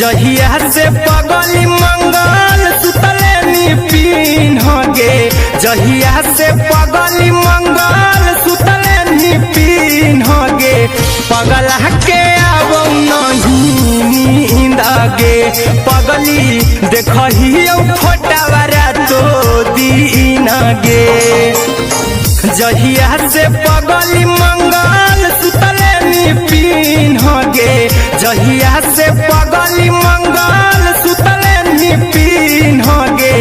जहिया से पगली मंगल सुतले निपिन गे, जहिया से पगली मंगल सुतले निपिन गे, पगला के आब नहीं नींद गे, पगली देखही फोटावारा तो दीन गे, जहिया से पगली मंगल सुतले निपिन गे, जहिया से पगली मंगल सुतले निपिन गे,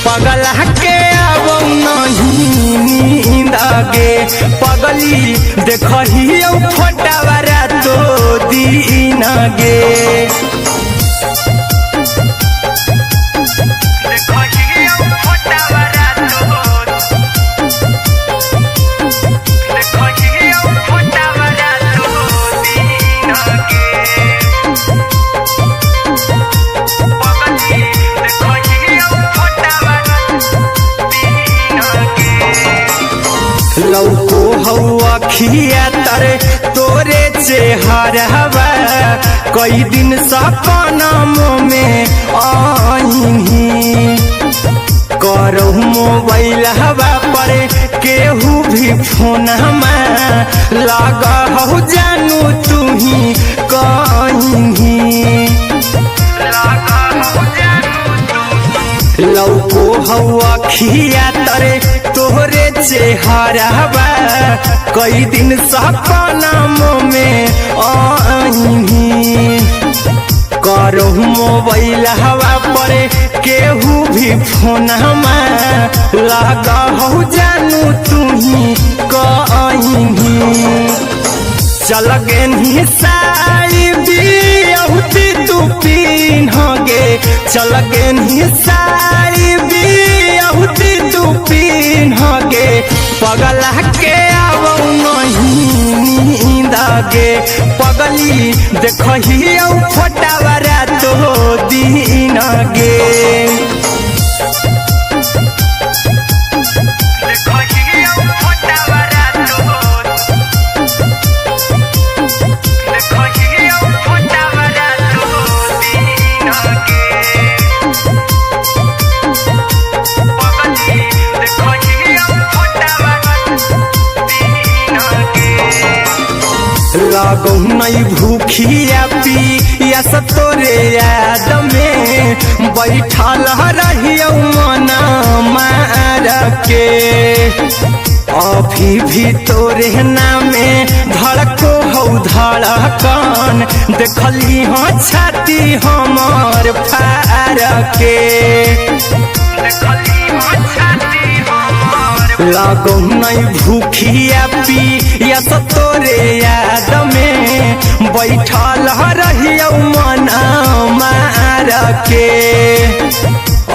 पगला के आब नहीं नींद गे, पगली देखही फोटावारा तो दीन गे। लौको हवा खिया तरे तोरे चेहरवा, कई दिन सपनों में आईनी, करहु मोबाइल हवा पर केहू भी फोन लगा हो जानू तू ही कहीं, लौको हवा खिया तरे तोहरे चेहरवा, कई दिन सपनों में आईनी, करहु मोबाइल हवा पर केहू भी फोन लगा हो जानू तू ही कहीं, चल गे साड़ी बियहुती तू पीन गे, चल गे साड़ी बियहुती तू पीन गे, पगला के आब नहीं नींद गे, पगली देखही फोटावारा तो दीन गे। लागो नहीं भूखिया पिया तोरे याद में, बैठल रहियो मन मार के, अभी भी तोरे नामे धड़को हो धड़कन, देखली हो छाती हमर फार के, लागो नहीं भूखिया पिया तोरे याद में, बैठल रहियो मन मार के,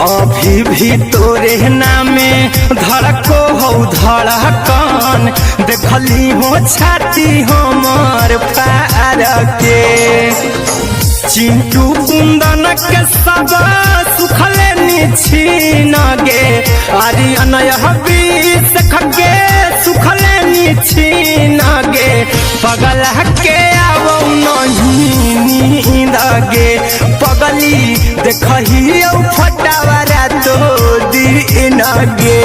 अभी भी तोरे नामे धड़को हो धड़कन, देखली हो छाती हमर फार के, चिंटू कुंदन के सब सुखले निछीन गे, आर्यन बीस खगे सुखले निछीन गे, पगला के आब नहीं नींद गे, पगली देखही फोटावारा तो दीन गे।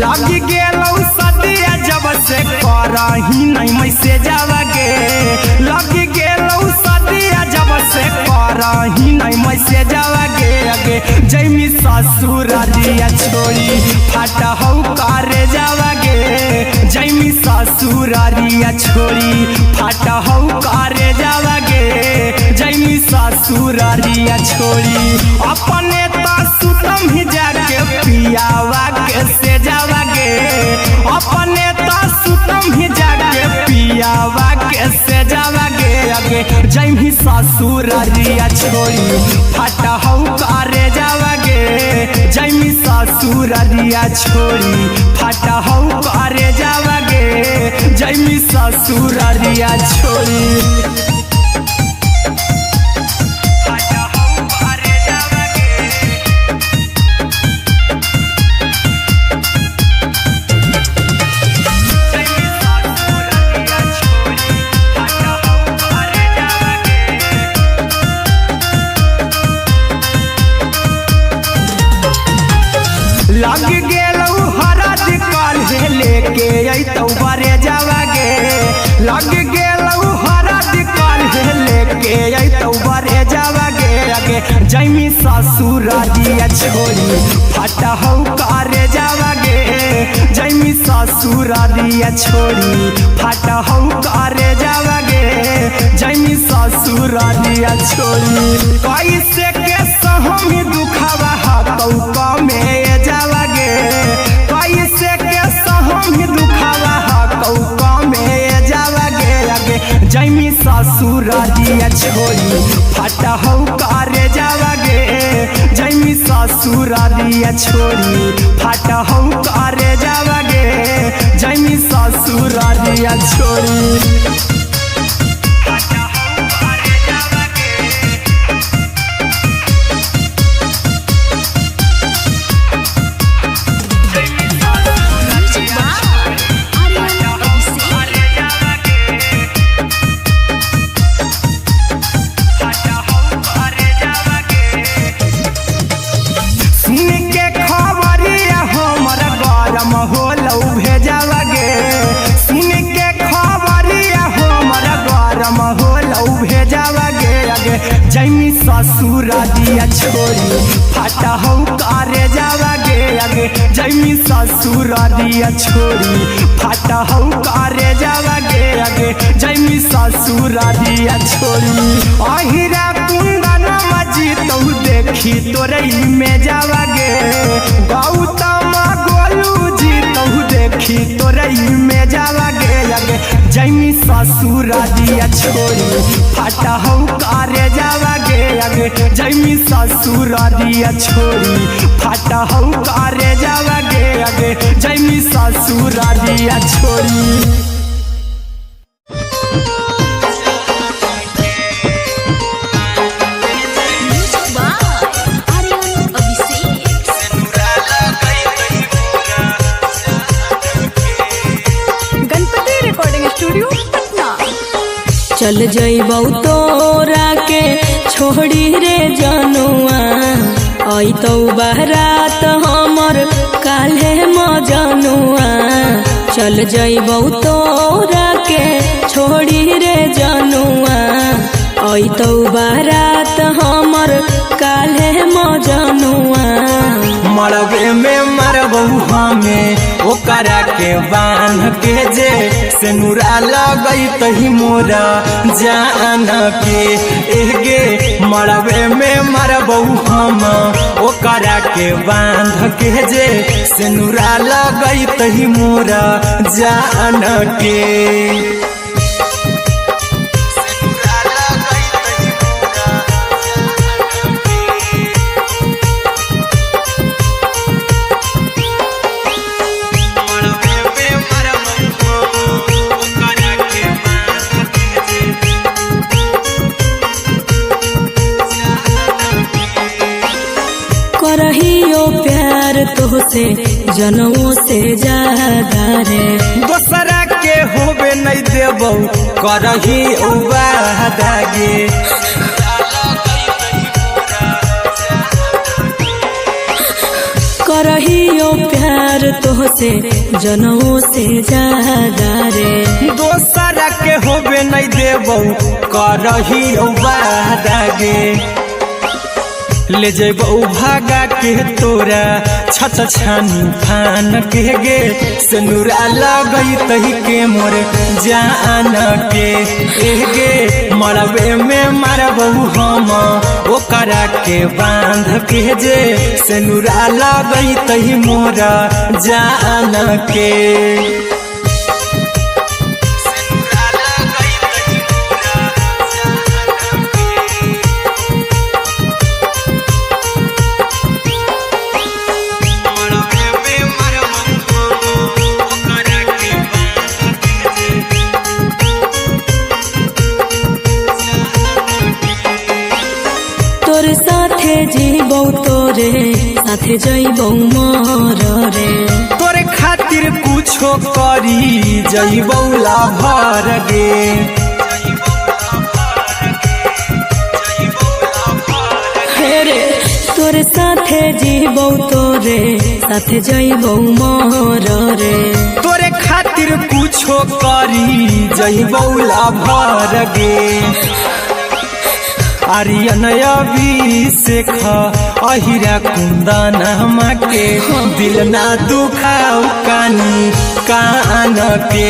लगी गेलौ सदिया जब से करही नहीं मैसेजवा गे, लगी गेलौ सदिया जब से करही नहीं मैसेजवा गे, अगे जैमी ससुरारिया छोड़ी फाटा हौ करे जावा गे, जैमी ससुरारिया छोड़ी फाटा हौ करे जावा गे, जैमी ससुरारिया छोड़ी अपने सुतम ही जाके पियावा के से जावा गे, अपने सुतम ही जाके पियावा के से जावा गे, अगे जैमी ससुरारिया छोड़ी फाटा हौ करे जावा गे, जैमी ससुर ससुररिया छोड़ी फाटा हौ करे जावगे जैमी ससुररिया छोड़ी लग गेलौ हरद काल्हे लेके अइतौ बरे जावगे लग गेलौ हरद काल्हे लेके अइतौ बरे जावगे अगे जैमी ससुररिया छोड़ी फाटा हौ करे जावगे जैमी ससुररिया छोड़ी फाटा हौ करे जावगे जैमी ससुररिया छोड़ी कैसे के सहमी दुखवा हतौ कमे जावगे कैसे के सहमी दुखवा हतौ कमे जावगे अगे जैमी ससुररिया छोड़ी फाटा हौ करे जावगे जैमी ससुररिया छोड़ी फाटा हौ करे जावगे जैमी ससुररिया छोड़ी जैमी ससुररिया छोड़ी फाटा हौ करे जावगे अगे जैमी ससुररिया छोड़ी फाटा हौ करे जावगे अगे जैमी ससुररिया छोड़ी अहिरा कुंदन मजीतौ देखी तोरई में जावगे गौतम गोलू जीतौ देखी तोरई में जावगे अगे जैमी ससुररिया छोड़ी फाटा हौ करे जावगे अगे जैमी ससुररिया छोड़ी फाटा हौ करे जावगे अगे जैमी ससुररिया छोड़ी चल जइबौ तोरा के छोड़ी रे जनुआ अइतौ बारात हमर काल्हे मजनुआ चल जइबौ तोरा के छोड़ी रे जनुआ अइतौ बारात हमर काल्हे मजनुआ मरबे में मरबौ हमें ओकरा के बांध के जे सेनुरा लगैतहि मोरा जान के एगे मरबे में मरबौ हम ओकरा के बांध के जे सेनुरा लगैतहि मोरा जान के करहियो प्यार तोहसे जनमों से ज्यादा रे दोसरा के होबे नहीं देबौ करही उबादागे करहियो प्यार तोहसे जनमों से ज्यादा रे दोसरा के होबे नहीं देबौ करही उबादागे ले जेबौ भागा के तोरा छत छानी फान के गे सेनुरा लगैतहि के मोर जान के एगे मरबे में मरबौ हम ओकरा के बांध के जे सेनुरा लगैतहि मोर जान के साथे जइबौ मोर रे। तोरे खातिर कुछो करी जइबौला भर गे। रे तोरे साथे जीबौ तोरे साथे जइबौ मोर रे। तोरे खातिर कुछो करी जइबौला भर गे। आर्यन अभिषेक अहिरा कुंदन के दिल ना दुखाऊ कानी कान के।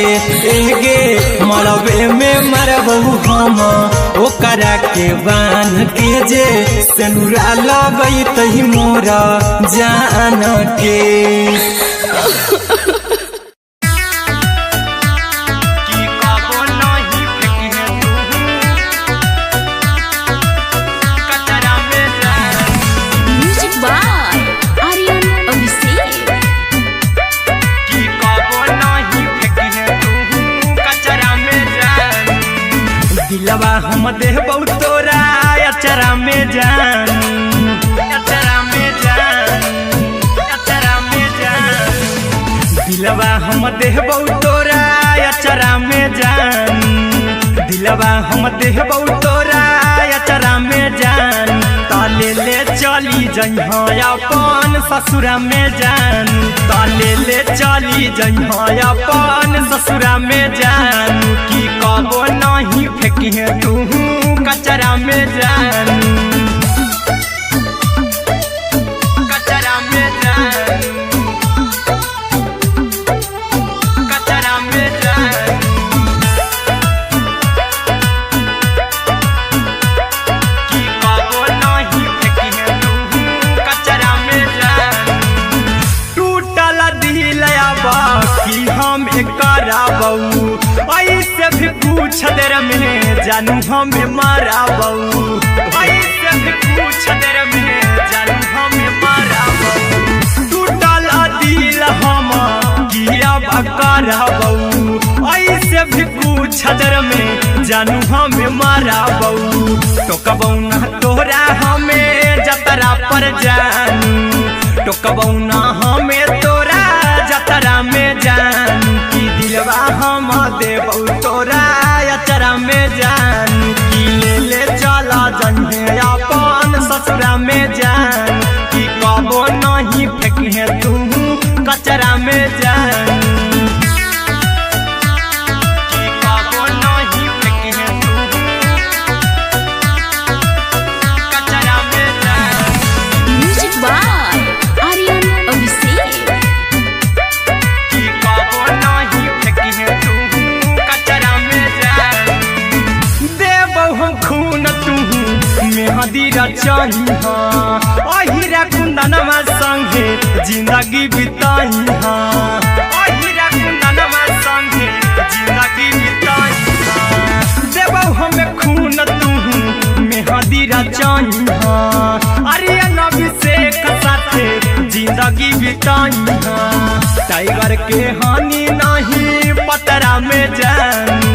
एगे मरबे में मरबहू हम ओकरा के बान के जे सेनुरा लगई तही मोरा जान के। दिलवा हम देबौ तोरा अचरा में जान, अचरा में जान, अचरा में जान। दिलवा हम देबौ तोरा अचरा में जान। दिलवा हम देबौ तोरा अचरा में जान। ताले ले चली जइहाँ अपन ससुरा में जान। ताले ले चली जइहाँ अपन ससुरा में जान। की कबो नहीं फेंकिहे तू कचरा में जान, कचरा में जान, कचरा में जान। की कबो नहीं फेंकिहे तू कचरा में जान। टूटल दिल बाकी हम कराबऊ ऐसे भी पूछ देर में जानू हमें माराबऊ। ऐसे भी पूछ देर में जानू हमें माराबऊ। टूटल दिल हम किया कराबऊ ऐसे भी पूछ देर में जानू हमें माराबऊ। टोकबऊ ना तोरा हमें जतरा पर जानू। टोकबऊ ना हमें तोरा जतरा में जानू। की दिलवा हम देबौ तोरा अचरा में जान। की ले ले चला जइहे अपन ससुरा में जान। की कबो नहीं फेंकिहे तू कचरा में जान। की कबो नहीं फेंकिहे तू कचरा में जान। Music by Aryan Abhishek. की कबो नहीं फेंकिहे तू कचरा में जान। देबौ हम खून तू मेहंदी रचइहा। अहिरा कुंदनमा संगे जिंदगी बिताइहा। अहिरा कुंदनमा संगे जिंदगी बिताइहा। देबौ हमें खून तू मेहंदी रचइहा। आर्यन अभिषेक साथे जिंदगी बिताइहा। टाइगर के हानि नहीं पतरा में जानू।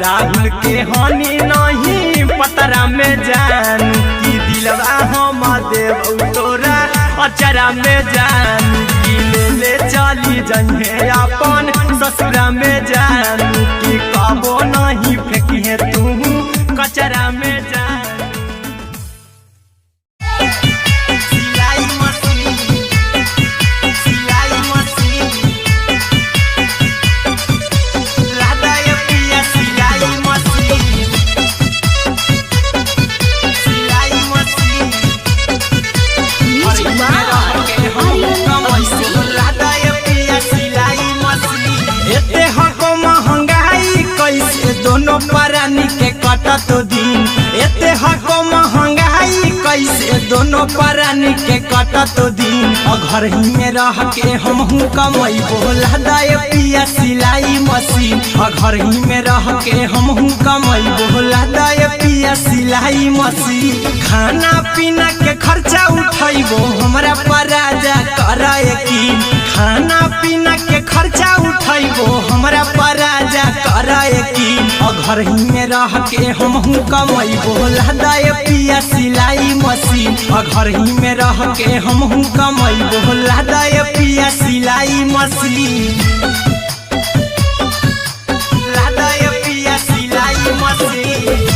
राहुल के हानि नहीं पतरा में जानू। की दिलवा हम देबौ तोरा अचरा में जानू। की ले ले चली जइहे अपन ससुरा में जानू। की कबो नहीं फेंकिहे तू कचरा में जानू। सिलाई मशीन, सिलाई मशीन, लादा ये पिया सिलाई मशीन, सिलाई machine. Music by Aryan Abhishek. लादा ये पिया सिलाई मशीन। एते हको महंगाई कैसे दोनों परानी के कटत दिन। एते हको महंगाई कैसे दोनों परानी के कटत दिन। घर ही में रह के हमहू कमैबो लादा ये पिया सिलाई मशीन। घर ही में रह के हमहू कमैबो लादा ये पिया सिलाई मशीन। खाना पीना के खर्चा उठैबो हमरा पराजा करे यकीन। खाना पीना के खर्चा उठैबो हमरा पराजा करे यकीन। घर ही में रह के हमहू कमैबो लहदाए पिया सिलाई मशीन घर ही में रह के हमहू कमैबो लहदाए पिया सिलाई मशीन लहदाए पिया सिलाई मशीन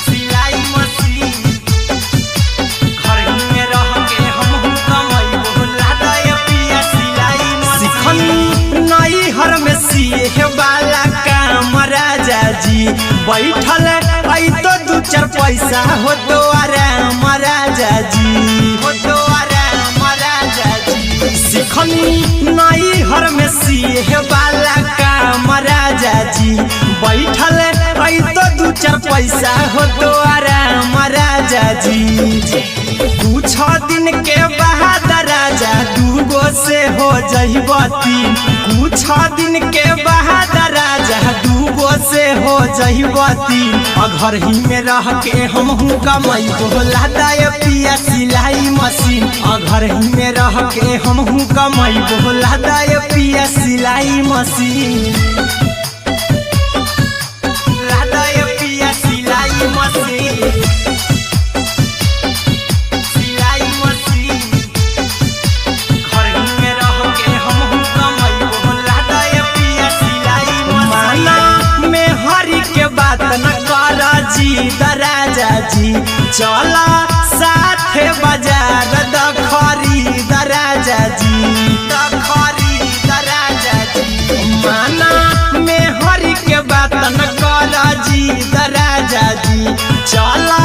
सिलाई मशीन घर ही में रह के हमहू कमैबो लहदाए पिया सिलाई मशीन नई हर में सिए वाला काम राजा जी बैठल आई तो दू चार पैसा हो तो आराम राजा जी हो तो आराम राजा जी सिखनी नई हर में सिए वाला काम राजा जी बैठल आई तो दू चार पैसा हो तो आराम राजा जी कुछ दिन के बाद राजा दूगो से हो जहिबती कुछ दिन के बाद राजा दूगो से हो जहिबती घर ही में रह के हमहू कमैबो लहदाए पिया सिलाई मशीन घर ही में रह के हमहू कमैबो लहदाए पिया सिलाई मशीन लहदाए पिया सिलाई मशीन राजा जी चला साथे बाजार द खरीद राजा जी द खरीद राजा जी माना में हरी के बात न कर जी द राजा जी चला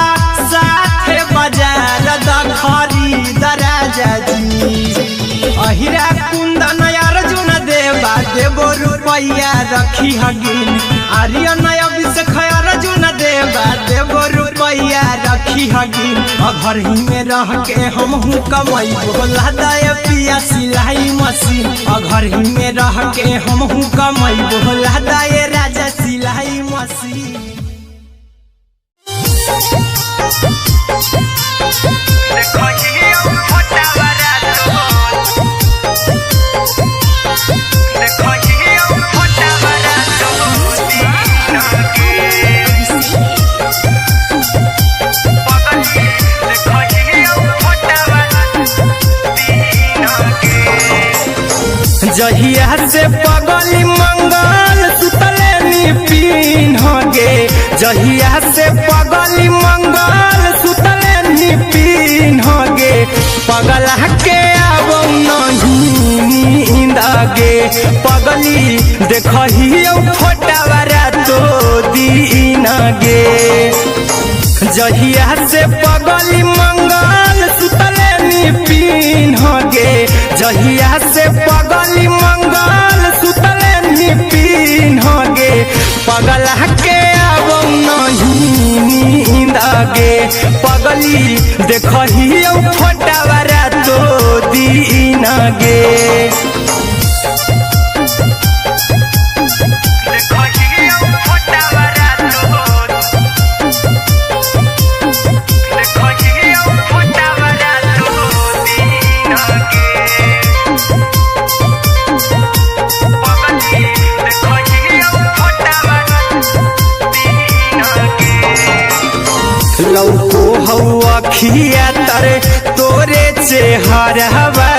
साथे बाजार द खरीद राजा जी अहिरा कुंदन अर्जुन देवा देवो रुपया रखी हगिन आर्यन अभिषेक अर्जुन देवा देवो रुपया रखी हगिन घर ही में रह के हमहू कमैबो लहदाए पिया सिलाई मशीन घर ही में रह के हमहू कमैबो लहदाए राजा सिलाई मशीन जहिया से पगली मंगल सुतले निपिन गे जहिया से पगली मंगल सुतले निपिन गे पगला के आबो नहीं नींद गे पगली देखही फोटावा रातो दिन गे जहिया से पगली मंगल सुतले निपिन गे जहिया से पगली मंगल सुतले निपिन गे पगला के आबो नहीं नींद गे पगली देखही फोटावा रातो दिन गे लौको हवा खिया तरे तोरे चेहरवा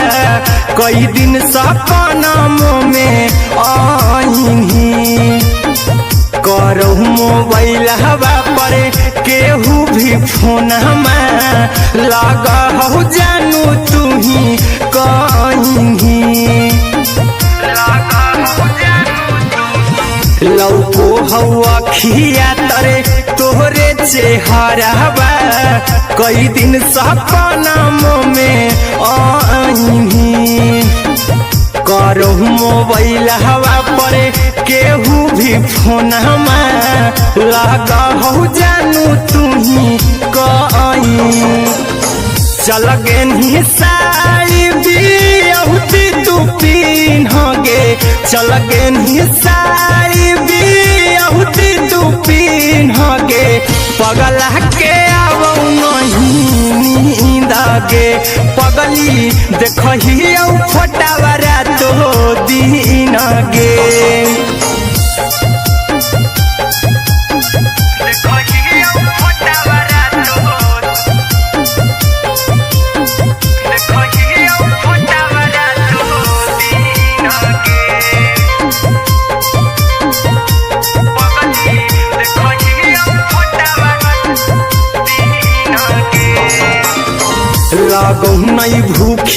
कई दिन सपनमो में आईनी करहु मोबाइल हवा पर केहू भी फोन लगा हो जानू तू ही कहीं लौको हवा खिया तरे तोहरे चेहरवा कई दिन सपनमो में आईनी करहु मोबाइल हवा पर केहू भी फोन लगा हो जानू तू ही कहीं चल गे साड़ी बिहुती तू पीन गे चल गे साड़ी बिहुती तू पीन गे पगला के आबो नहीं नींद गे पगली देखही फोटावा रातो दिन गे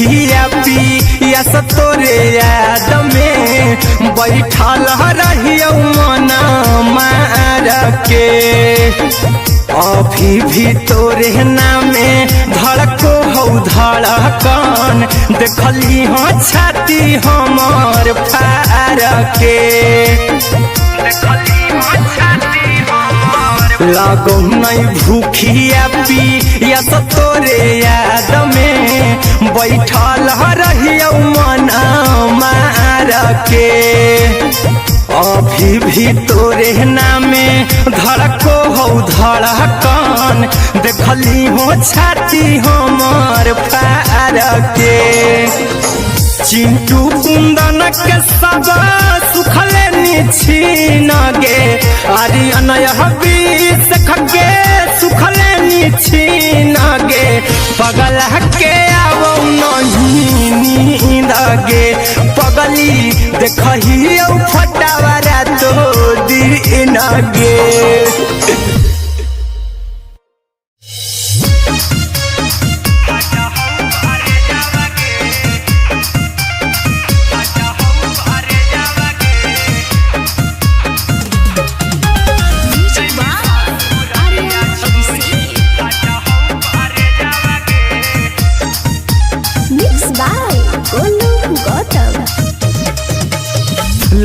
भूखिया पिया तोरे याद में बैठल रहियो मना मार के अभी भी तोरे नामे धड़को हो धड़कन देखली हो छाती हमर फार के लागो नहीं भूखिया पिया तोरे याद में बैठल रहियो मना मार के अभी भी तोरे नामे धड़को हो धड़कन देखली हो छाती हमर फार के चिंटू कुंदन के सब सुखले निछीन गे आर्यन हबीस खगे सुखले निछीन गे पगल के आवो नहीं नींद गे पगली देखही फटावरा तो दिन गे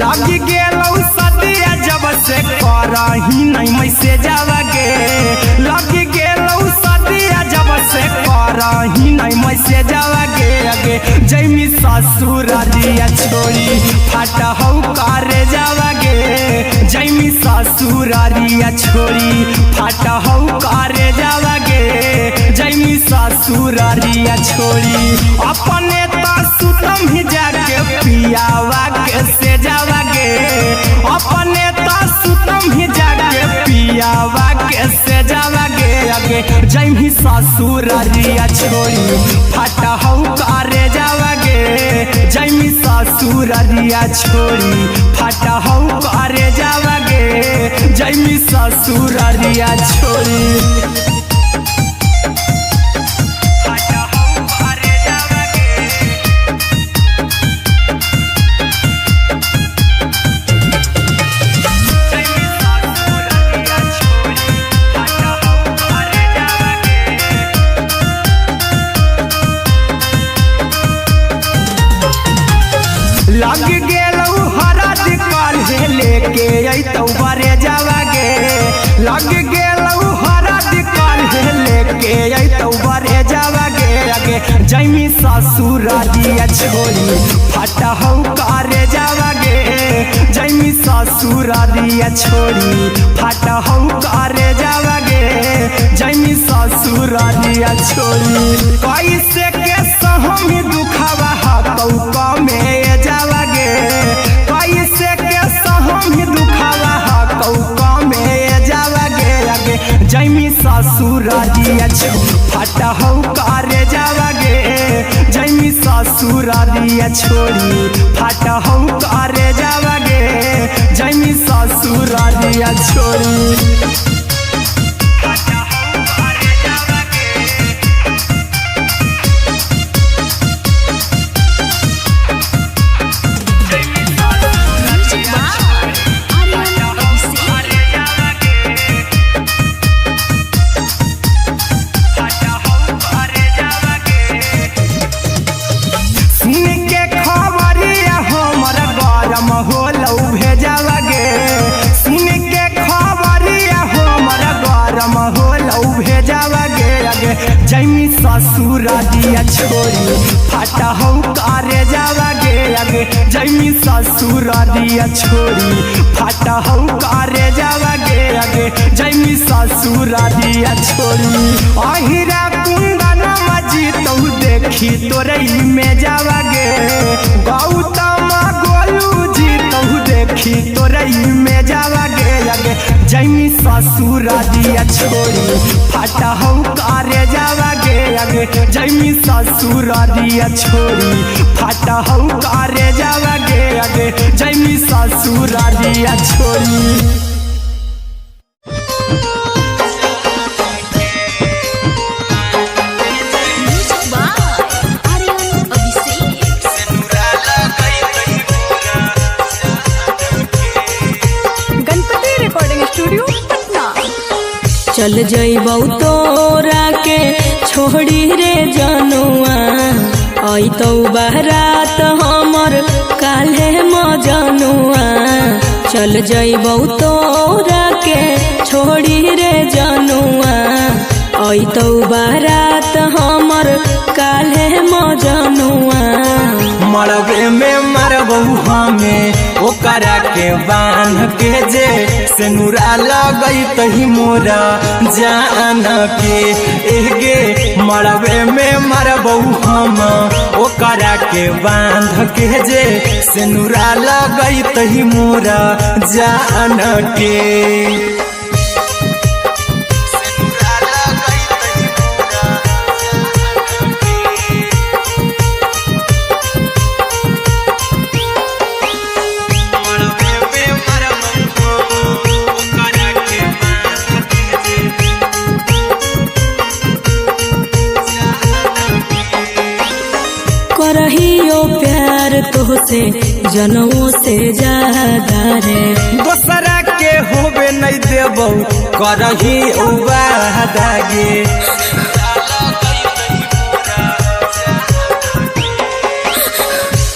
लग गेलौ सदिया जब से करही नहीं मैसेजवा गे लग गेलौ सदिया जब से करही नहीं मैसेजवा गे अगे जैमी ससुर दिया छोड़ी फट हौ करे जावा गे जैमी ससुर दिया छोड़ी फट हौ करे जावा गे जैमी ससुर दिया छोड़ी अपने सुतम ही जाके पियावा के से जावा गे अपने सुतम ही जाके पियावा के से जावा गे अगे जैमी ससुर दिया छोड़ी फट हौ करे जावा गे जैमी ससुर दिया छोड़ी फट हौ करे जावा गे जैमी ससुर दिया छोड़ी लग गेलौ हरद काल्हे लेके अइतौ बरे जावा गे लग गेलौ हरद काल्हे लेके अइतौ बरे जावा गे अगे जैमी ससुर दिया छोड़ी फट हौ करे जावा गे जैमी ससुर दिया छोड़ी फट हौ करे जावा गे जैमी ससुर दिया छोड़ी कैसे के सहमी दुखावा हतौ कमे जावा गे कैसे के सहमी दुखावा हतौ कमे जावा गे अगे जैमी ससुर दिया छोड़ी फट हौ करे जावा गे जैमी ससुर दिया छोड़ी फट हौ करे जावा गे जैमी ससुर दिया छोड़ी जैमी ससुर दिया छोड़ी फट हौ करे जावा गे अगे जैमी ससुर दिया छोड़ी फट हौ करे जावा गे अगे जैमी ससुर दिया छोड़ी अहिरा कुंदन मजीतौ देखी तोरई में जावा गे गौतम गोलू जीतौ देखी तोरई में जावा गे अगे जैमी ससुर दिया छोड़ी फट हौ करे जावा गे अगे जैमी ससुर दिया छोड़ी फट हौ करे जावा गे अगे जैमी ससुर दिया छोड़ी चल जइबौ तोरा के छोड़ी रे जनुआ अइतौ बारात हमर काल्हे मजनुआ चल जइबौ तोरा के छोड़ी रे जनुआ अइतौ बारात हमर काल्हे मजनुआ मरबे में मरबौ हमें ओकरा के बांध के जे सिनुरा लगई तही मोरा जान के एगे मरबे में मरबौ हम ओकरा के बांध के जे सिनुरा लगई तही मोरा जान के करहियो प्यार तोहसे जनमों से ज्यादा रे दोसरा के होबे नहीं देबौ करही वादा गे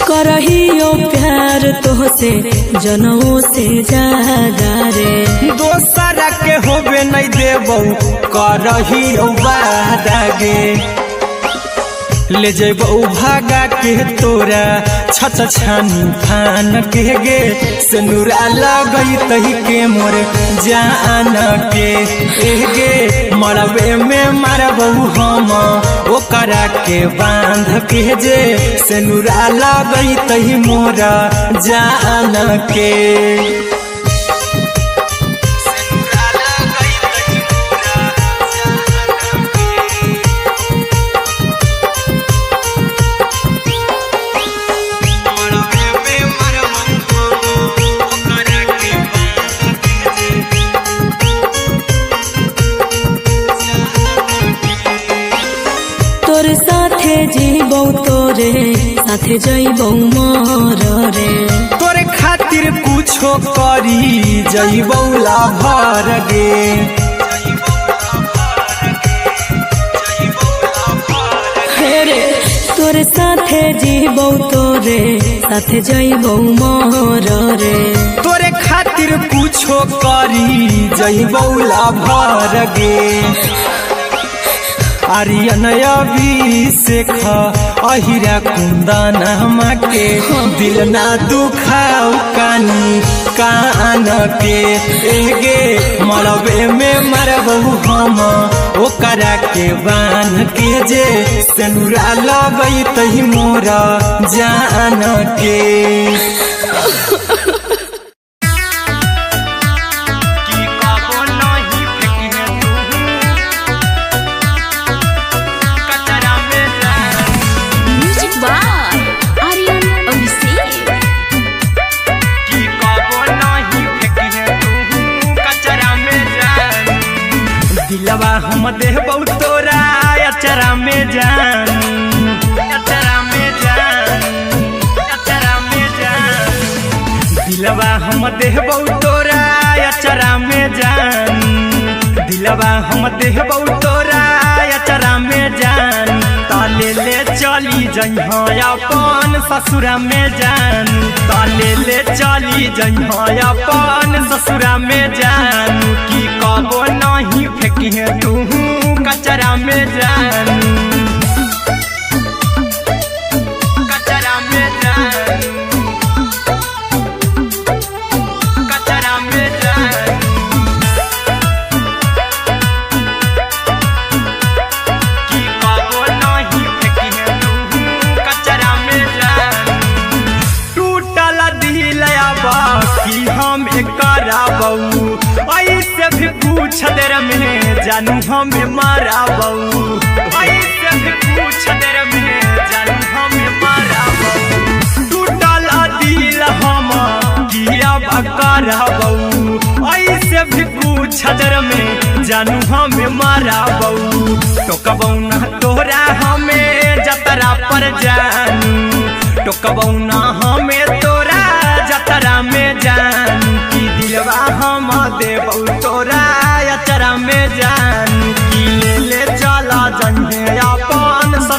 करहियो प्यार तोहसे जनमों से ज्यादा रे दोसरा के होबे नहीं देबौ करही वादा गे ले जेबौ भागा के तोरा छत छानी फान के गे सिनुरा लगई तही के मोर जान के एगे मरबे में मरबौ हम ओकरा के बांध के जे सिनुरा लगई तही मोरा जान के तोरे साथे जीबौ तोरे साथे जइबौ मर रे तोरे खातिर कुछो करी जइबौ लाभर गे रे तोरे साथे जीबौ तोरे साथे जइबौ मर रे तोरे खातिर कुछो करी जइबौ लाभर गे आर्यन अभिषेक अहिरा कुंदन के दिल ना दुखाऊ कानी कान के एगे मरबे में मरबौ हम ओकरा के बांध के जे सिनुरा लगई तही मोरा जान के दिलवा हम देबौ तोरा अचरा में जान अचरा में जान अचरा में जान दिलवा हम देबौ तोरा अचरा में जान दिलवा हम देबौ तोरा अचरा में जान ताले ले चली जइहा अपन ससुरा में जान ताले ले चली जइहा अपन ससुरा में जान की कबो नहीं फेंकिहे तू कचरा में जान कचरा में जान कचरा में जान की कबो नहीं फेंकिहे तू कचरा में जान टूटल दिल आबा कि हम कराबौ ऐसे भी पूछ देर में जानू हमें माराबौ ऐसे भी पूछ देर में जानू हमें माराबौ टूटल दिल हम किया कराबौ ऐसे भी पूछ देर में जानू हमें माराबौ टोकबौ ना तोरा हमें जतरा पर जानू टोकबौ ना हमें तोरा जतरा में जानू की दिलवा हम देबौ तोरा अचरा में जान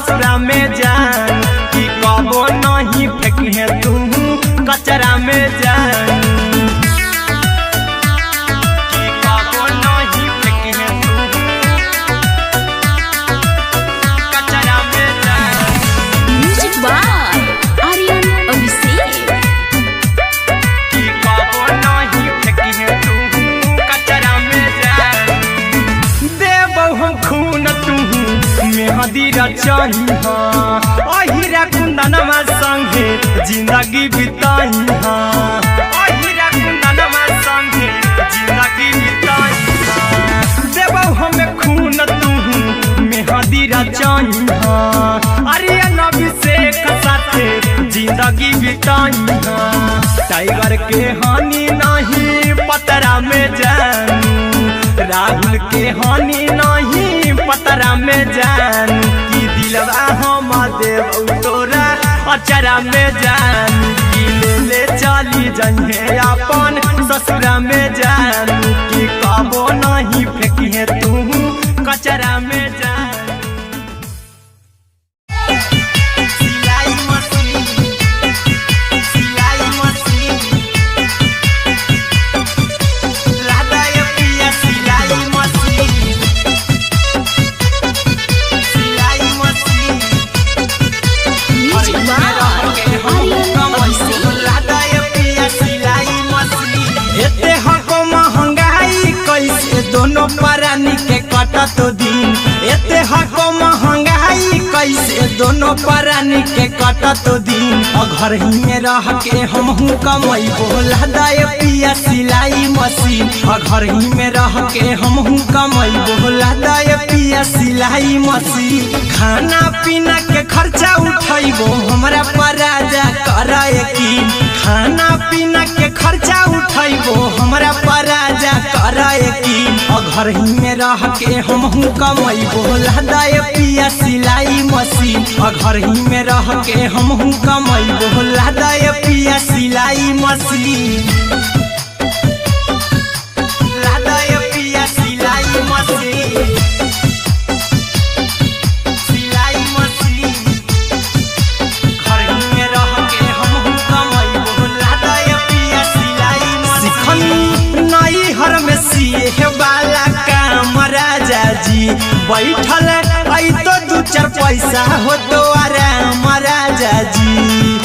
ससुरा में जान कि कबो नहीं फेंकिहे तू कचरा में जान कि कबो नहीं फेंकिहे तू कचरा में जान। Music by Aryan Abhishek. कि कबो नहीं फेंकिहे तू कचरा में जान। देबौ हम खून तू मेहदी रचही अहिरा कुंदनमा संगे जिंदगी बिताई अहिरा कुंदनमा संगे जिंदगी बिताई। देबौ हमें खून तू मेहदी रचही आर्यन अभिषेक साथे जिंदगी बिताई। टाइगर के हानि नहीं पतरा में जानू राहुल के हानि नहीं पतरा में जानू कि दिलवा हम देव तोरा अचरा में जानू कि ले चली जइहे अपन ससुरा में जानू कि कबो नहीं फेंकिहे तू कचरा में जानू। सिलाई मशीन सिलाई मशीन लादाय पिया सिलाई मशीन सिलाई machine music by Aryan Abhishek. लादाय पिया सिलाई मशीन। एते हको महंगाई कैसे दोनों परानी के कटत दिन एते हको महंगाई कैसे दोनों परानी के कटत दिन घर ही में रह के हमहू कमैबो लादाय पिया सिलाई मशीन घर ही में रह के हमहू कमैबो लादाय पिया सिलाई मशीन। खाना पीना के खर्चा उठैबो हमरा पराजा कराए की खाना पीना के खर्चा उठैबो हमरा पराजा कराए की घर ही में रह के हमहू कमैबो लादाय पिया सिलाई मशीन घर ही में रह के हमहू कमैबो लादाय पिया सिलाई मशीन लादाय पिया सिलाई मशीन सिलाई मशीन घर ही में रह के हमहू कमैबो लादाय पिया सिलाई मशीन। नई हर में सिए वाला काम राजा जी बैठल आई तो दू चार पैसा हो तो आराम राजा जी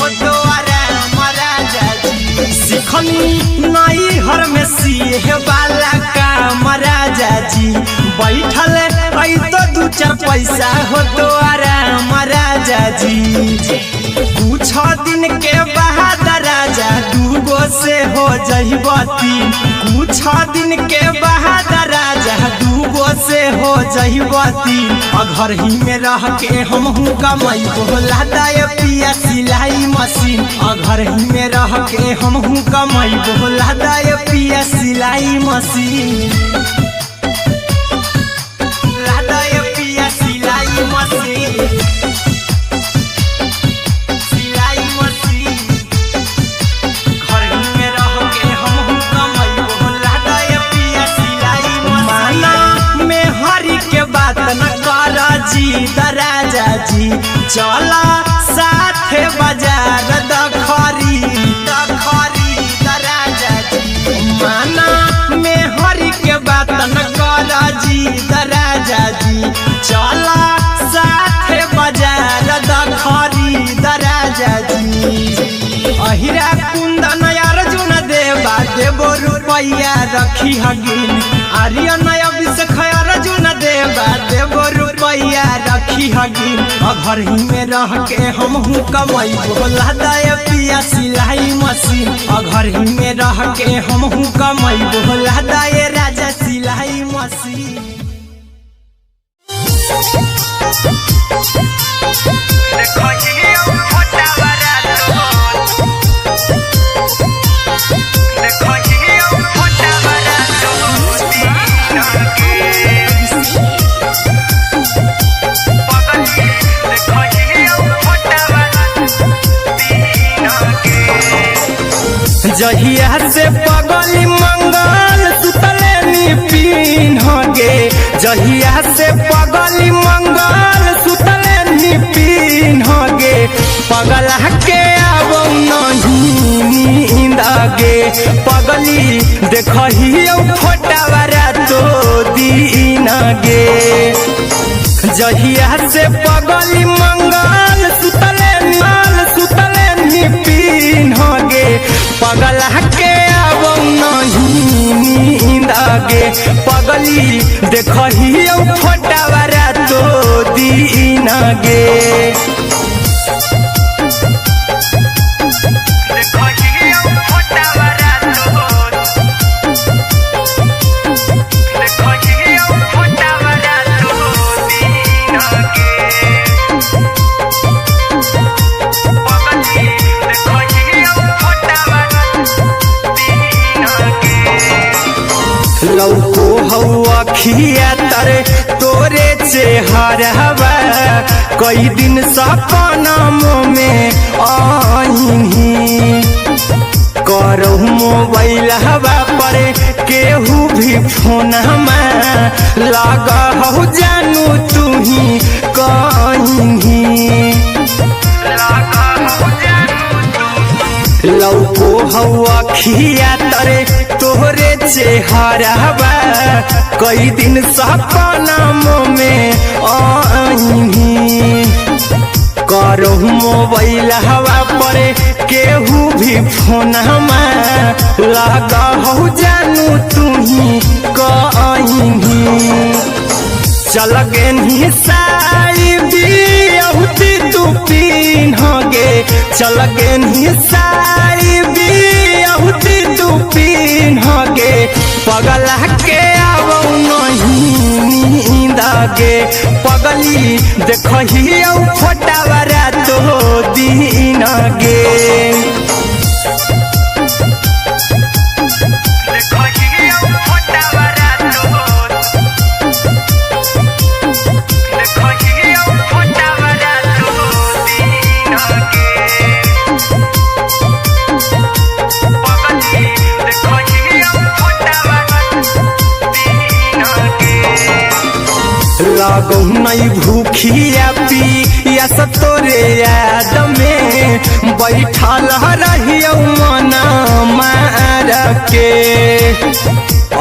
हो तो आराम राजा जी। सिखनी नई हर में सिए वाला काम राजा जी बैठल आई तो दू चार पैसा हो तो आराम राजा जी। कुछ दिन के बाद राजा दूगो से हो जहिबती कुछ दिन के बाद राजा दूगो से हो जहिबती घर ही में रह के हमहू कमैबो लादाय पिया सिलाई मशीन घर ही में रह के हमहू कमैबो लादाय पिया सिलाई मशीन लादाय पिया सिलाई मशीन सिलाई मशीन घर ही में रह के हमहू कमैबो लादाय पिया सिलाई मशीन। माना में हरी के बात न कर जी दराजा जी चला साथे बाजार दखरी दराजा जी। माना में हरी के बात न कर जी दराजा जी चला साथे बाजार दखरी दराजा जी। अहिरा कुंदन अर्जुन देवा देबो रुपैया रखी हगिन आर्यन अभिषेक अर्जुन देवा देबो रुपैया रखी हगिन घर ही में रह के हमहू कमैबो लादाय पिया सिलाई मशीन घर ही में रह के हमहू कमैबो लादाय राजा सिलाई मशीन। जहिया से पगली मंगल सुतले निपिन गे जहिया से पगली मंगल सुतले निपिन पगला के आवो नहीं नींद गे पगली देखही फोटावा रातो दिन गे जहिया से पगली मंगल सुतले निपिन गे पगला के आवो नहीं नींद गे पगली देखही फोटावा रातो दिन गे लौको हवा खिया तरे तोरे चेहरवा कई दिन सपना में आईनी करहु मोबाइल हवा पर केहू भी फोन लगा हो जानू तू ही कहीं लौको हवा खिया तरे तोहरे चेहरवा कई दिन सपना में आईनी करहु मोबाइल हवा पर केहू भी फोन लगा हो जानू तू ही कहीं चल गे साई बिहुती तू पीन गे चल गे साई बिहुती तू पीन गे पगला के आवो नहीं नींद गे पगली देखही फोटावा रातो दिन गे लागो नहीं भूखिया पिया तोरे याद में बैठल रहियो मना मार के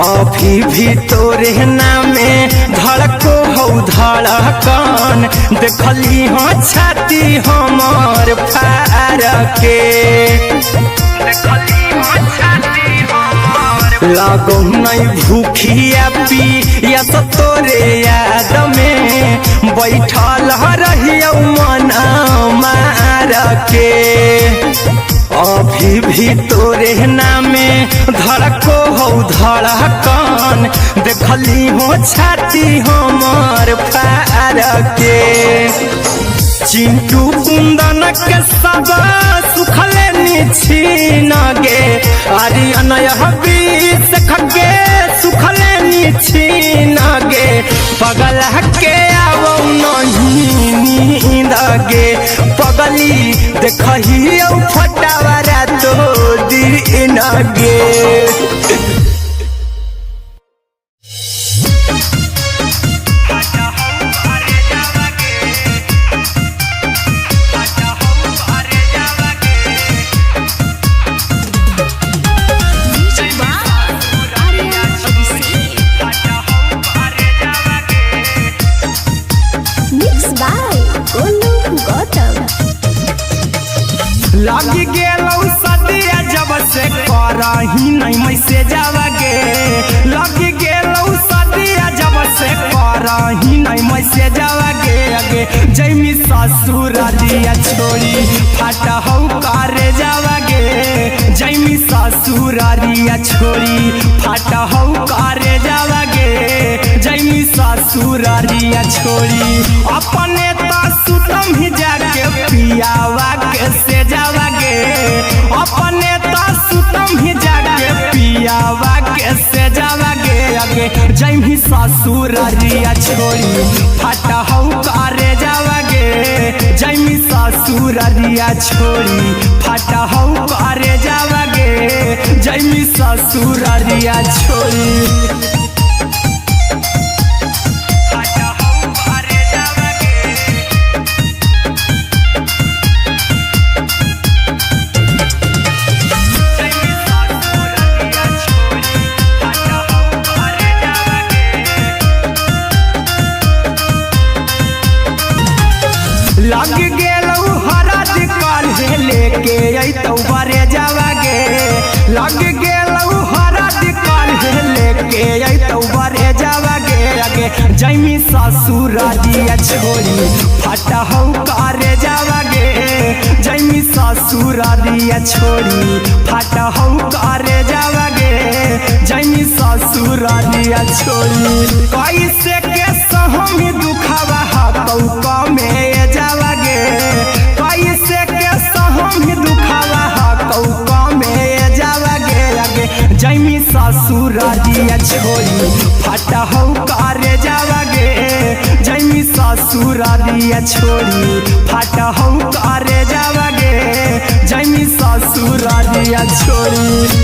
अभी भी तोरे नामे धड़को हो धड़कन देखली हाँ छाती हमार फार के लागो नहीं भूखिया पिया तोरे याद में बैठल रहियो मना मार के अभी भी तोरे नामे धड़को हो धड़कन देखली हो छाती हमार फार के चिंटू कुंदन के सब सुखले निछीन गे आर्यन बीस खगे सुखले निछीन गे पगला के आवो नहीं नींद गे पगली देखही फोटावा रातो दिन गे लगी गेलौ सदिया जब से करही नहीं मैसेजवा गे लगी गेलौ सदिया जब से करही नहीं मैसेजवा गे अगे जैमी ससुरालिया छोड़ी फाटा हौ करे जावा गे जैमी ससुरालिया छोड़ी फाटा हौ करे जावा गे जैमी ससुरालिया छोड़ी अपने तो सुतम ही जाके पियावा के से जावा गे अपने तो सुतम ही जाके पियावा के से जावा गे अगे जैमी ससुरालिया छोड़ी फाटा हौ करे जावा गे जैमी ससुरालिया छोड़ी फाटा हौ करे जावा गे जैमी ससुरालिया छोड़ी जैमी ससुरारिया छोड़ी फटा हौ करे जावागे जैमी ससुरारिया छोड़ी फटा हौ करे जावागे जैमी ससुरारिया छोड़ी कैसे के सहमी दुखावा हाथौ कमे जावागे कैसे के सहमी दुखावा हाथौ कमे जावागे आगे जैमी ससुरारिया छोड़ी फटा हौ करे जावागे जैमी ससुरारिया छोड़ी फटा हौ करे जावागे जैमी ससुरारिया छोड़ी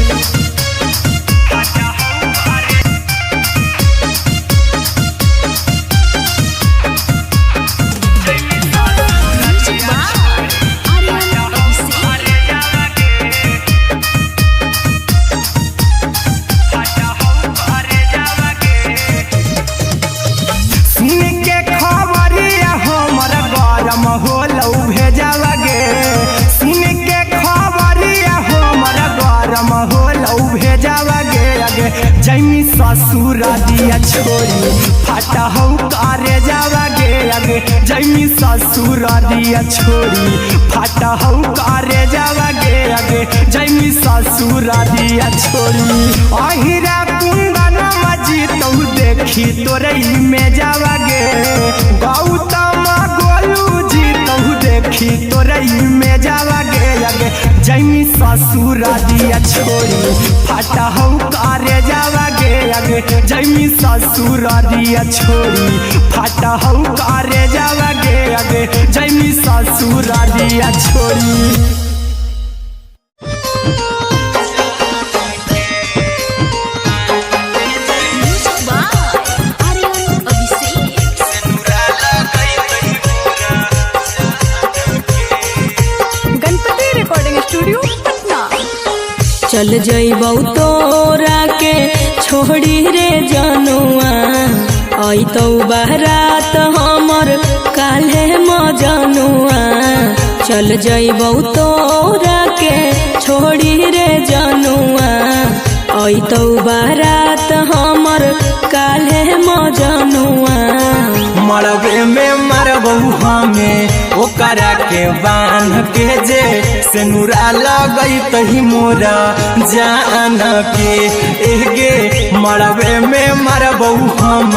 जैमी ससुरारिया छोड़ी फटा हौ करे जावागे आगे जैमी ससुरारिया छोड़ी फटा हौ करे जावागे आगे जैमी ससुरारिया छोड़ी अहिरा कुंदन मजी तौ देखी तोरई में जावागे गौतम गोलू जी तौ देखी तोरई में जावागे आगे जैमी ससुरारिया छोड़ी फटा हौ करे जावागे आगे जैमी ससुरारिया छोड़ी फटा हौ करे जावागे आगे जैमी ससुरारिया छोड़ी चल जइबौ तोरा के छोड़ी रे जनुआ अइतौ बारात हमर काल्हे मजनुआ चल जइबौ तोरा के छोड़ी रे जनुआ अइतौ बारात हमर काल्हे मजनुआ मरबे में मरबौ हमें ओकरा के बांध के जे सेनुरा लगई तही मोरा जान के एगे मरबे में मरबौ हम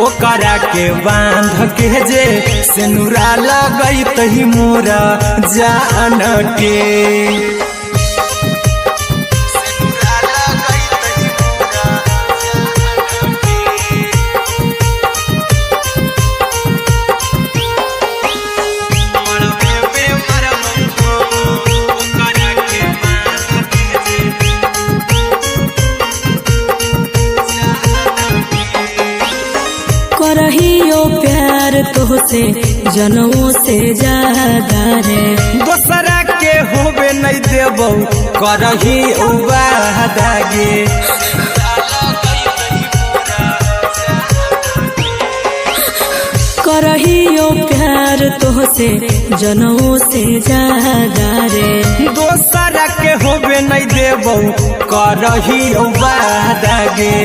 ओकरा के बांध के जे सेनुरा लगई तही मोरा जान के करहियो प्यार तोहसे जनमों से ज्यादा रे दोसरा के होबे नहीं देबौ करही उबादागे करहियो प्यार तोहसे जनमों से ज्यादा रे दोसरा के होबे नहीं देबौ करही उबादागे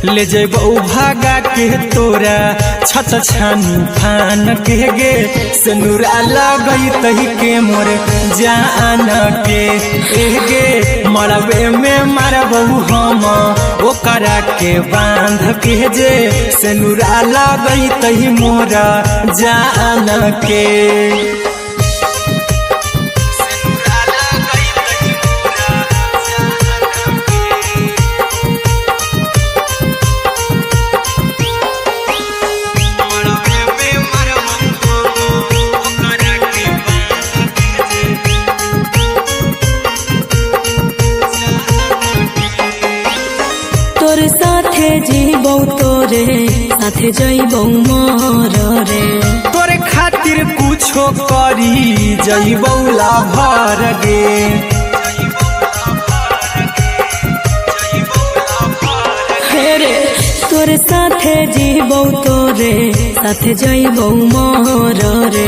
ले जेबौ भागा के तोरा छत छानी फान के गे सेनुरा लगई तही के मोर जान के एगे मरबे में मरबौ हम ओकरा के बांध के जे सेनुरा लगई तही मोरा जान के जीबौ तोरे साथे जइबौ मोर रे तोरे खातिर कुछो करी जइबौ लाभर गे रे तोरे साथे जीबौ तोरे साथे जइबौ मोर रे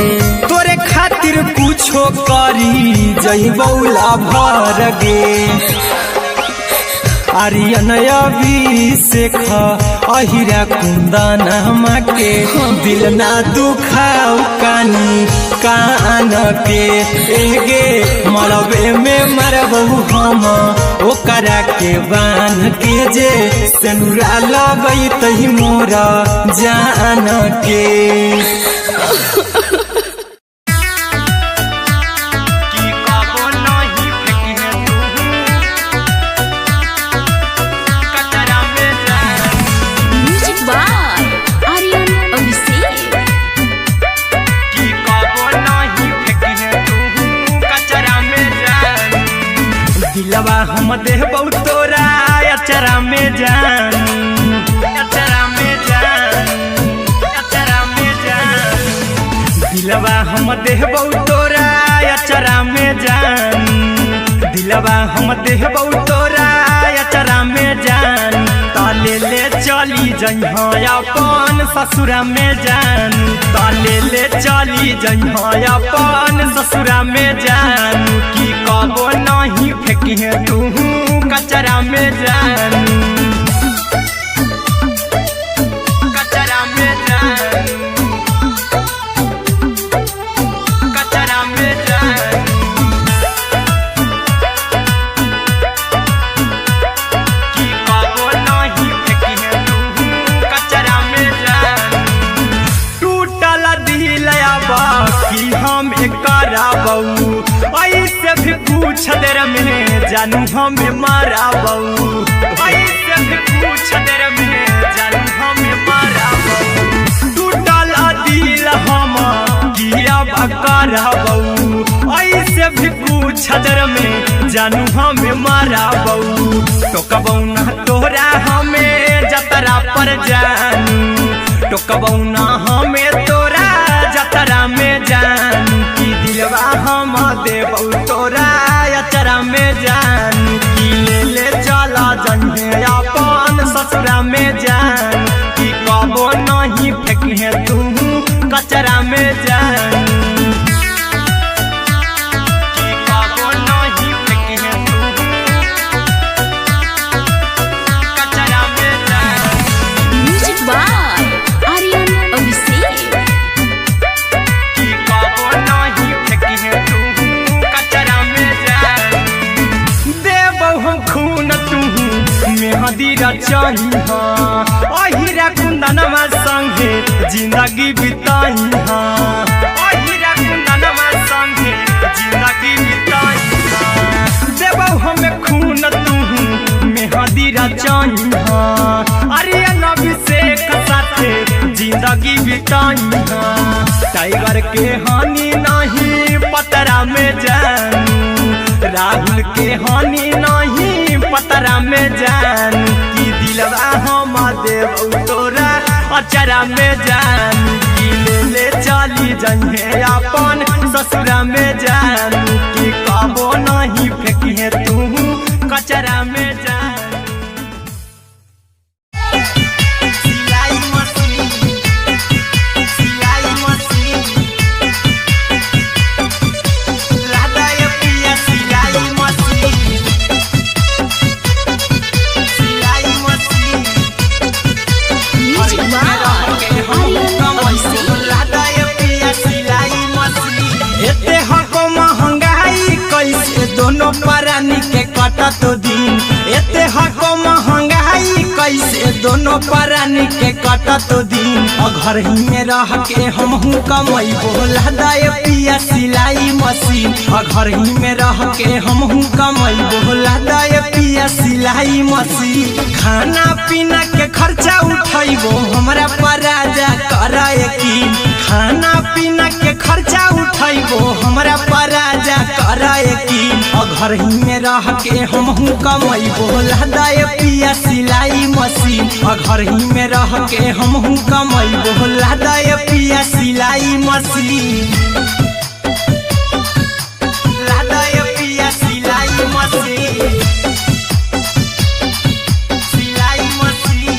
तोरे खातिर कुछो करी जइबौ लाभर गे आर्यन अभिषेक अहिरा कुंदनमा के दिल ना दुखाऊ कानी कान के एगे मरबे में मरबहू हम ओकरा के बान के जे सेनुरा लगई तही मोरा जान के दिलवा हम देबौ तोरा अचरा में जान अचरा में जान अचरा में जान दिलवा हम देबौ तोरा अचरा में जान दिलवा हम देबौ तोरा अचरा में जान ताले ले चली जइहा अपन ससुरा में जान ताले ले चली जइहा अपन ससुरा में जान की कबो नहीं फेंकिहे तू कचरा में जान कचरा में जान कचरा में जान की कबो नहीं फेंकिहे तू कचरा में जान टूटल दिल बाकी हम कराबऊ ऐसे भी पूछ देर में जानू हमें माराबऊ ऐसे भी पूछ देर में जानू हमें माराबऊ टूटल दिल हम किया कराबऊ ऐसे भी पूछ देर में जानू हमें माराबऊ टोकबऊ ना तोरा हमें जतरा पर जानू टोकबऊ ना हमें तोरा जतरा में जान की दिलवा हम देबौ तोरा अचरा में जान की ले चला जन्हे अपन ससुरा में जान की कबो नहीं फेंकिहे तू कचरा में जान की कबो नहीं फेंकिहे तू कचरा में जान म्यूजिक बाय आर्यन अभिषेक की कबो नहीं फेंकिहे तू कचरा में जान देबौ हम खून तू मेहदी रचही अहिरा कुंदनमा संगे जिंदगी बिताई अहिरा कुंदनमा संगे जिंदगी बिताई देबौ हमें खून तू मेहदी रचही आर्यन अभिषेक साथे जिंदगी बिताई टाइगर के हानि नहीं पतरा में जानू राहुल के हानि नहीं पतरा में जान की दिलवा हम देबौ तोरा अचरा में जान की ले चली जइहे अपन ससुरा में जान की कबो नहीं फेंकिहे तू कचरा में जान दोनों परानी के कटत दिन एते हको महंगाई कैसे दोनों परानी के कटत दिन घर ही में रह के हमहू कमई बोला दाए पिया सिलाई मशीन घर ही में रह के हमहू कमई बोला दाए पिया सिलाई मशीन खाना पीना के खर्चा उठैबो हमरा पराजा कराए की खाना पीना के खर्चा उठैबो हमरा पराजा कराए की घर ही में रह के हमहू कमई बोला दाए पिया सिलाई मशीन घर ही में रह के हमहू कमई बोला दाए पिया सिलाई मशीन लादाए पिया सिलाई मशीन सिलाई मशीन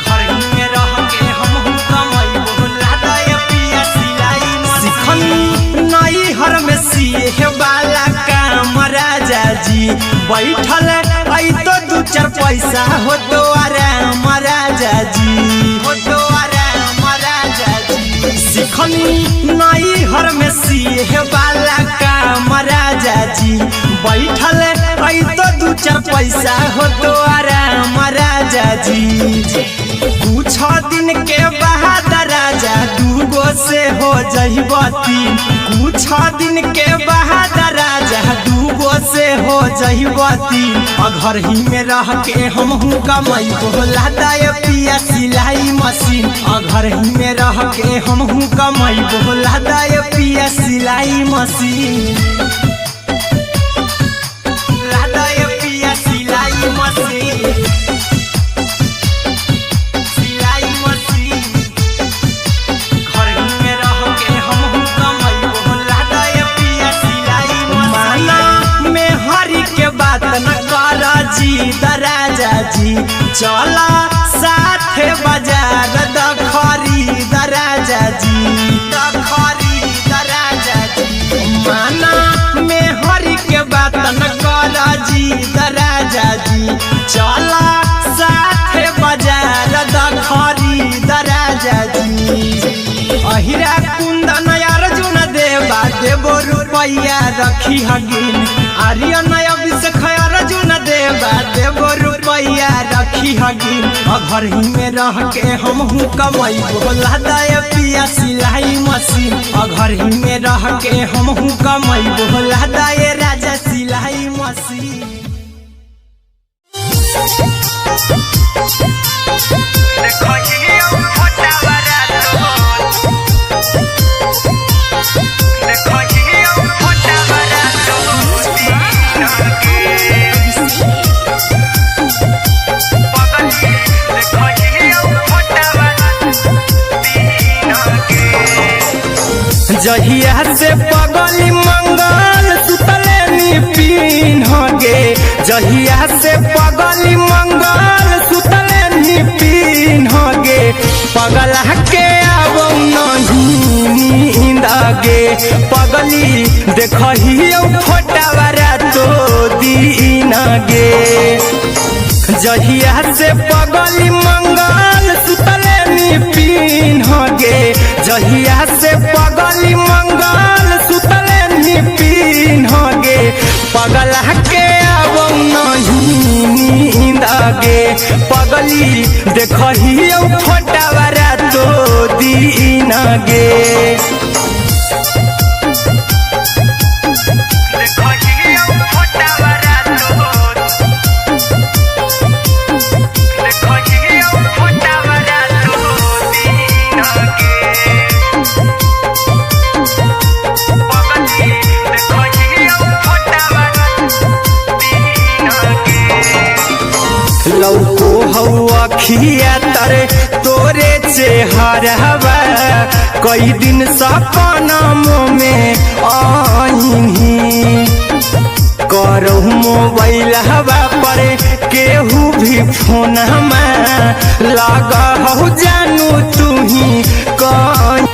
घर ही में रह के हमहू कमई बोला दाए पिया सिलाई मशीन नई हर में सिए वाला काम राजा जी जी बैठल आई तो दू चार पैसा हो तो आराम राजा जी हो तो आराम राजा जी सिखनी नई हर में सीहे वाला काम राजा जी बैठल आई तो दू चार पैसा हो तो आराम राजा जी कुछ दिन के बाद राजा दूगो से हो जहिबती कुछ दिन के बाद राजा दूगो से हो जहिबती घर ही में रह के हम कमाई बोला दाय पिया सिलाई मशीन घर ही में रह के हम कमाई बोला दाय पिया सिलाई मशीन लादाय पिया सिलाई मशीन राजा जी चला साथे बाजार द खरीद राजा जी द खरीद राजा जी माना में हरी के बात न कर जी राजा जी चला साथे बाजार द खरीद राजा जी अहिरा कुंदन अर्जुन देवा देवो रुपया रखी हगिन आर्यन अभिषेक अर्जुन देवा देवो रुपया रखी हगिन घर ही में रह के हम कमाई बोला दाय पिया सिलाई मशीन घर ही में रह के हम कमाई बोला दाय राजा सिलाई मशीन जहिया से पगली मंगल सुतले निपिन गे जहिया से पगली मंगल सुतले निपिन गे पगला के अब नहीं नींद गे पगली देखही फोटावारा तो दीन गे जहिया से पगली मंगल सुतले निपिन गे जहिया से पगली मंगल सुतले निपिन गे पगला के अब नहीं नींद गे पगली देखही फोटावारा तो दीन गे लौको हवा खिया तरे तोरे चेहरवा कई दिन सपनों में आईनी करहु मोबाइल हवा पर केहू भी फोन में लगा हो जानू तू ही कौन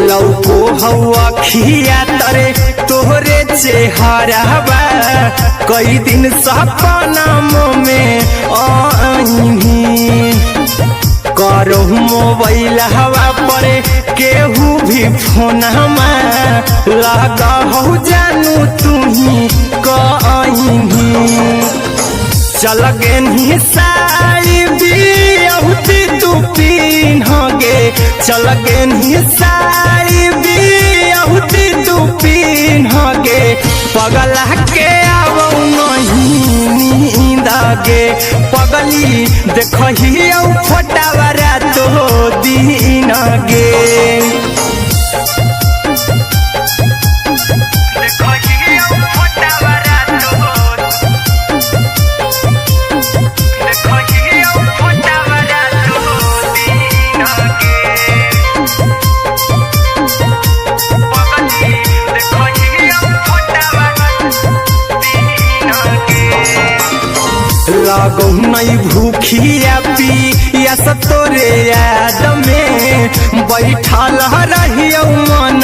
लौको हवा खिया तरे तोहरे चेहरवा कई दिन सपनों में आईनी करहु मोबाइल हवा पर केहू भी फोन में लगा हो जानू तू ही कहीं चल गे साड़ी बियाहुती तू पीन गे चल गे साड़ी बियाहुती तू पीन गे पगला के अब नहीं नींद गे पगली देखही फोटावारा तो दीन गे लागो नहीं भूखिया पिया तोरे याद में बैठल रहियो मन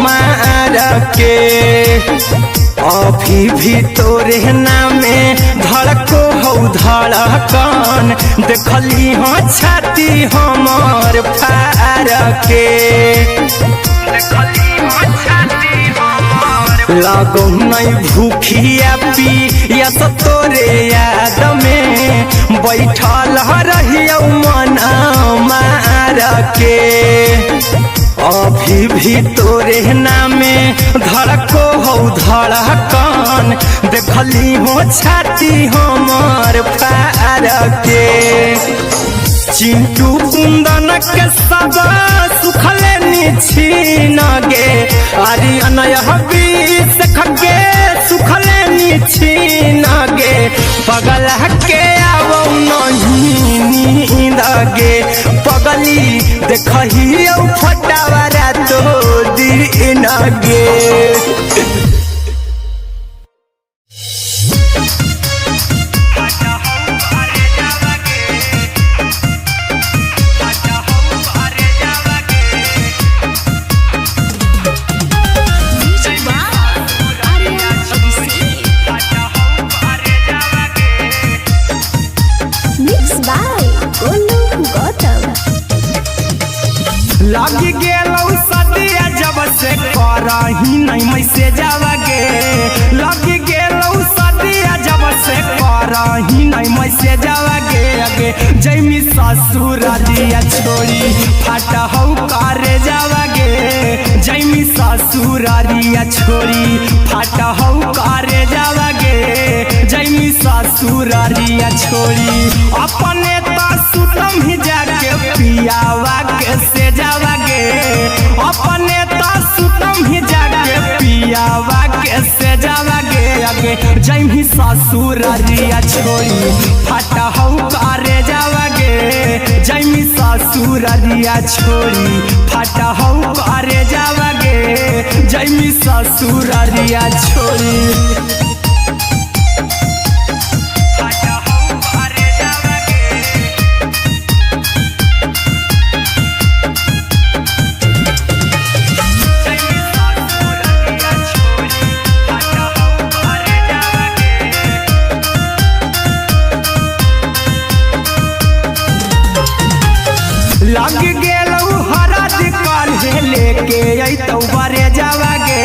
मारा के अभी भी तोरे नामे धड़को हौ धड़कन देखली हाँ छाती हमर फार के लागो नहीं भूखिया पिया तोरे याद में बैठल रहियो मन मार के अभी भी तोरे नामे धड़को हौ धड़कन देखली हो छाती हमर फार के चिंटू कुंदन के सब सुखले निछीन गे आर्यन हबीस खगे सुखले निछीन गे पगल के आवो नहीं नींद गे पगली देखही फटावरा तो दिन गे लगी गेलौ सदिया जब से करही नहीं मैसेजवा गे लगी गेलौ सदिया जब से करही नहीं मैसेजवा गे अगे जैमी ससुर दिया छोड़ी फाटा हौ करे जावा गे जैमी ससुर दिया छोड़ी फाटा हौ करे जावा गे जैमी ससुर दिया छोड़ी अपने तो सुतम ही जाके पियावा के से जावा गे अपने तो सुतम ही जाके पियावा के से जावा गे अगे जैमी ससुर दिया छोड़ी फाटा हौ करे जावा गे जैमी ससुर दिया छोड़ी फाटा हौ करे जावा गे जैमी ससुर दिया छोड़ी लग गेलौ हरद काल्हे लेके अइतौ बरे जावा गे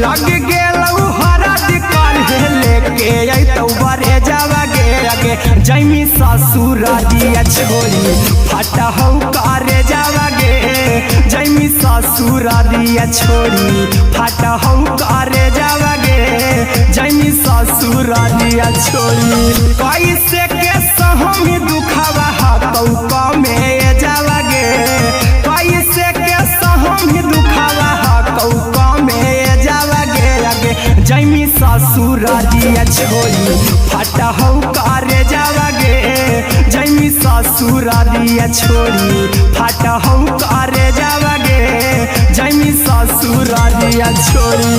लग गेलौ हरद काल्हे लेके अइतौ बरे जावा गे अगे जैमी ससुर दिया छोड़ी फाटा हौ करे जावा गे जैमी ससुर दिया छोड़ी फाटा हौ करे जावा गे जैमी ससुर दिया छोड़ी कैसे के सहमी दुखवा हतौ कमे जावा गे कैसे के सहमी दुखवा हतौ कमे जावा गे अगे जैमी ससुर दिया छोड़ी फाटा हौ करे जावा गे जैमी ससुर दिया छोड़ी फाटा हौ करे जावा गे जैमी ससुर दिया छोड़ी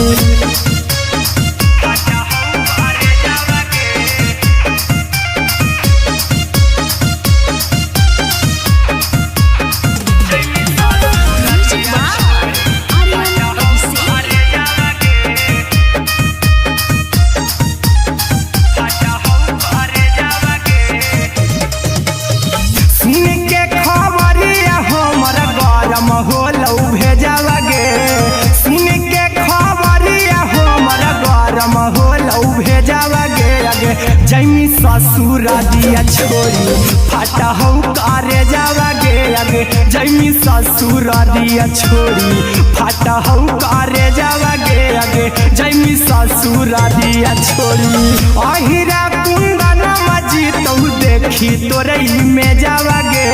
जैमी ससुर दिया छोड़ी फाटा हौ करे जावा गे अगे जैमी ससुर दिया छोड़ी फाटा हौ करे जावा गे अगे जैमी ससुर दिया छोड़ी अहिरा कुंदन मजी तो देखी तोरई में जावा गे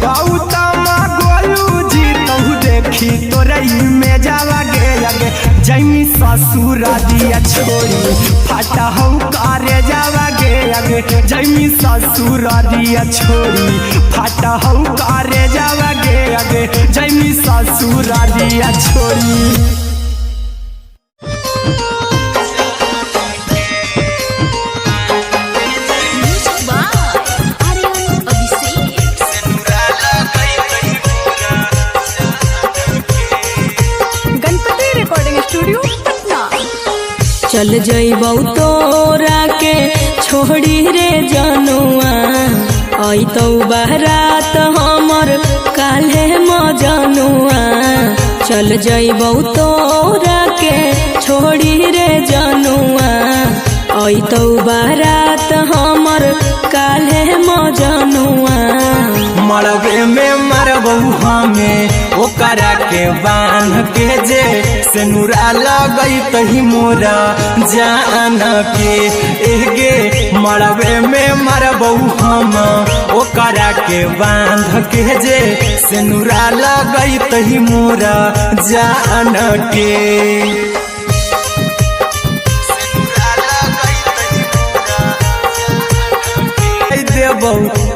गौतम गोलू जी तो देखी तोरई में जावा गे अगे जैमी ससुर दिया छोड़ी फाटा हौ करे जावा गे अगे जैमी ससुर दिया छोड़ी फाटा हौ करे जावा गे अगे जैमी ससुर दिया छोड़ी गणपति रिकॉर्डिंग स्टूडियो चल जइबौ तोरा के छोड़ी रे जनुआ अइतौ बारात हमर काल्हे मजनुआ चल जइबौ तोरा के छोड़ी रे जनुआ अइतौ बारात हमर काल्हे मजनुआ मरबे में मरबौ हमें ओकरा के बांध के जे से नूरा लगई तही मोरा जान के एगे मरबे में मरबौ हम ओकरा के बांध के जे से नूरा लगई तही मोरा जान के देबौ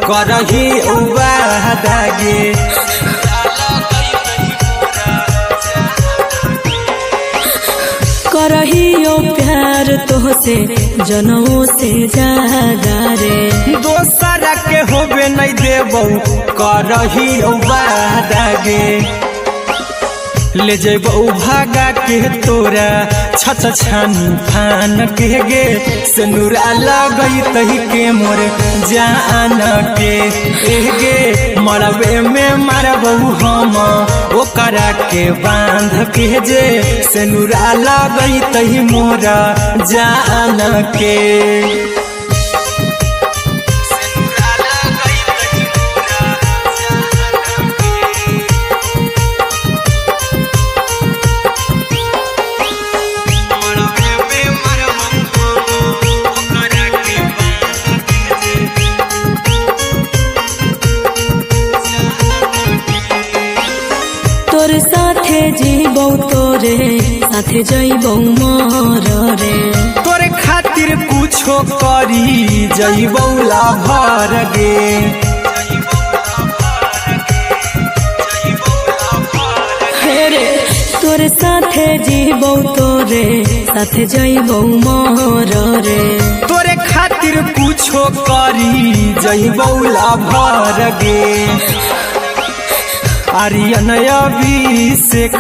करही उबादागे करहियो प्यार तोहसे जनमों से ज्यादा रे दोसरा के होबे नहीं देबौ करही उबादागे ले जेबौ भागा के तोरा छछ छानी फान के गे से नूरा लगई तही के मोर जान के एगे मरबे में मरबौ हम ओकरा के बांध के जे से नूरा लगई तही मोरा जान के तोर साथे जीबौ तोरे साथे जइबौ मोर रे तोरे खातिर कुछो करी जइबौ लाभर गे हेरे तोर साथे जीबौ तोरे साथे जइबौ मोर रे तोरे खातिर कुछो करी जइबौ लाभर गे आर्यन अभिषेक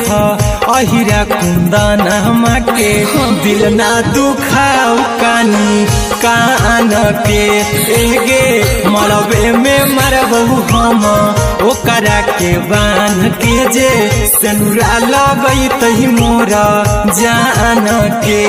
अहिरा कुंदन के दिल ना दुखाऊ कानी कान के एगे मरबे में मरबौ हम ओकरा के बांध के जे से नूरा लगई तही मोरा जान के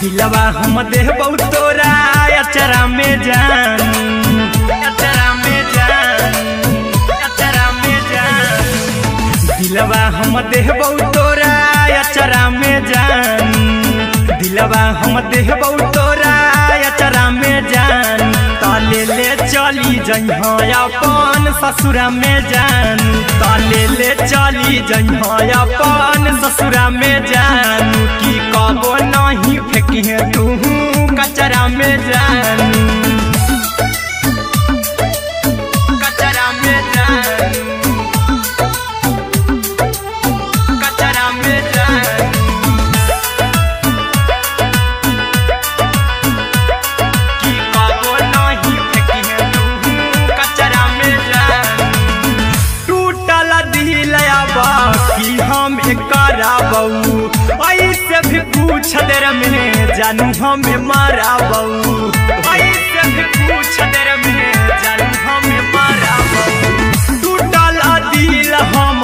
दिलवा हम देबौ तोरा अचरा में जान अचरा में जान अचरा में जान दिलवा हम देबौ तोरा अचरा में जान दिलवा हम देबौ तोरा अचरा में जान ताले ले चली जइहा अपन ससुरा में जान ताले ले चली जइहा अपन ससुरा में जान की कबो नहीं फेंकी तू कचरा में जान कचरा में जान कचरा में जान की कबो नहीं फेंकी तू कचरा में जान टूटल दिल बाकी हम कराबौ ऐसे भी पूछ देर में जानू हमें माराबौ ऐसे भी पूछ देर में जानू हमें माराबौ टूटल दिल हम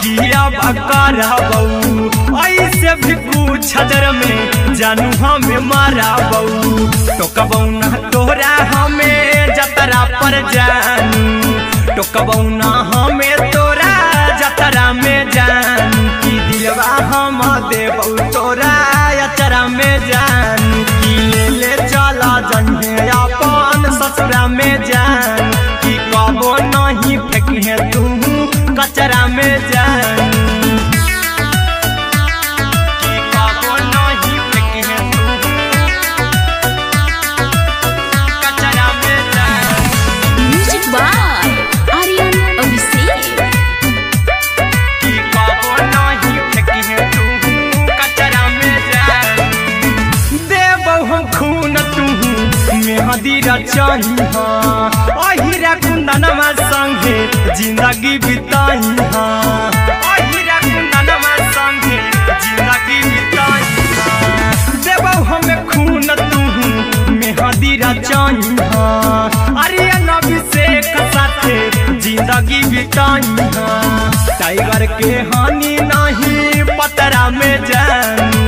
किया कराबौ ऐसे भी पूछ देर में जानू हमें माराबौ टोकबौ ना तोरा हमें जतरा पर जानू टोकबौ ना हमें तोरा जतरा में जानू की दिलवा हम देबौ तोरा अचरा में जानू की ले चला जन्हे अपन ससुरा में जान की कबो नहीं फेंकी तू कचरा में जानू की कबो नहीं फेंकी तू कचरा में जानू म्यूजिक बाय आर्यन अभिषेक रचाई अहिरा कुंदनमा संगे जिंदगी बिताई अहिरा कुंदनमा संगे जिंदगी बिताई देबौ हमें खून तू मेहंदी रचाई आर्यन अभिषेक साथे जिंदगी बिताई टाइगर के हानि नहीं पतरा में जानू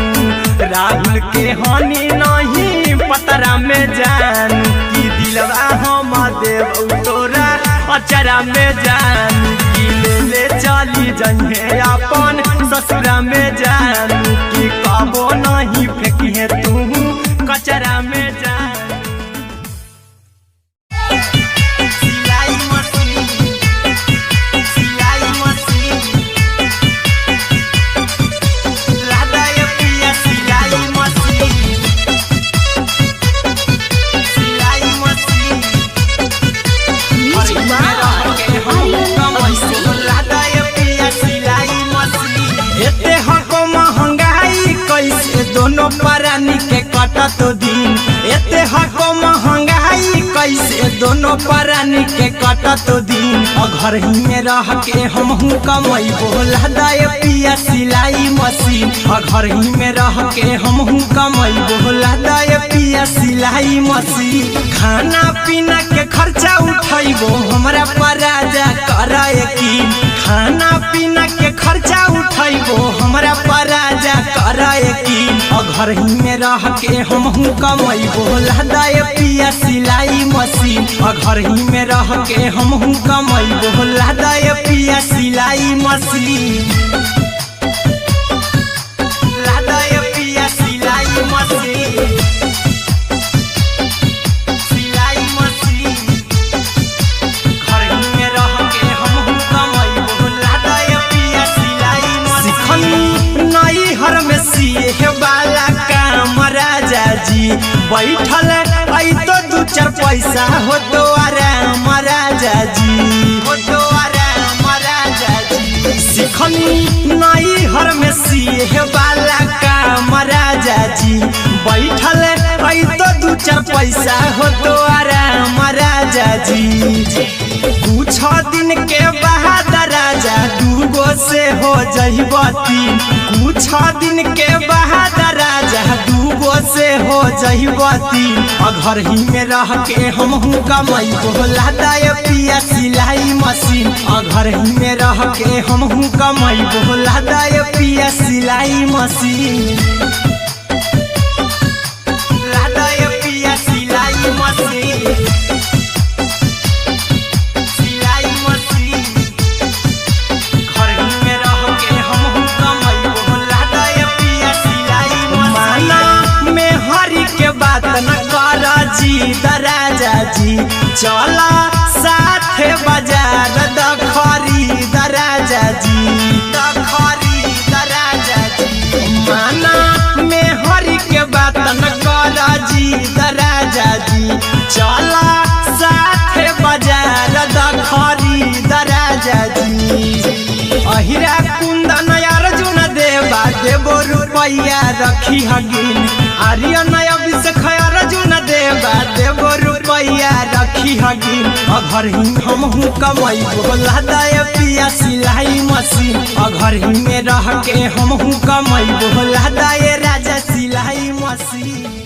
राहुल के हानि नहीं पतरा में जानू कि दिलवा हम देव तोरा अचरा में जानू कि ले चली जइहे अपन ससुरा में जानू कि कबो नहीं फेंकिहे तू कचरा में जानू दोनों परानी के कटा तो दिन एते हको महंगाई कैसे दोनों परानी के कटा तो दिन घर ही में रह के हमहू कमाई बोला दाय पिया सिलाई मशीन घर ही में रह के हमहू कमाई बोला दाय पिया सिलाई मशीन खाना पीना के खर्चा उठाइबो हमरा पराजा कराए की खाना पीना के खर्चा उठाइबो हमरा पराजा कराए की घर ही में रह के हमहू कमाई बोला दाय पिया सिलाई मशीन घर ही में रह के हमहू कमाई बोला दाय पिया सिलाई मशीन लादाय पिया सिलाई मशीन सिलाई मशीन घर ही में रह के हमहू कमाई बोला दाय पिया सिलाई मशीन नई हर में सिए वाला काम राजा जी बैठल आई तो दू चार पैसा हो तो आराम राजा जी हो तो आराम राजा जी सिखनी नई हर में सिए वाला काम राजा जी बैठल आई तो दू चार पैसा हो तो आराम राजा जी कुछ दिन के बाद राजा दूगो से हो जइबती कुछ दिन के बाद राजा दूगो से हो जइबती घर ही में रह के हमहू कमाई बोला दाय पिया सिलाई मशीन घर ही में रह के हमहू कमाई बोला दाय पिया सिलाई मशीन लादाय पिया सिलाई मशीन राजा जी चला साथे बाजार द खरीद राजा जी द खरीद राजा जी माना में हरी के बात न कर जी द राजा जी चला साथे बाजार द खरीद राजा जी अहिरा कुंदन अर्जुन देवा देबो रुपया रखी हगिन आर्यन अभिषेक अर्जुन देवा देबो रुपया रखी हगिन घर ही हमहू कमाई बोला दाय पिया सिलाई मशीन घर ही में रह के हमहू कमाई बोला दाय राजा सिलाई मशीन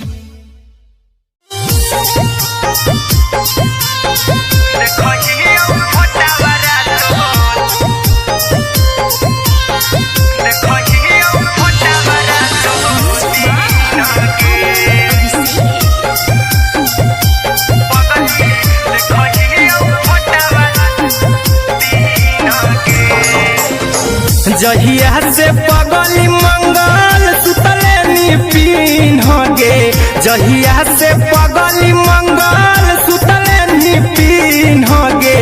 जहिया से पगली मंगल सुतले निपिन गे जहिया से पगली मंगल सुतले निपिन गे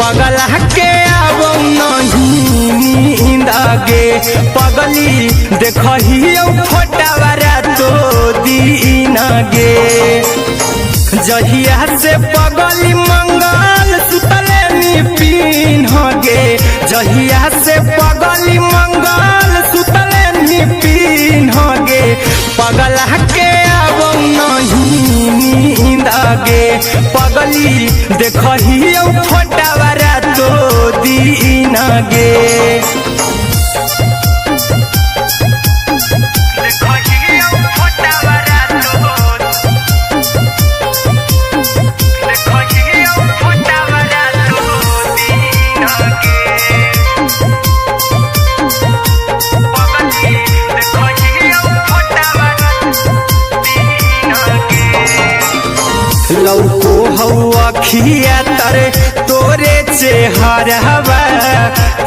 पगला के आवो नहीं नींद गे पगली देखहियो फोटावारा तो दीन गे जहिया से पगली मंगल सुतले निपिन गे जहिया से पगली मंगल सुतले निपिन गे पगला के आवो नहीं नींद गे पगली देखही फोटावारा तो दीन गे लौको हवा खिया तरे तोरे चेहरवा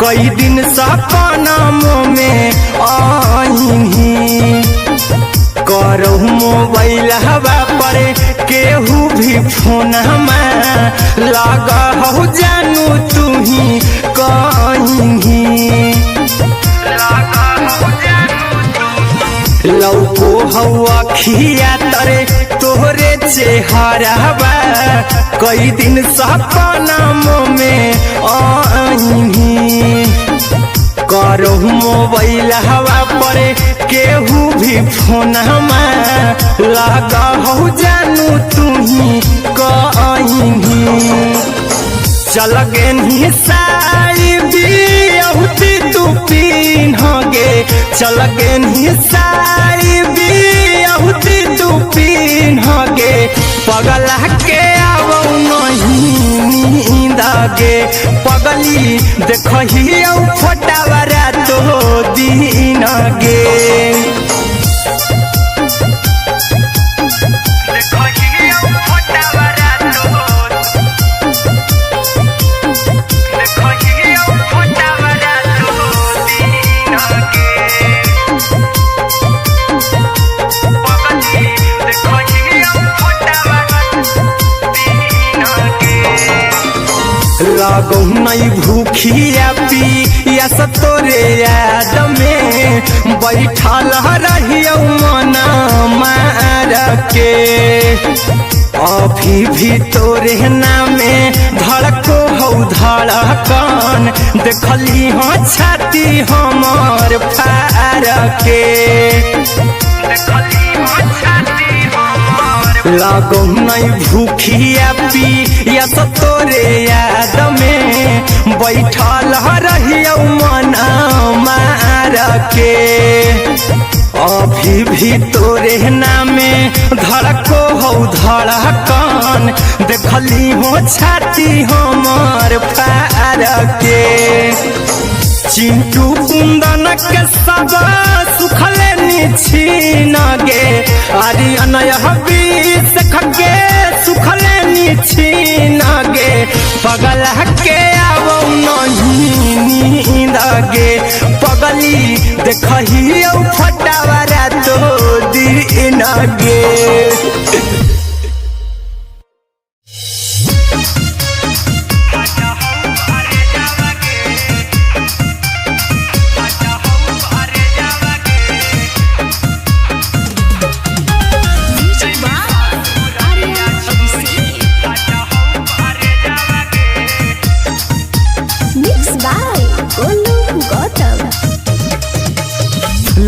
कई दिन सपनमो में आईनी करहु मोबाइल हवा पर केहू भी फोन लगा हो जानू तुही कहीं लौको हवा खिया तरे तोहरे चेहरवा कई दिन सपनमो में आईनी करहु मोबाइल हवा पर केहू भी फोन लगा हो जानू तुही कहीं चल गेनी साड़ी बियहुती तू पिन्हगे चल गेनी साड़ी बियहुती तू पिन्हगे पगला के आवो नहीं नींद गे पगली देखही फोटावारा तो दीन गे लागो नहीं भूखिया पिया तोरे याद में बैठल रहियो मना मार के अभी भी तोरे नामे धड़को हो धड़कन देखली हो छाती हमर फार के लागो नहीं भूखिया पिया तोरे याद में बैठल रहियो मना मार के अभी भी तोरे नामे धड़को हो धड़कन देखली हो छाती हमर फार के चिंटू कुंदन के सब सुखले निछीन गे आर्यन हबीस खगे सुखले निछीन गे पगला के आवो नहीं नींद गे पगली देखही फटावारा तो दीन गे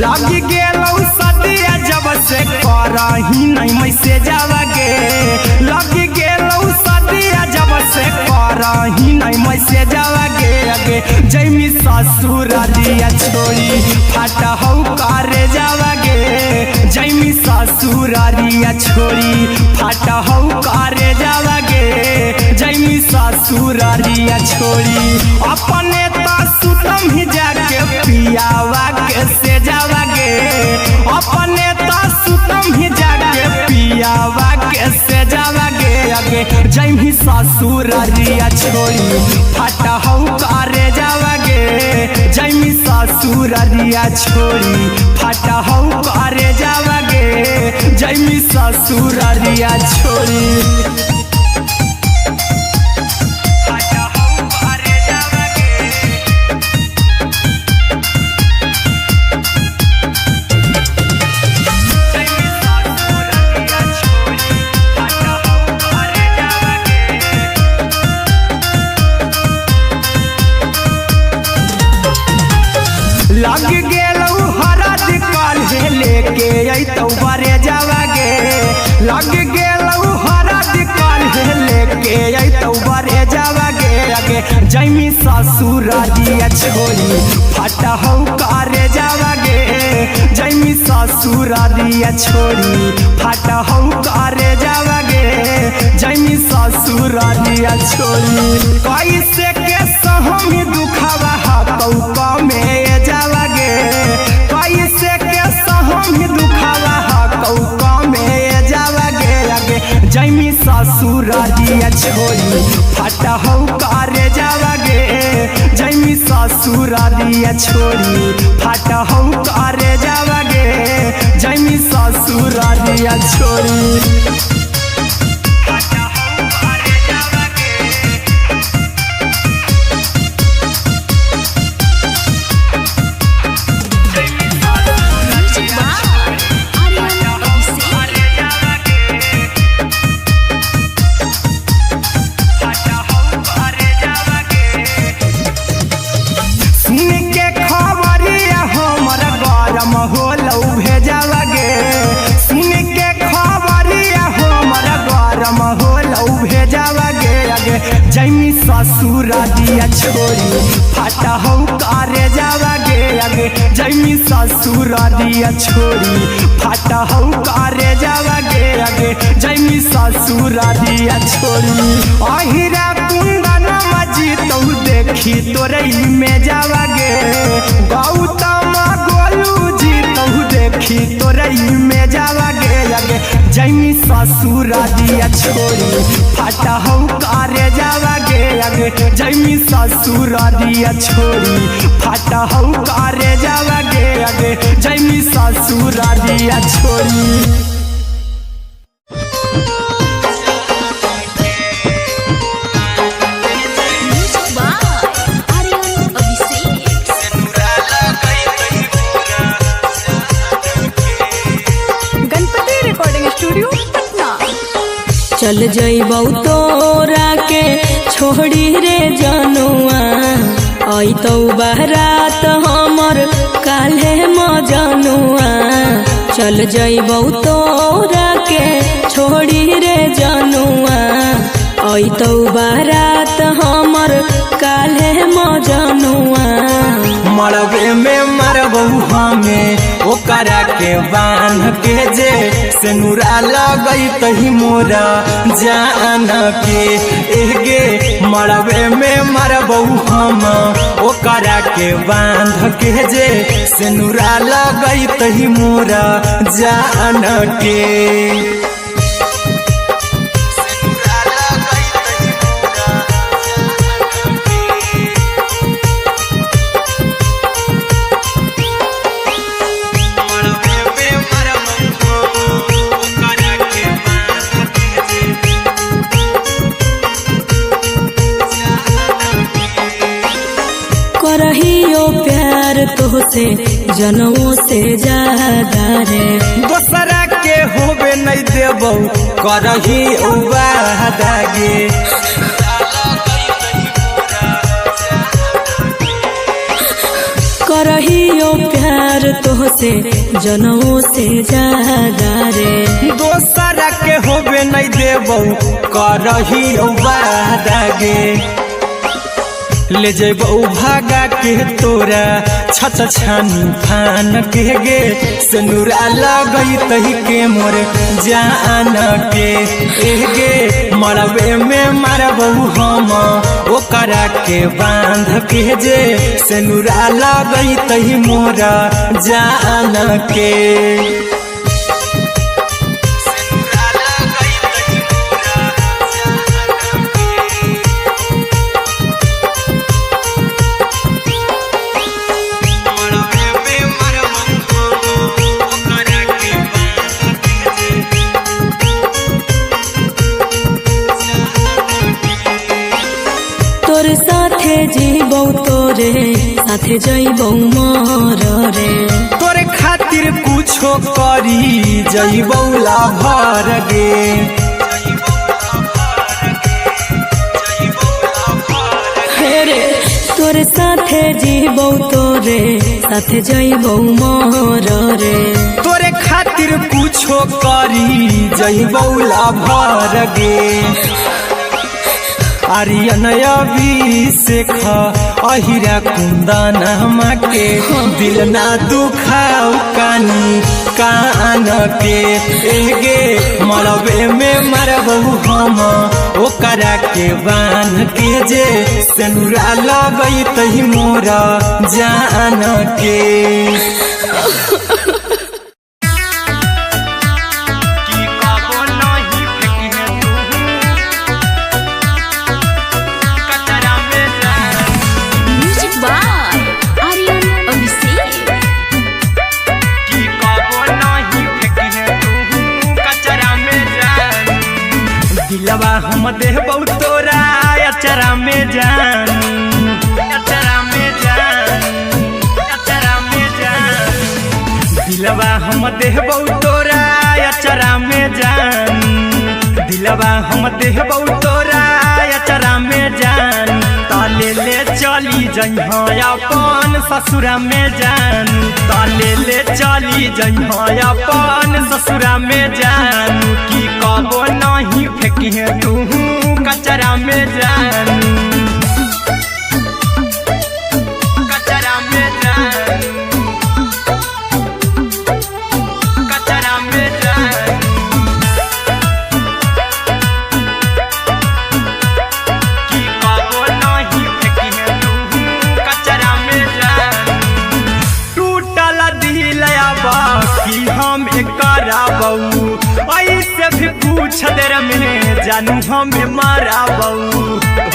लग गेलौ सदिया जब से करही नहीं मैसेजवा गे लग गेलौ सदिया जब से करही नहीं मैसेजवा गे अगे जैमी ससुरालिया छोड़ी फाटा हौ करे जावा गे जैमी ससुरालिया छोड़ी फाटा हौ करे जावा गे जैमी ससुरालिया छोड़ी अपने तो सुतम ही जाके पियावा के से जावा गे अपने तो सुतम ही जाके पियावा के से जावा गे अगे जैमी ससुरालिया छोड़ी फाटा हौ करे जावा गे जैमी ससुरालिया छोड़ी फाटा हौ करे जावा गे जैमी ससुरालिया छोड़ी लग गेलौ हरद काल्हे लेके अइतौ बरे जावा गे लग गेलौ हरद आगे जैमी ससुरारिया छोड़ी फटा हो करे जावागे जैमी ससुरारिया छोड़ी फटा हो करे जावागे जैमी ससुरारिया छोड़ी कैसे के सहमी दुखावा हकौका में जावागे कैसे के सहमी दुखावा हकौका में जावागे आगे जैमी ससुरारिया छोड़ी फटा हो करे जावागे जैमी ससुरारिया छोड़ी फटा हो करे जावागे जैमी ससुरारिया छोड़ी जैमी ससुरारिया छोड़ी फटा हो करे जावागे आगे जैमी ससुरारिया छोड़ी फटा हो करे जावागे आगे जैमी ससुरारिया छोड़ी अहिरा कुंदन मजी तो देखी तोरई में जावागे गौतम गोलू जी तो देखी तोरई में जावागे आगे जैमी ससुरारिया छोड़ी फटा हो करे जावागे आगे जैमी ससुरारिया छोड़ी फटा हो करे जावागे आगे जैमी ससुरारिया छोड़ी चल जइबौ तोरा के छोड़ी रे जनुआ अइतौ बारात हमर काल्हे मजनुआ चल जइबौ तोरा के छोड़ी रे जनुआ अइतौ बारात हमर काल्हे मजनुआ मरबे में मरबौ हमें ओकरा के बांध के जे सेनुरा लगई तही मोरा जान के एगे मरबे में मरबौ हम ओकरा के बांध के जे सेनुरा लगई तही मोरा जान के करहियो प्यार तोहसे जनमों से ज्यादा रे दोसरा के होबे नहीं देबौ करही उबादागे करहियो प्यार तोहसे जनमों से ज्यादा रे दोसरा के होबे नहीं देबौ करही उबादागे ले जेबौ भागा के तोरा छत छानी फान के गे सेनुरा लगई तही के मोर जान के एगे मरबे में मरबौ हम ओकरा के बांध के जे सेनुरा लगई तही मोरा जान के तोरे साथे जीबौ तोरे साथे जइबौ मर रे तोरे खातिर कुछो करी जइबौ लाभर गे रे तोरे साथे जीबौ तोरे साथे जइबौ मर रे तोरे खातिर कुछो करी जइबौ लाभर गे आर्यन अभिषेक अहिरा कुंदनमा के दिल ना दुखाऊ कानी कान के एगे मरबे में मरबू हम ओकरा के बान के जे सेनुरा लगई तही मोरा जान के दिलवा हम देबौ तोरा अचरा में जान अचरा में जान अचरा में जान दिलवा हम देबौ तोरा अचरा में जान दिलवा हम देबौ तोरा अचरा में जान ताले ले चली जइहा अपन ससुरा में जान ताले ले चली जइहा अपन ससुरा में जान की कबो नहीं फेंकिहे तू कचरा में जान कचरा में जान कचरा में जान की कबो नहीं फेंकिहे तू कचरा में जान टूटल दिल आबा कि हम कराबऊ ऐसे भी पूछ देर में जानू हमें माराबऊ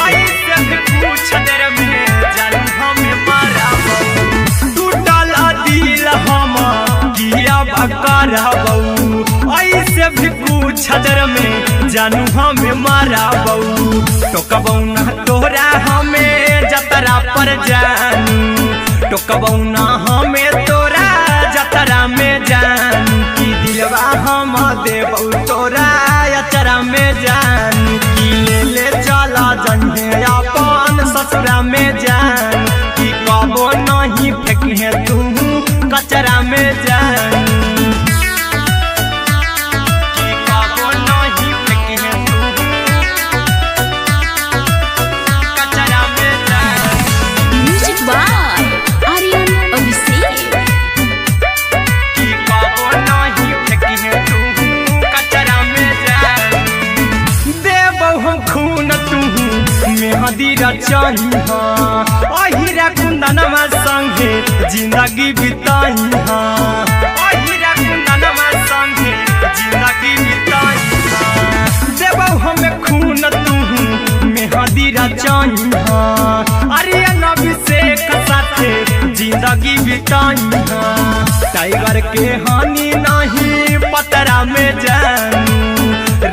ऐसे भी पूछ देर में जानू हमें माराबऊ टूटल दिल हम किया कराबऊ ऐसे भी पूछ देर में जानू हमें माराबऊ टोकबऊ ना तोरा हमें जतरा पर जानू टोकबऊ ना हमें तोरा जतरा में जानू की दिलवा हम देबौ तोरा अचरा में जान की ले चला जन्हे अपन ससुरा में जान की कबो नहीं फेंकिहे तू कचरा में जान की कबो नहीं फेंकिहे तू कचरा में जान म्यूजिक बाय आर्यन अभिषेक की कबो नहीं फेंकिहे तू कचरा में जान देबौ हम खून तू मेहंदी रचाई अहिरा कुंदनमा संगे जिंदगी बिताई अहिरा कुंदनमा संगे जिंदगी बिताई देबौ हमें खून तू मेहंदी रचाई आर्यन अभिषेक साथे जिंदगी बिताई टाइगर के हानि नहीं पतरा में जानू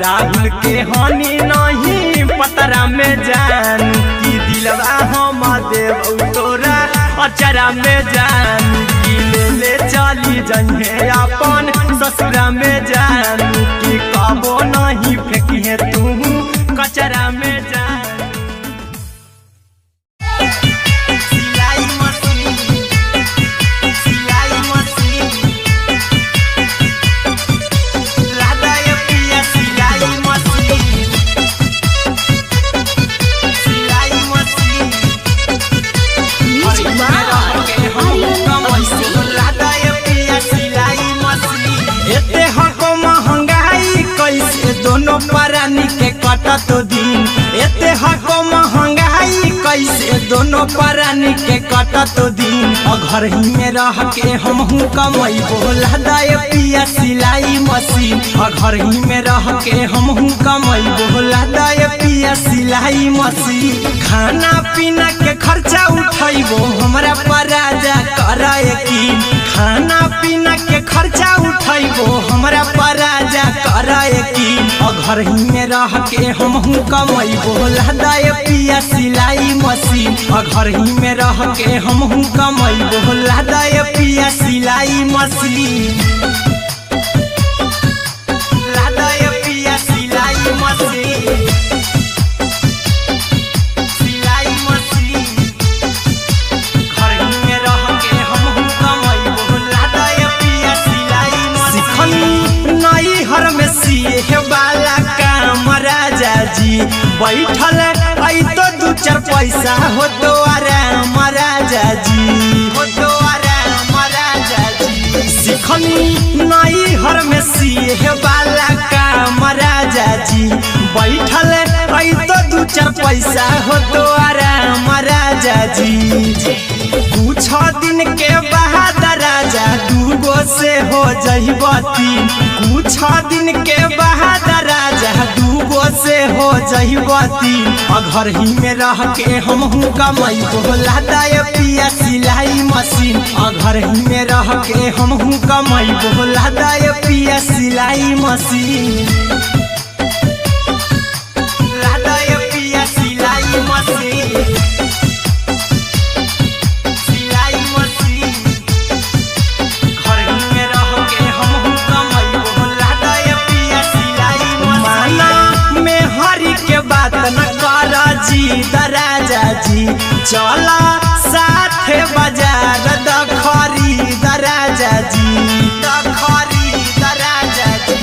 राहुल के हानि नहीं पतरा में जानू की दिलवा हम देबौ तोरा अचरा में जानू की ले चली जइहे अपन ससुरा में जानू की कबो नहीं फेंकिहे तू कचरा में जानू दोनों परानी के कटत दिन एते हको महंगाई कैसे दोनों परानी के कटत दिन घर ही में रह के हमहू कमैबो लदाए पिया सिलाई मशीन घर ही में रह के हमहू कमैबो लदाए पिया सिलाई मशीन खाना पीना के खर्चा उठैबो हमरा पराजा कराए की खाना पीना के खर्चा उठैबो हमरा पराजा कराए की घर ही में रह के हमहू कमैबो लदाए पिया सिलाई मशीन घर ही में रह के हमहू कमैबो लदाए पिया सिलाई मशीन लदाए पिया सिलाई मशीन सिलाई मशीन घर ही में रह के हमहू कमैबो लदाए पिया सिलाई मशीन नई हर में सिए वाला काम राजा जी बैठल चार पैसा हो तो आराम राजा जी, हो तो आराम राजा जी। सिखनी नई हर में सीहे वाला काम राजा जी, बैठल आई तो दू चार पैसा हो तो आराम राजा जी। कुछ दिन के बाद राजा दूगो से हो जहिबती, कुछ दिन के बाद राजा दूगो से हो जहिबती। घर ही में रह के हमहू कमाई बोला दाय पिया सिलाई मशीन, घर ही में रह के हमहू कमाई बोला दाय पिया सिलाई मशीन, लादाय पिया सिलाई मशीन, सिलाई मशीन। घर ही में रह के हमहू कमाई बोला दाय पिया सिलाई मशीन। माना में हरी के बात न कर जी दराजा जी, चला साथे बाजार दखरी दराजा जी, दखरी दराजा जी।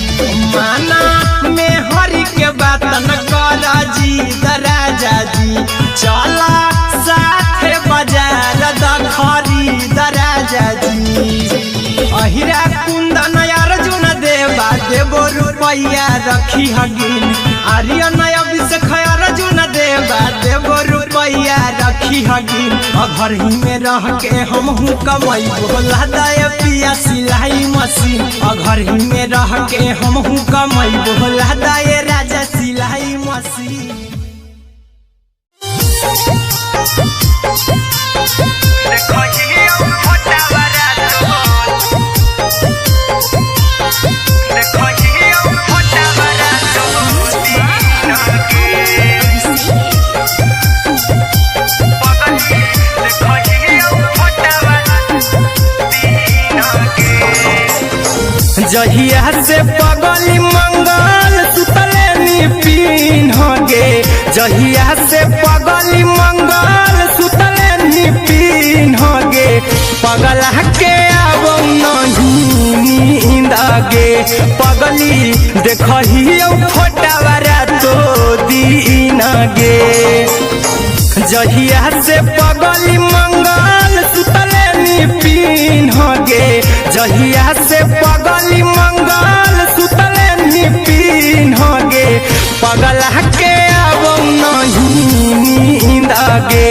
माना में हरी के बात न कर जी दराजा जी, चला साथे बाजार दखरी दराजा जी। अहिरा कुंदन अर्जुन देवा देवो रुपया रखी हगिन, आर्यन अभिषेक अर्जुन देवा देवो रुपया रखी हगिन। घर ही में रह के हमहू कमाई बोला दाय पिया सिलाई मशीन, घर ही में रह के हमहू कमाई बोला दाय राजा सिलाई मशीन। जहिया से पगली मंगल सुतले निपिन गे, जहिया से पगली मंगल सुतले निपिन गे। पगला के आवो नहीं नींद गे, पगली देखही फोटावा रातो दिन गे। जहिया से पगली मंगल सुतले निपिन गे, जहिया से पगली मंगल सुतले निपिन गे। पगला के आवो नहीं नींद गे,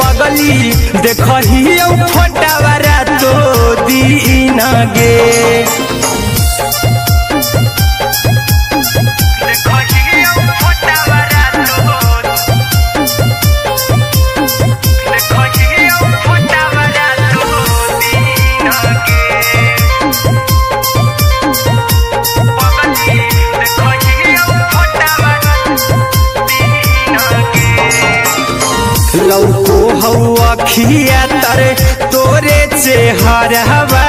पगली देखही फोटावा रातो दिन गे। लौको हवा खिया तरे तोरे चेहरवा,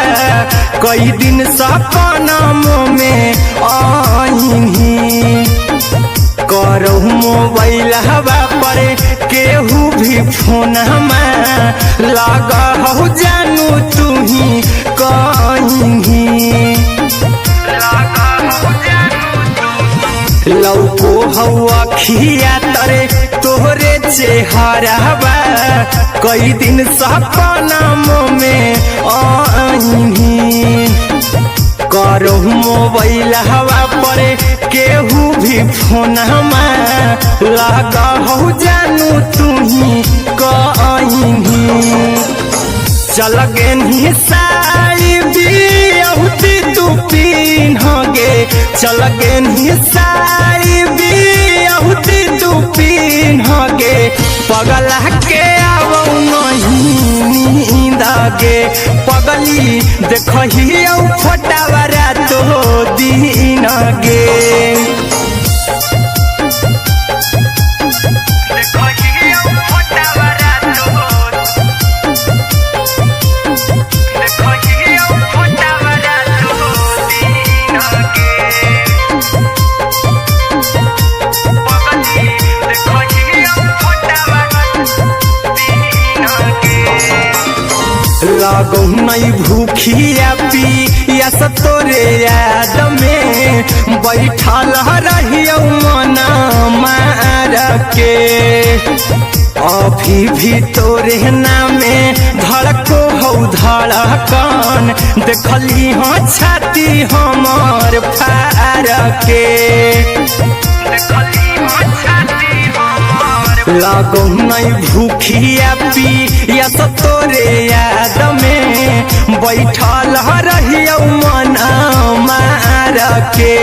कई दिन सपना में आईनी। करहु मोबाइल हवा पर केहू भी फोन में लगा हो जानू तुही कहीं। लौको हवा खिया तरे तोहरे चेहरवा, कई दिन सपना में आईनी। करहु मोबाइल हवा पर केहू भी फोन में लगा हो जानू तुही कहीं। चल गे साड़ी बियाहुती तू पीन गे, चल गे साड़ी बियाहुती तू पीन गे। पगला के आवो नहीं नींद गे, पगली देखही फोटावा रातो दिन गे। लागो नहीं भूखिया पिया तोरे याद में, बैठल रहियो मना मार के। अभी भी तोरे नामे धड़को हौ धड़कन देखली हाँ छाती हमर फार के लागो नहीं भूखिया पिया तो तोरे याद में बैठल रहियो मन मार के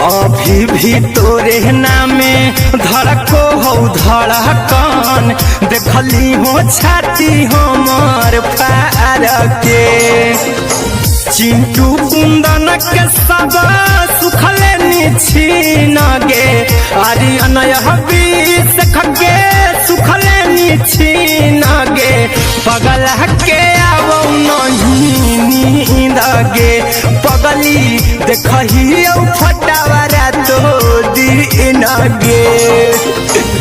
अभी भी तोरे नामे धड़को हौ धड़कन देखली हो छाती हमर फार के चिंटू कुंदन के सब सुखले निछीन गे आर्यन हबीस खगे सुखले निछीन गे पगल के आवो नहीं नींद गे पगली देखही फटावरा तो दिन गे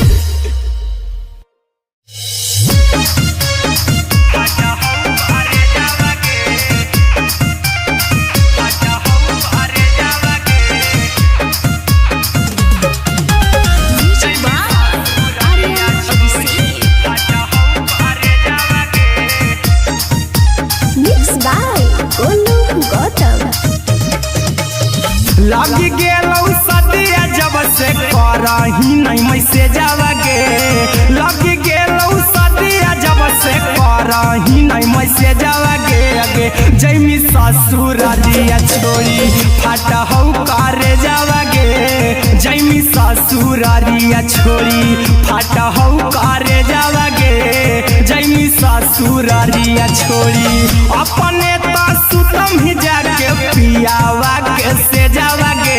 लगी गेलौ सदिया जब से करही नहीं मैसेजवा गे लगी गेलौ सदिया जब से करही नहीं मैसेजवा गे अगे जैमी ससुरालिया छोड़ी फाटा हौ करे जावा गे जैमी ससुरालिया छोड़ी फाटा हौ करे जावा गे जैमी ससुरालिया छोड़ी अपने तो सुतम ही जाके पियावा के से जावा गे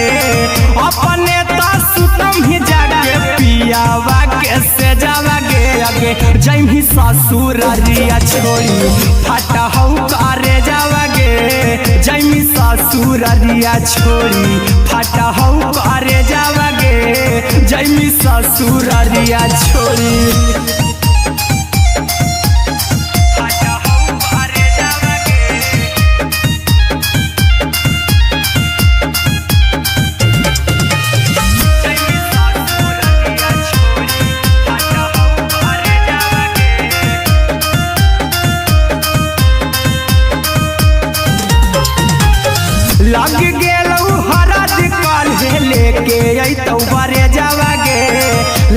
अपने तो सुतम ही जाके पियावा के से जावा गे अगे जैमी ससुरालिया छोड़ी फाटा हौ करे जावा गे जैमी ससुरालिया छोड़ी फाटा हौ करे जावा गे जैमी ससुरालिया छोड़ी लग गेलौ हरद काल्हे लेके अइतौ बरे जावा गे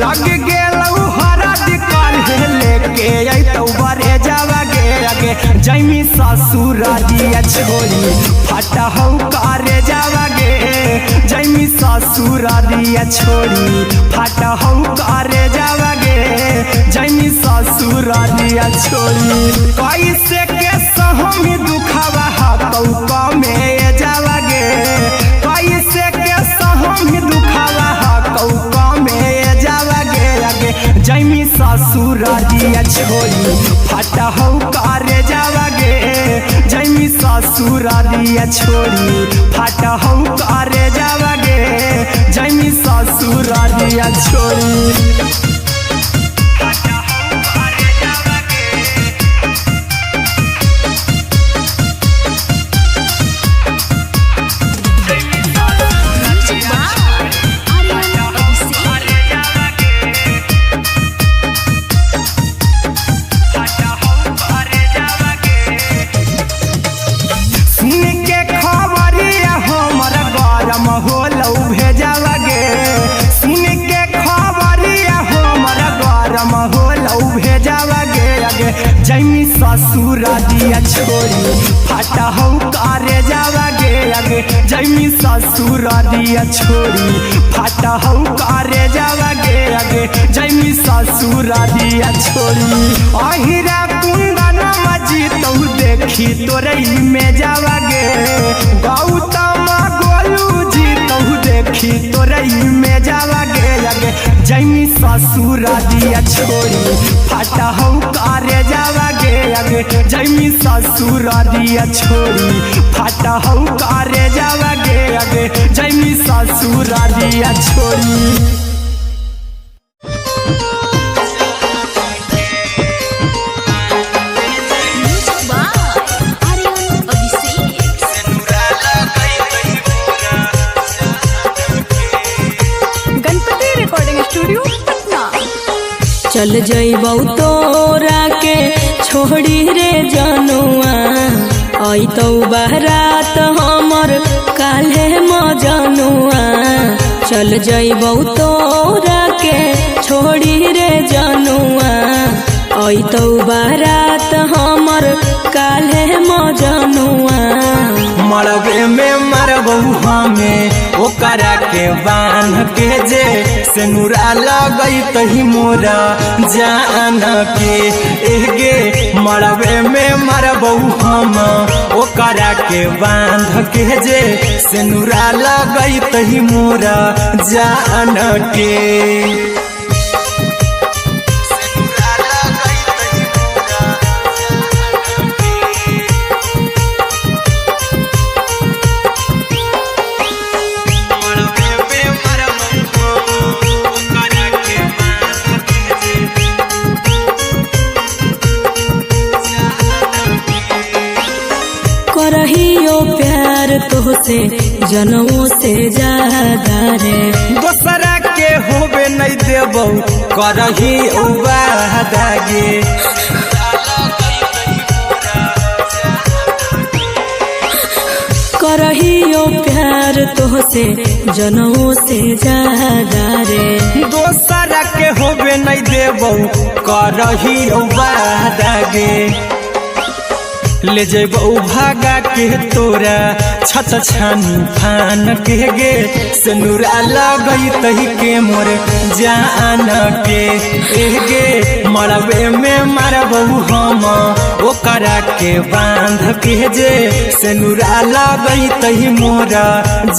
लग गेलौ हरद काल्हे लेके अइतौ बरे जावा गे अगे जैमी ससुरालिया छोड़ी फाटा हौ करे जावा गे जैमी ससुरालिया छोड़ी फाटा हौ करे जावा गे जैमी ससुरालिया छोड़ी कैसे के सहमी दुखावा हतौ कमे जावा गे कैसे के सहमी दुखावा हतौ कमे जावा गे अगे जैमी ससुरालिया छोड़ी फाटा हौ करे जावा गे जैमी ससुरालिया छोड़ी फाटा हौ करे जावा गे जैमी ससुरालिया छोड़ी जैमी ससुरालिया छोड़ी फाटा हौ करे जावा गे अगे जैमी ससुरालिया छोड़ी फाटा हौ करे जावा गे अगे जैमी ससुरालिया छोड़ी अहिरा कुंदन मजीतौ देखी तोरई में जावा गे गौतम गोलू जीतौ देखी तोरई में जावा गे अगे जैमी ससुरालिया छोड़ी फाटा हौ करे जावा गे अगे जैमी ससुरालिया छोड़ी फाटा हौ करे जावा गे अगे जैमी ससुरालिया छोड़ी चल जइबौ तोरा के छोड़ी रे जनुआ अइतौ बारात हमर काल्हे मजनुआ चल जइबौ तोरा के छोड़ी रे जनुआ अइतौ बारात हमर काल्हे मजनुआ मरबे में मरबौ हमें ओकरा के बांध के जे सेनुरा लगई तही मोरा जान के एगे मरबे में मरबौ हम ओकरा के बांध के जे सेनुरा लगई तही मोरा जान के करहियो प्यार तोहसे जनमों से ज्यादा रे दोसरा के होबे नहीं देबौ करही उबादागे करहियो प्यार तोहसे जनमों से ज्यादा रे दोसरा के होबे नहीं देबौ करही उबादागे ले जेबौ भागा के तोरा छत छानी फान के गे सेनुरा लगई तही के मोर जान के एगे मरबे में मरबौ हम ओकरा के बांध के जे सेनुरा लगई तही मोरा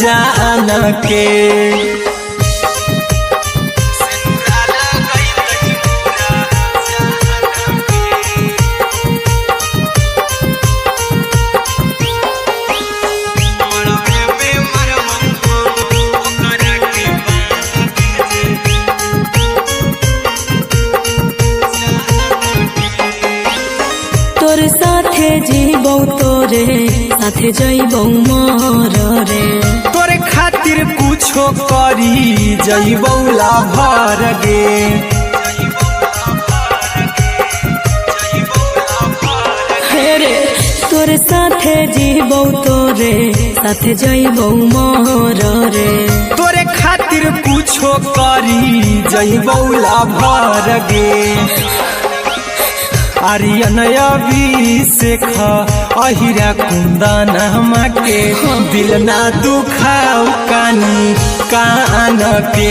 जान के तोरे साथे जीबौ तोरे साथे जइबौ मर रे तोरे खातिर कुछो करी जइबौ लाभर गे रे तोरे साथे जीबौ तोरे साथे जइबौ मर रे तोरे खातिर कुछो करी जइबौ लाभर गे आर्यन अभिषेक अहिरा कुंदन के दिल ना दुखाऊ कानी कान के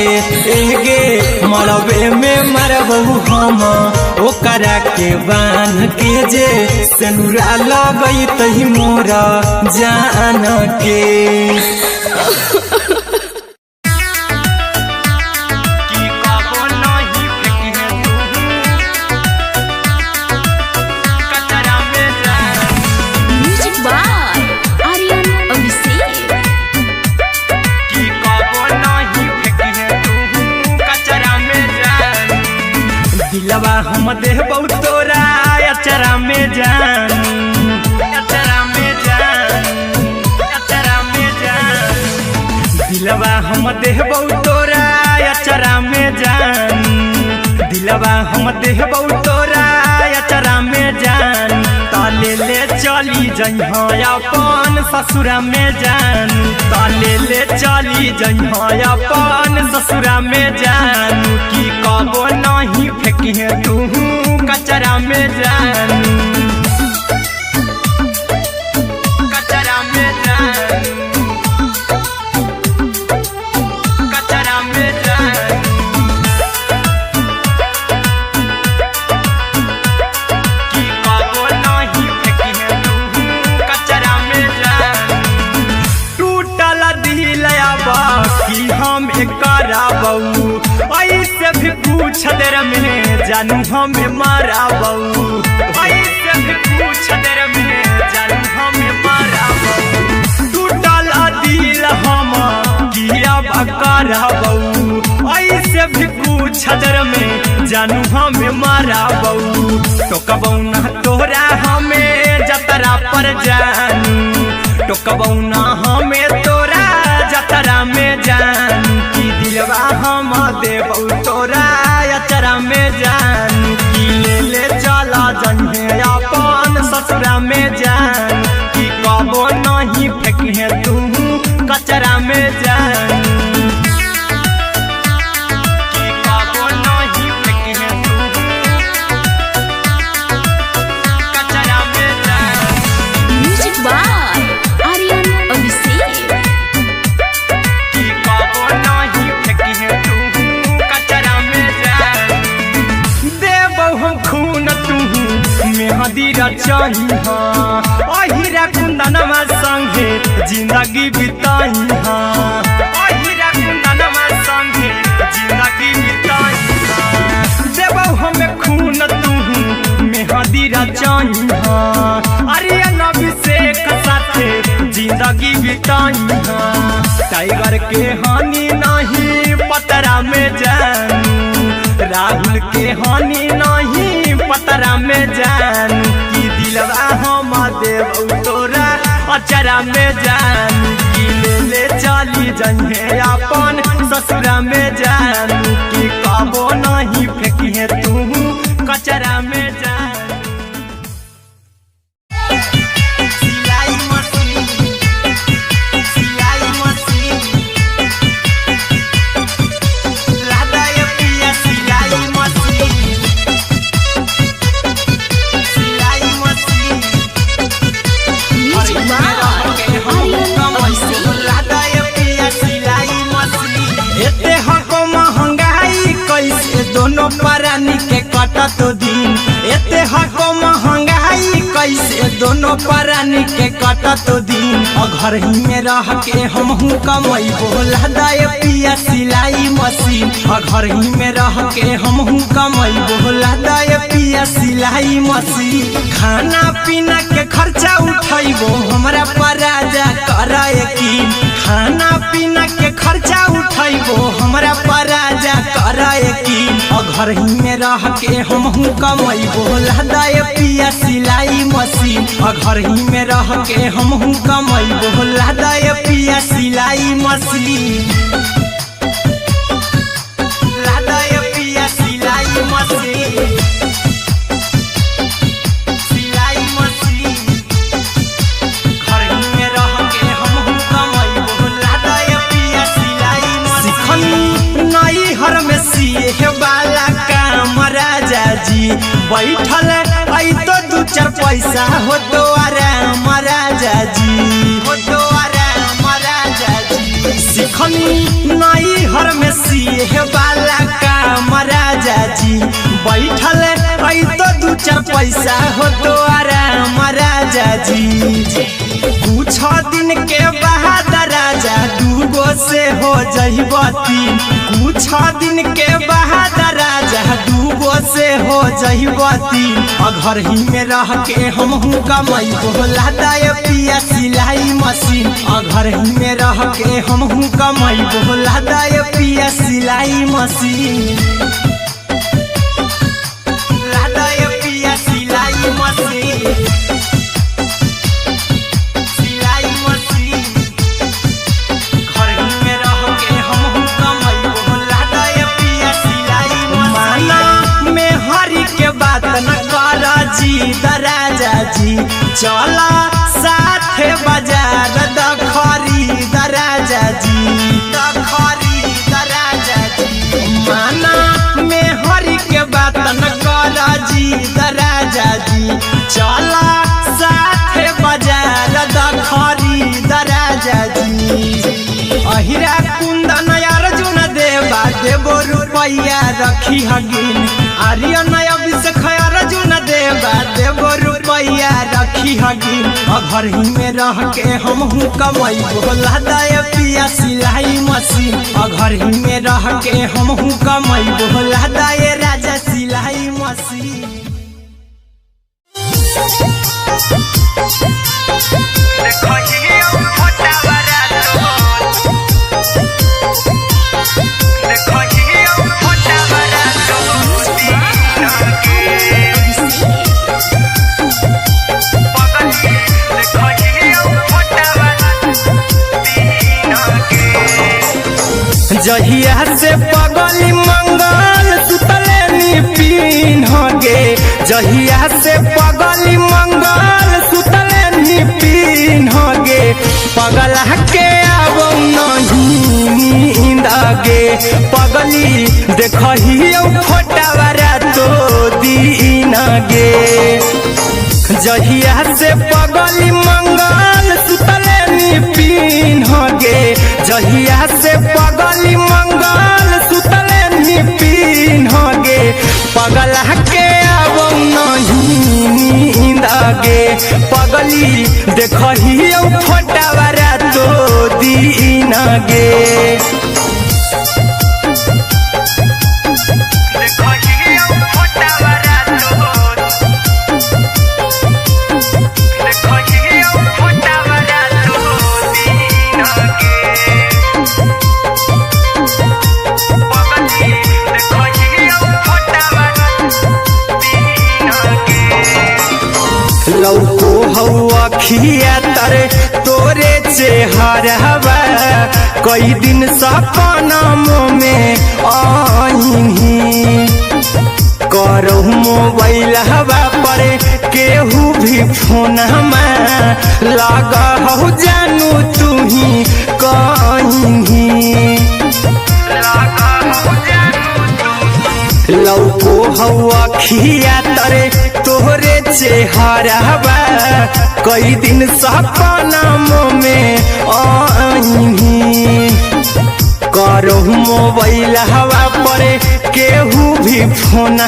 एगे मरबे में मरबौ हम ओकरा के बांध के जे सेनुरा लगई तही मोरा जान के दिलवा हम देबौ तोरा अचरा में जान अचरा में जान अचरा में जान दिलवा हम देबौ तोरा अचरा में जान दिलवा हम देबौ तोरा अचरा में जान ताले ले चली जइहा अपन ससुरा में जान ताले ले चली जइहा अपन ससुरा में जान की कबो नहीं फेंकिहे तू कचरा में जान कचरा में जान कचरा में जान की कबो नहीं फेंकिहे तू कचरा में जान टूटल दिल आबा की हम कराबौ ऐसे भी पूछ देर में जानू हमें माराबौ ऐसे भी पूछ देर में जानू हमें माराबौ टूटल दिल हम किया कराबौ ऐसे भी पूछ देर में जानू हमें माराबौ टोकबौ ना तोरा हमें जतरा पर जानू टोकबौ ना हमें तोरा जतरा में जानू की दिलवा हम देबौ तोरा अचरा में जान ससुरा में जान कि कबो नहीं फेंकिहे तू कचरा में जान कि कबो नहीं फेंकिहे तू कचरा में जान। Music by Aryan Abhishek. कि कबो नहीं फेंकिहे तू कचरा में जान। देबो हम खून तू मेहदी रचाई हाँ अहिरा कुंदनमा संगे जिंदगी बिताई हाँ अहिरा कुंदनमा संगे जिंदगी बिताई हाँ। देबो हमें खून तू मेहदी रचाई हाँ आर्यन अभिषेक साथे जिंदगी बिताई हाँ। टाइगर के हानि नहीं पतरा में जानू राहुल के हानि नहीं पतरा में जान कि दिलवा हम देव तोरा अचरा में जान कि ले चली जइहे अपन ससुरा में जान कि कबो नहीं फेंकिहे तू कचरा में जान। सिलाई मशीन दोनों परानी के कटत दिन एते हको महंगाई कैसे दोनों परानी के कटत दिन घर ही में रह के हमहू कमैबो लदाए पिया सिलाई मशीन घर ही में रह के हमहू कमैबो लदाए पिया सिलाई मशीन। खाना पीना के खर्चा उठैबो हमरा पराजा कराए की खाना पीना के खर्चा उठैबो हमरा पराजा कराए की घर ही में रह के हमहू कमैबो लदाए पिया सिलाई मशीन घर ही में रह के हमहू कमैबो लदाए पिया सिलाई मशीन लदाए पिया सिलाई मशीन सिलाई मशीन घर ही में रह के हमहू कमैबो लदाए पिया सिलाई मशीन। नई हर में सिए वाला काम राजा जी बैठल आई तो दू चार पैसा हो तो आराम राजा जी हो तो आराम राजा जी। सिखनी नई हर में सिए वाला काम राजा जी बैठल आई तो दू चार पैसा हो तो आराम राजा जी। कुछ दिन के बाद राजा दूगो से हो जइब तीन कुछ दिन के बाद राजा दूगो से हो जइब तीन घर ही में रह के हमहू कमैबो लदाए पिया सिलाई मशीन घर ही में रह के हमहू कमैबो लदाए पिया सिलाई मशीन लदाए पिया सिलाई मशीन राजा जी चला साथे बाजार द खरीद राजा जी द खरीद राजा जी माना में हरी के बात न कर जी द राजा जी चला साथे बाजार द खरीद राजा जी। अहिरा कुंदन अर्जुन देवा देबो रुपया रखी हगिन आर्यन अभिषेक अर्जुन देवा देबो रुपया रखी हगिन घर ही में रह के हमहू कमैबो लदाए पिया सिलाई मशीन घर ही में रह के हमहू कमैबो लदाए राजा सिलाई मशीन। जहिया से पगली मंगल सुतले नी पीन गे जहिया से पगली मंगल पगला के आवो नहीं नींद गे पगली देखही फोटावा रातो दिन गे जहिया से पगली मंगल सुतले निपिन गे जहिया से पगली मंगल सुतले निपिन गे पगला के आवो नहीं नींद गे पगली देखही फोटावा रातो दिन गे लौको हवा खिया तरे तोरे चेहरवा कई दिन सपनमो में आईनी करो मोबाइल हवा पर केहू भी फोन लगा हो जानू तू ही कहीं लौको हवा खिया तरे तोहरे चेहरवा कई दिन सपनमो में आईनी करो मोबाइल हवा पर केहू भी फोन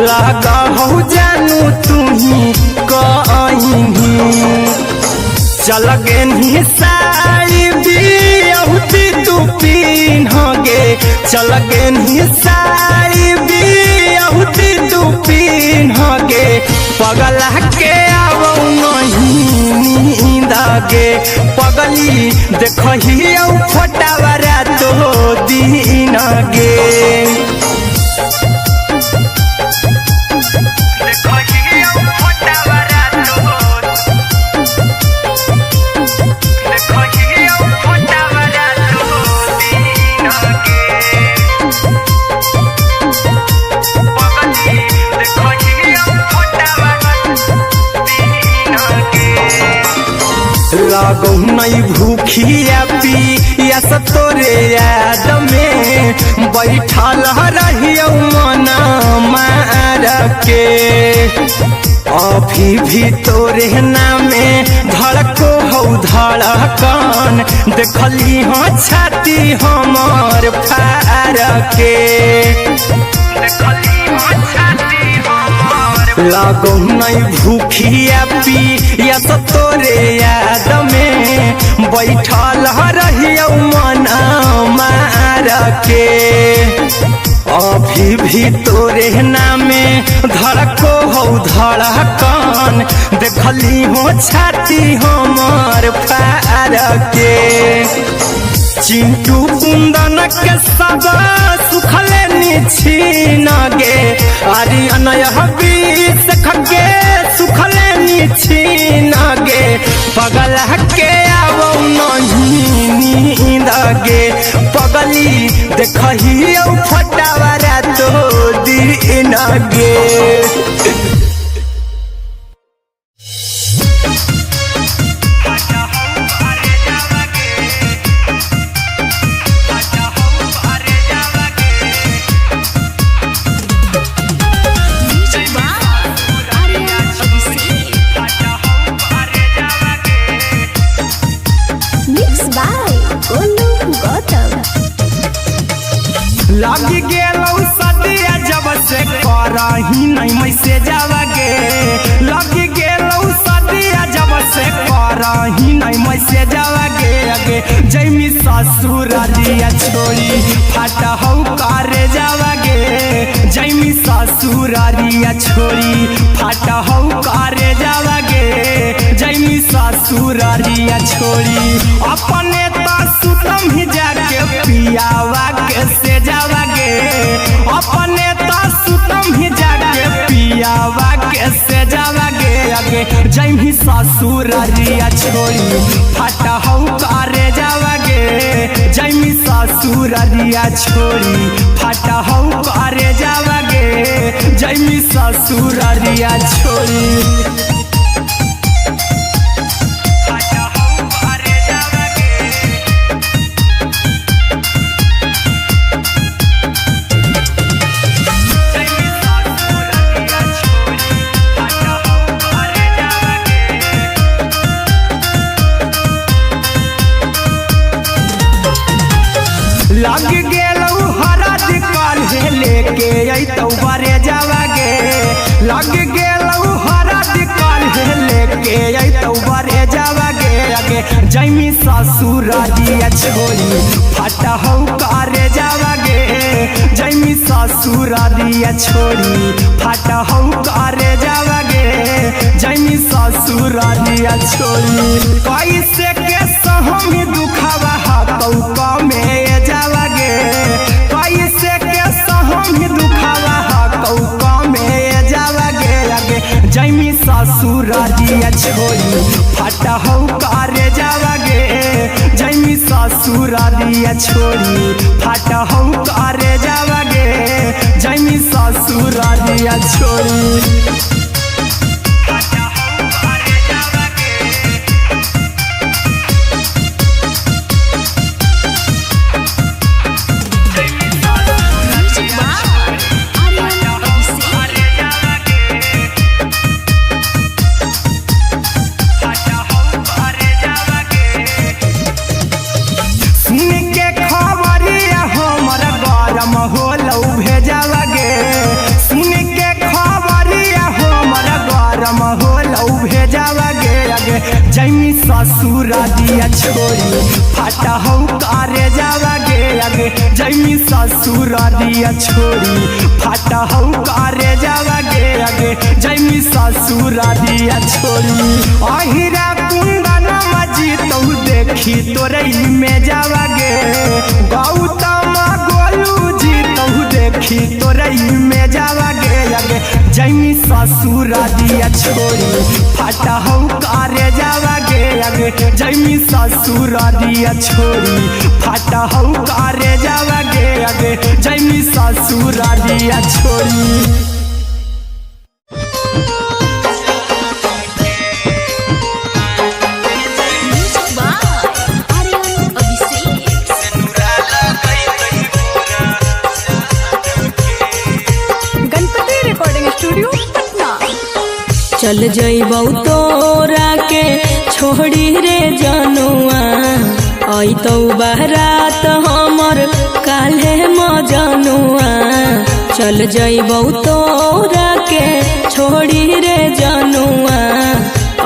लगा हो जानू तू ही कहीं चल गे साड़ी बिहुती तू पीन गे चल गे साड़ी बिहुती तू पीन गे पगला के आवो नहीं नींद गे पगली देखही फोटावा रातो दिन गे लागो नहीं भूखिया पिया तोरे याद में बैठल रहियो मन मार के अभी भी तोरे नामे धड़को हो धड़कन देखली हाँ छाती हमार फार के लागो नहीं भूखिया पिया तोरे याद में बैठल रहियो मन मार के अभी भी तोरे नामे धड़को हो धड़कन देखली हो छाती हमार फार के चिंटू कुंदन के सब सुखले निछीन गे आर्यन बीस खगे सुखले निछीन गे पगला के आवो नहीं नींद गे पगली देखही फोटावा रातो दिन गे लगी गेलौ सदिया जब से करही नहीं मैसेजवा गे लगी गेलौ सदिया जब से करही नहीं मैसेजवा गे अगे जैमी ससुरालिया छोड़ी फाटा हौ करे जावा गे जैमी ससुरालिया छोड़ी फाटा हौ करे जावा गे जैमी ससुरालिया छोड़ी अपने तो सुतम ही जाके पियावा के से जावा गे अपने तो सुतम ही जाके पियावा के से जावा गे अगे जैमी ससुरालिया छोड़ी फाटा हौ करे जावा गे जैमी ससुरालिया छोड़ी फाटा हौ करे जावा गे जैमी ससुरालिया छोड़ी फाटा हौ जैमी ससुरारिया छोड़ी फटा हौ करे जावागे जैमी ससुरारिया छोड़ी फटा हौ करे जावागे जैमी ससुरारिया छोड़ी कैसे के सहमी दुखावा हतौ कमे जावागे कैसे के सहमी दुखावा हतौ कमे जावागे आगे जैमी ससुरारिया छोड़ी फटा हौ करे जावागे जैमी ससुरारिया छोड़ी फटा हौ करे जावागे जैमी ससुरारिया छोड़ी जैमी ससुरारिया छोड़ी फटा हौ करे जावागे आगे जैमी ससुरारिया छोड़ी फटा हौ करे जावागे आगे जैमी ससुरारिया छोड़ी अहिरा कुंदन मजी तो देखी तोरई में जावागे गौतम गोलू जी तो देखी तोरई में जावागे आगे जैमी ससुरारिया छोड़ी फटा हौ करे जावागे आगे जैमी ससुरारिया छोड़ी फटा हौ करे जावागे आगे जैमी ससुरारिया छोड़ी चल जइबौ तोरा के छोड़ी रे जनुआ अइतौ बारात हमर काल्हे मजनुआ चल जइबौ तोरा के छोड़ी रे जनुआ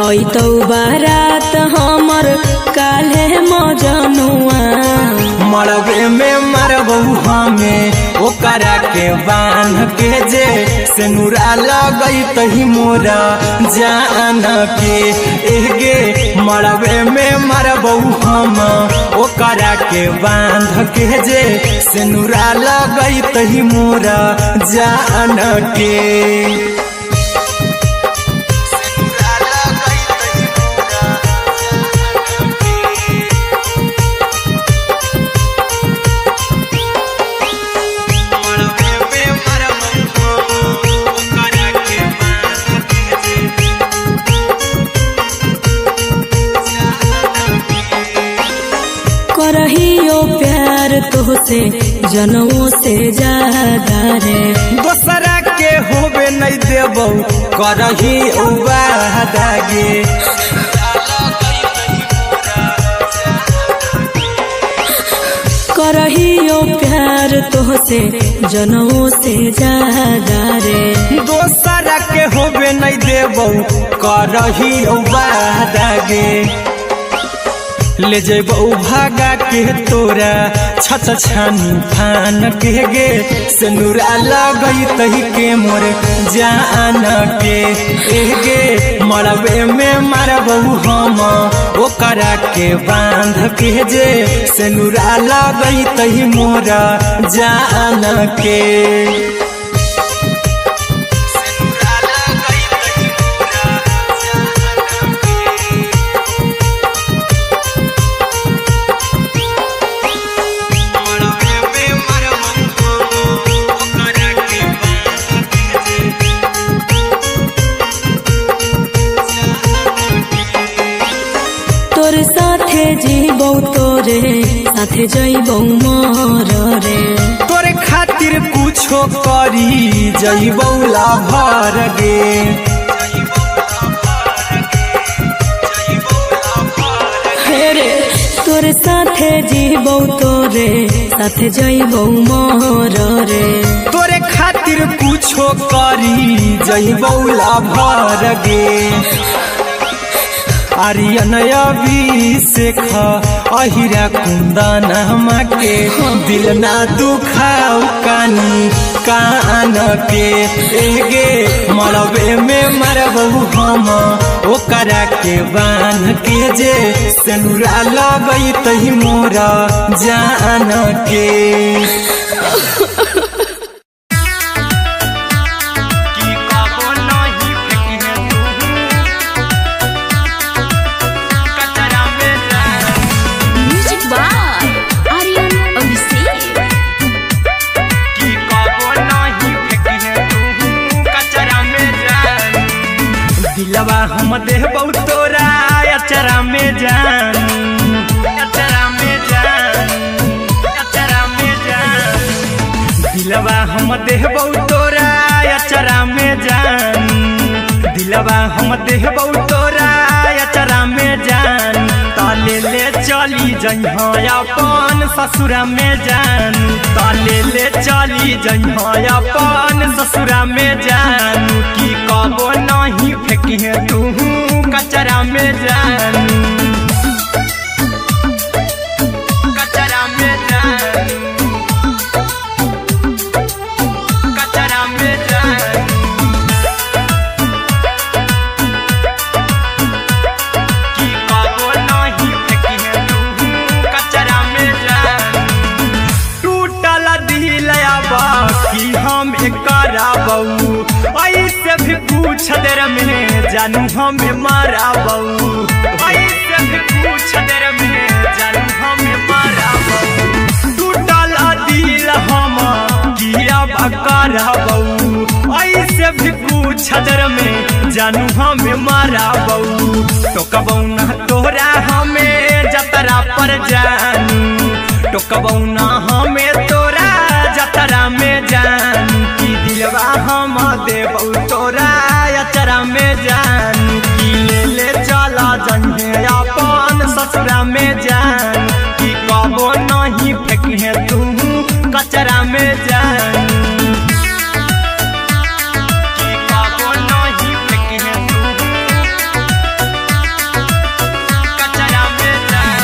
अइतौ बारात हमर काल्हे मजनुआ मरबे में मरबौ हमें ओकरा के बांध के जे सेनुरा लगई तही मोरा जान के एगे मरबे में मरबौ हम ओकरा के बांध के जे सेनुरा लगई तही मोरा जान के करहियो प्यार तोहसे जनों से ज्यादा रे दोसरा के होबे नहीं देबौ करही उबादागे करहियो प्यार तोहसे जनों से ज्यादा रे दोसरा के होबे नहीं देबौ करही उबादागे ले जेबौ भागा के तोरा छत छानी फान के गे सेनुरा लगई तही के मोर जान के एगे मरबे में मरबौ हम ओकरा के बांध के जे सेनुरा लगई तही मोरा जान के तोर साथे जीबौ तोरे साथे जइबौ मोर रे तोरे खातिर कुछो करी जइबौ लाभर गे रे तोर साथे जीबौ तोरे साथे जइबौ मोर रे तोरे खातिर कुछो करी जइबौ लाभर गे आर्यन अभिषेक अहिरा कुंदन के दिल ना दुखाऊ कानी कान के एगे मरबे में मरबू हम ओकरा के बान के जे सेनुरा लगई तही मोरा जान के दिलवा हम देबौ तोरा अचरा में जान अचरा में जान अचरा में जान दिलवा हम देबौ तोरा अचरा में जान दिलवा हम देबौ तोरा अचरा में जान ताले ले चली जइहा अपन ससुरा में जान ताले ले चली जइहा अपन ससुरा में जान की कबो नहीं फेंकी तू कचरा में जान कचरा में जान कचरा में जान की कबो नहीं फेंकी तू कचरा में जान टूटल दिल बाकी हम कराबू ऐसे भी पूछ देर में जानू हमें माराबू ऐसे भी पूछ देर में जानू हमें माराबू टूटल दिल हम किया कराबू ऐसे भी पूछ देर में जानू हमें माराबू तो कबौ ना तोरा हमें जतरा पर जानू तो कबौ ना हमें तोरा जतरा में जान की दिलवा हम देबौ तोरा अचरा में जान की ले चला जइहे अपन ससुरा में जान की कबो नहीं फेंकी तू कचरा में जान की कबो नहीं फेंकी तू कचरा में जान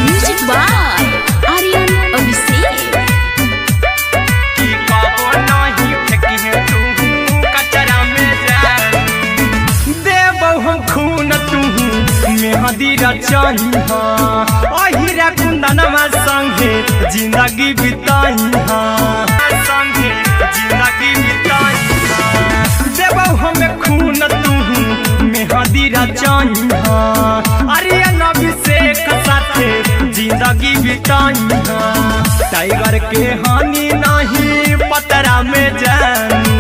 म्यूजिक बाय आर्यन अभिषेक की कबो नहीं फेंकी तू कचरा में जान देबौ हम खून तू मेहंदी रचही अहिरा कुंदनमा संगे जिंदगी बिताई संगे जिंदगी बिताई देबौ हमें खून तू मेहंदी रचही आर्यन अभिषेक साथे जिंदगी बिताई टाइगर के हानि नहीं पतरा में जानू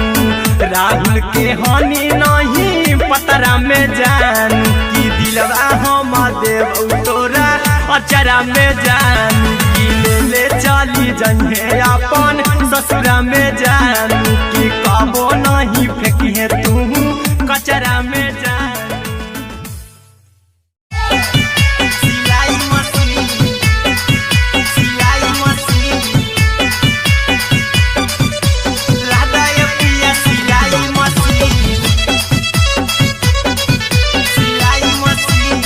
राहुल के हानि नहीं पतरा में जानू की दिलवा हम देबौ तोरा अचरा में जानू की ले चली जइहे अपन ससुरा में जानू की कबो नहीं फेंकी तू कचरा में जानू सिलाई मशीन सिलाई मशीन लादा ये पिया सिलाई मशीन सिलाई machine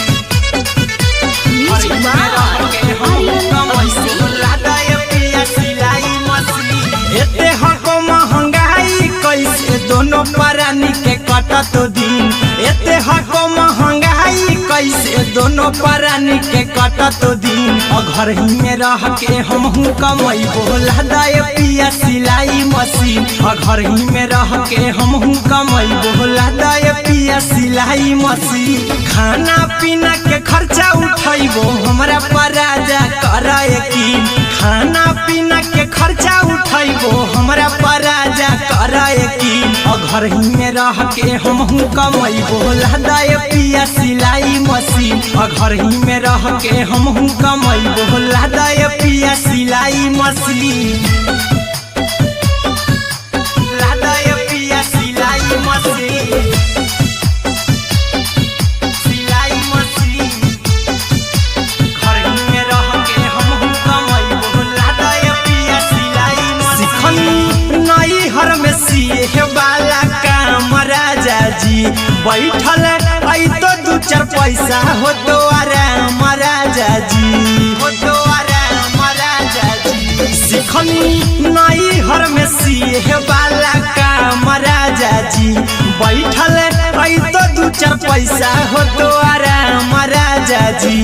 music by Aryan Abhishek लादा ये पिया सिलाई मशीन एते हको महंगाई कैसे दोनों परानी के कटत दिन एते हको महंगाई कैसे दोनों परानी के कटत दिन घर ही में रह के हमहू कमैबो लादा ये पिया सिलाई मशीन घर ही में रह के हमहू कमैबो लादा ये पिया सिलाई मशीन खाना पीना के खर्चा उठैबो हमरा पराजा करे की खाना पीना के खर्चा उठैबो हमरा पराजा करे की घर ही में रह के हमहू कमैबो लादा ये पिया सिलाई मशीन घर ही में रह के हमहू कमैबो लादा ये पिया सिलाई मशीन लादा ये पिया सिलाई मशीन सिलाई मशीन घर ही में रह के हमहू कमैबो लादा ये पिया सिलाई मशीन नई हर में सिए वाला काम राजा जी बैठल आई तो दू चार पैसा हो तो आराम राजा जी, हो तो आराम राजा जी। सिखनी नाई हर में सीहे वाला काम राजा जी, बैठल आई तो दू चार पैसा हो तो आराम राजा जी।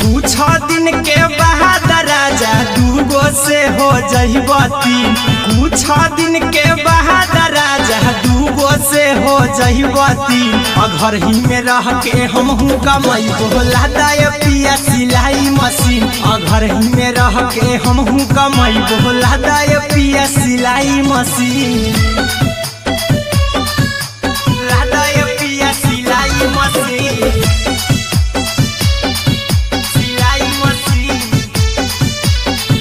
कुछ दिन के बाद राजा दूगो से हो जहिबती, कुछ दिन के बाद राजा दूगो से हो जहिबती। घर ही में रह के हमहू कमाई बोला दाय पिया सिलाई मशीन, घर ही में रह के हमहू कमाई बोला दाय पिया सिलाई मशीन, दाय पिया सिलाई मशीन, सिलाई मशीन।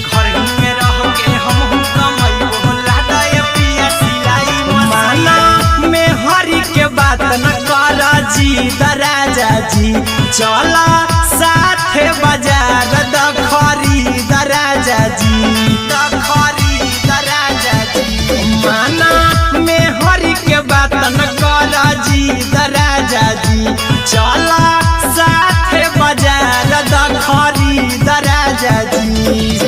घर ही में रह के हमहू कमाई बोला दाय पिया सिलाई मशीन। माना में हरी के बात न कर जी दराजा जी, चला साथे बाजार द खरीद राजा जी, द खरीद राजा जी। माना में हरी के बात न कर जी दराजा जी, चला साथे बाजार द खरीद राजा जी।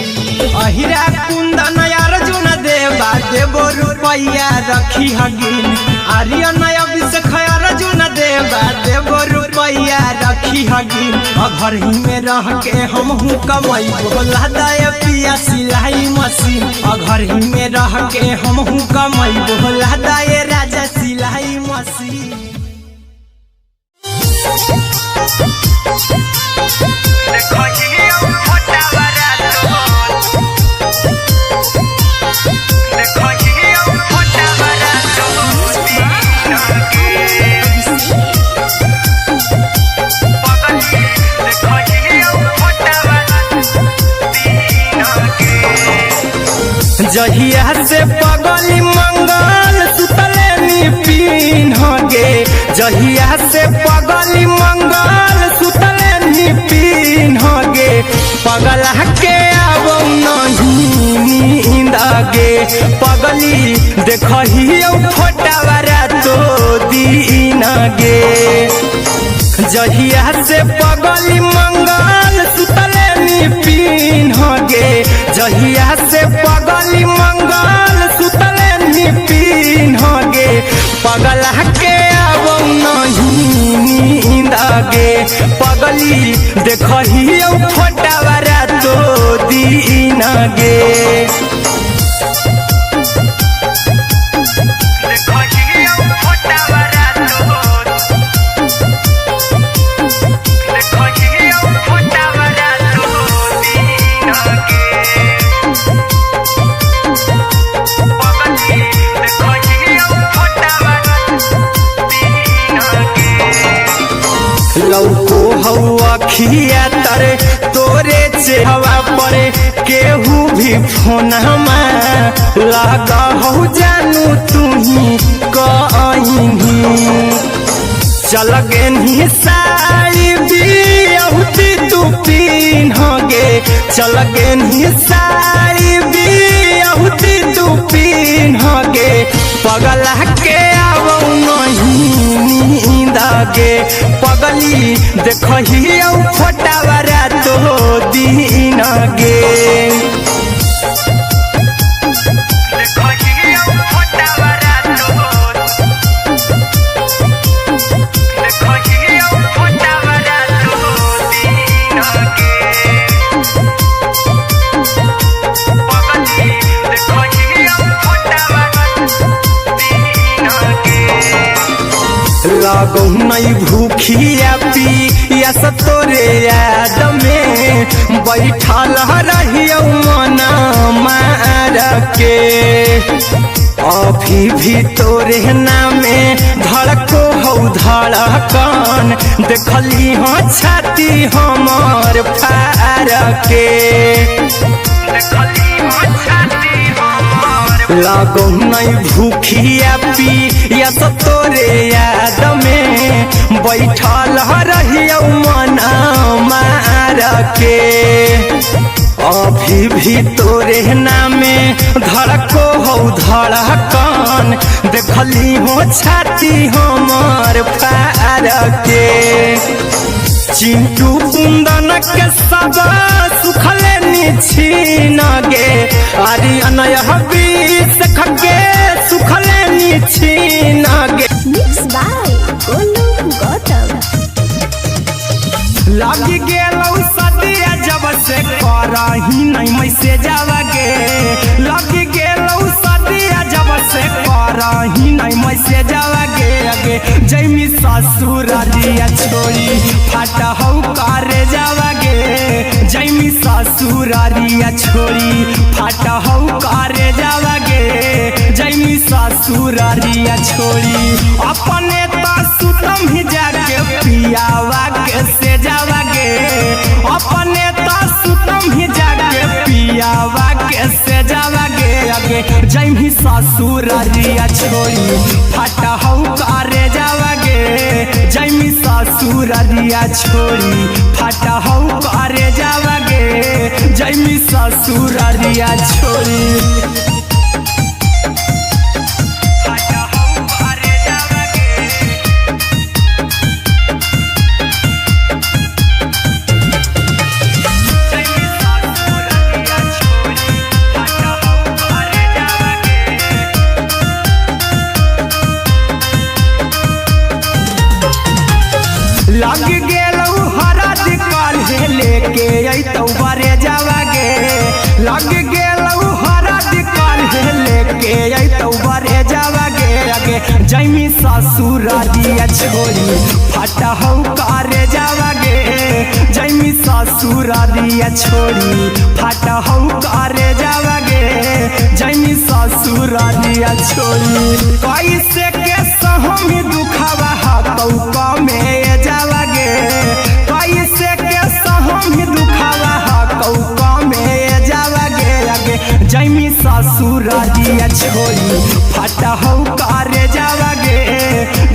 अहिरा कुंदन अर्जुन देवा देवो रुपया रखी हगिन, आर्यन अभिषेक अर्जुन देवा देवो रुपया रखी हगिन। घर ही में रह के हमहू कमाई बोला दाय पिया सिलाई मशीन, घर ही में रह के हमहू कमाई बोला दाय राजा सिलाई मशीन। जहिया से पगली मंगल सुतले निपिन गे, जहिया से पगली मंगल सुतले निपिन गे। पगला के आवो नहीं नींद गे, पगली देखही फोटावारा तो दीन गे। जहिया से पगली मंगल सुतले निपिन गे, जहिया से पगली मंगल सुतले निपिन गे। पगला के आवो नहीं नींद गे, पगली देखही फोटावारा तो दीन गे। लौको हवा खिया तरे तोरे चेहवा पर केहू भी फोनमा लगा हो जानू तुही कहीं। चल गेनी साड़ी बियहुती तू पीन गे, चल गेनी साड़ी बियहुती तू पीन गे। पगला के आवो नहीं नींद गे, पगली देखही फोटावारा तो दीन गे। लागो नहीं भूखिया पिया तोरे याद में, बैठल रहियो मना मार के। अभी भी तोरे नामे धड़को हो धड़कन, देखली हाँ छाती हमर फार के। लागो नहीं भूखिया पिया तोरे याद में, बैठल रहियो मना मार के अभी भी तोरे नामे धड़को हो धड़कन देखली हो छाती हमर फार के चिंटू कुंदन के सब सुखले निछीन गे आर्यन बीस खगे सुखले निछीन गे Mixed by Golu Gautam. लगी गेलौ सदिया जब से करही नहीं मैसे जावगे लगी गेलौ सदिया जब से करही नहीं मैसे जावगे अगे जैमी ससुरारिया छोड़ी फाटा हौ करे जावगे जैमी ससुरारिया छोड़ी फाटा हौ करे जावगे जैमी ससुरारिया छोड़ी अपने तो सुतम ही जाके पियावा के से जावगे अपने तो सुतम ही जाके पियावा के से जावगे अगे जैमी ससुरारिया छोड़ी फाटा हौ करे जावगे जैमी ससुरारिया छोड़ी फाटा हौ करे जावगे जैमी ससुरारिया छोड़ी लग गेलौ हरद काल्हे लेके अइतौ बरे जावगे लग गेलौ हरद काल्हे लेके अइतौ बरे जावगे अगे जैमी ससुरारिया छोड़ी फाटा हौ करे जावगे जैमी ससुरारिया छोड़ी फाटा हौ करे जावगे जैमी ससुरारिया छोड़ी कैसे के सहम दुखवा हतौ कमे जावगे कैसे के सहम दुखवा हतौ कमे जावगे अगे जैमी ससुरारिया छोड़ी फाटा हौ करे जावगे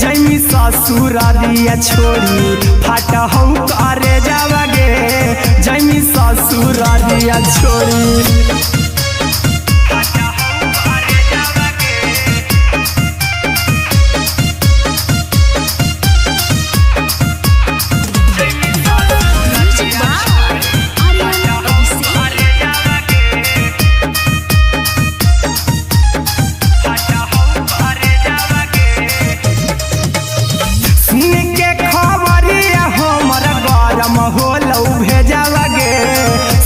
जैमी ससुरारिया छोड़ी फाटा हौ करे जावगे जैमी ससुरारिया छोड़ी Music by Aryan Abhishek. सुन के खबरिया हमर गरम होलौ भेजावगे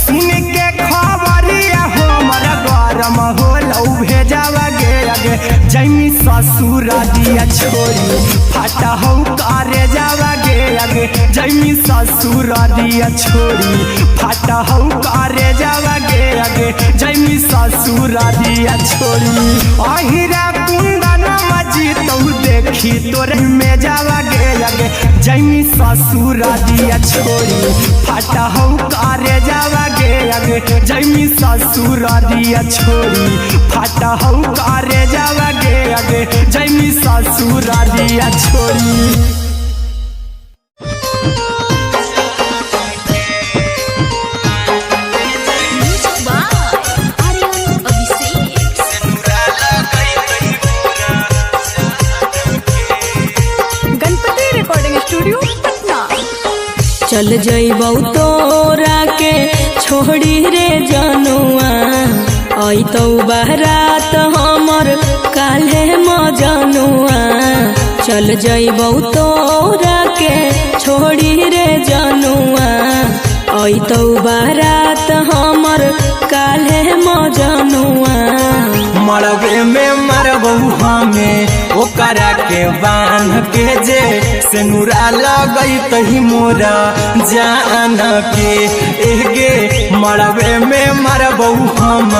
सुन के खबरिया हमर गरम होलौ भेजावगे अगे जैमी ससुरारिया छोड़ी फाटा हौ करे जावगे अगे जैमी ससुरारिया छोड़ी फाटा हौ करे जावगे अगे जैमी ससुरारिया छोड़ी अहिरा कुंदन मजीतौ देखी तोरे में जावगे अगे जैमी ससुरारिया छोड़ी फाटा हौ करे जावगे अगे जैमी ससुरारिया छोड़ी फाटा हौ करे जावगे अगे जैमी ससुरारिया छोड़ी Music by Aryan Abhishek. Ganpati recording studio Patna. चल जइबौ तोरा के छोड़ी रे जनुआ अइतौ बारात हमर काल्हे मजनुआ चल जइबौ तोरा के छोड़ी रे जनुआ अइतौ बारात हमर काल्हे मजनुआ मरबे में मरबौ हमें ओकरा के बांध के जे सेनुरा लगई तही मोरा जान के एगे मरबे में मरबौ हम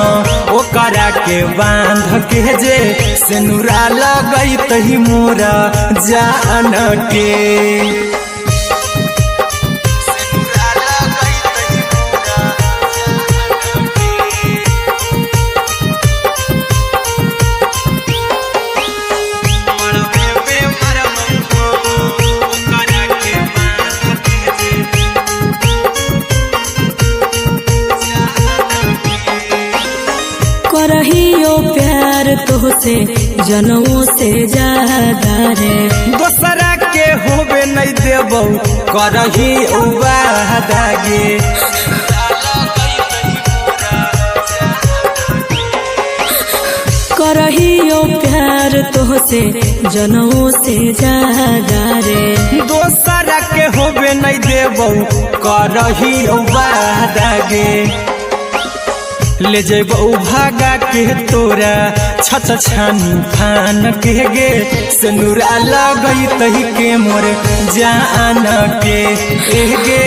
ओकरा के बांध के जे सेनुरा लगई तही मोरा जान के तोहसे जनमों से ज्यादा रे। दोसरा के होबे नहीं देबौ करही उबादागे। करहियो प्यार तोहसे जनमों से ज्यादा रे। दोसरा के होबे नहीं देबौ करही उबादागे। ले जेबौ भागा के तोरा छत छानी फान के गे। सिनुरा लगई तही के मोर जान के गे।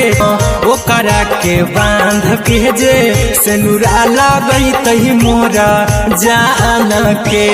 ओकरा के बांध के जे सिनुरा लगई तही मोरा जान के।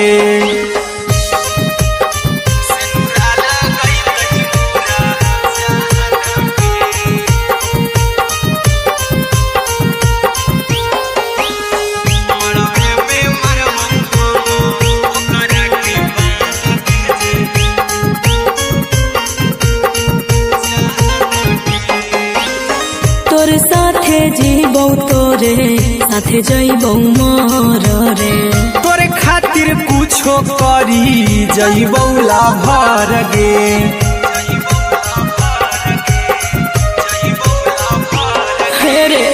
तोरे साथे जीबौ तोरे साथे जइबौ मर रे। तोरे खातिर कुछो करी जइबौ लाभर गे। रे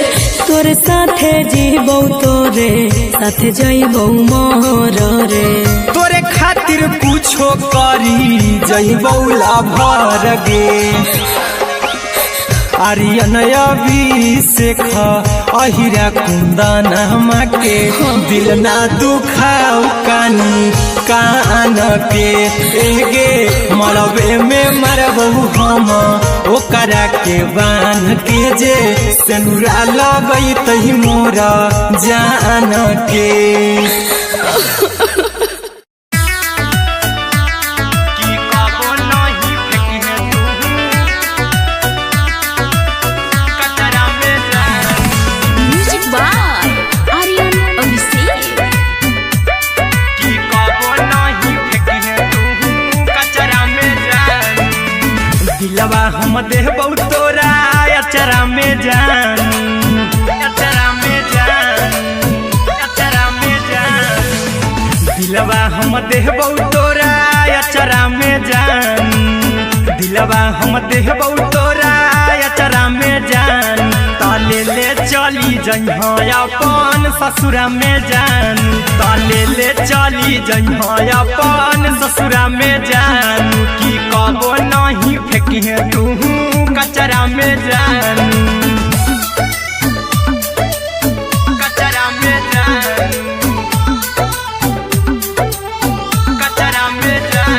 तोरे साथे जीबौ तोरे साथे जइबौ मर रे। तोरे खातिर कुछो करी जइबौ लाभर गे। आर्यन अभिषेक अहिरा कुंदन के दिल ना दुखाऊ कानी कान के गे। मरबे में मरबौ हम ओकरा के बांध के जे सिनुरा लगई तही मोरा जान के। दिलवा हम देबौ तोरा अचरा में जान। अचरा में जान। अचरा में जान। दिलवा हम देबौ तोरा अचरा में जान। दिलवा हम देबौ तोरा अचरा में जान। ताले ले चली जइहा अपन ससुरा में जान। ताले ले चली जइहा अपन ससुरा में जान। की कबो नहीं फेंकिहे तू कचरा में जान। कचरा में जान। कचरा में जान।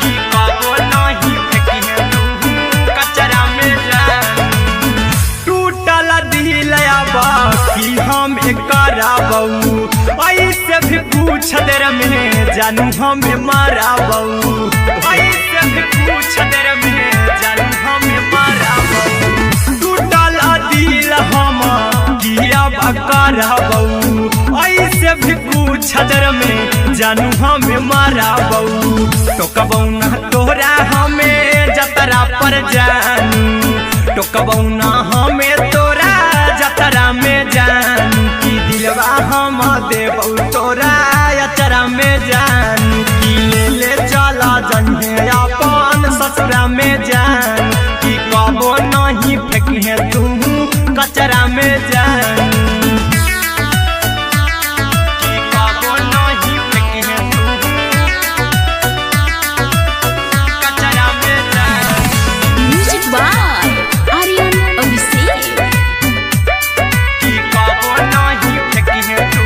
की कबो नहीं फेंकिहे तू कचरा में जान। टूटल दिल आबा कि हम कराबौ ऐसे भी पूछ देर में जानू हमें माराबौ। ऐसे भी पूछ देर में जानू हमें माराबौ। टूटल दिल हम किया कराबौ। ऐसे भी पूछ देर में जानू हमें माराबौ। टोकबौ ना तोरा हमें जतरा पर जानू। टोकबौ ना हमें तोरा जतरा में जानू। की दिलवा हम देबौ तोरा अचरा में जान। की ले चला जन्हे अपन ससुरा में जान। की कबो नहीं फेंकिहे तू कचरा में जान। की कबो नहीं फेंकिहे तू कचरा में जान। Music by Aryan Abhishek. की कबो नहीं फेंकिहे तू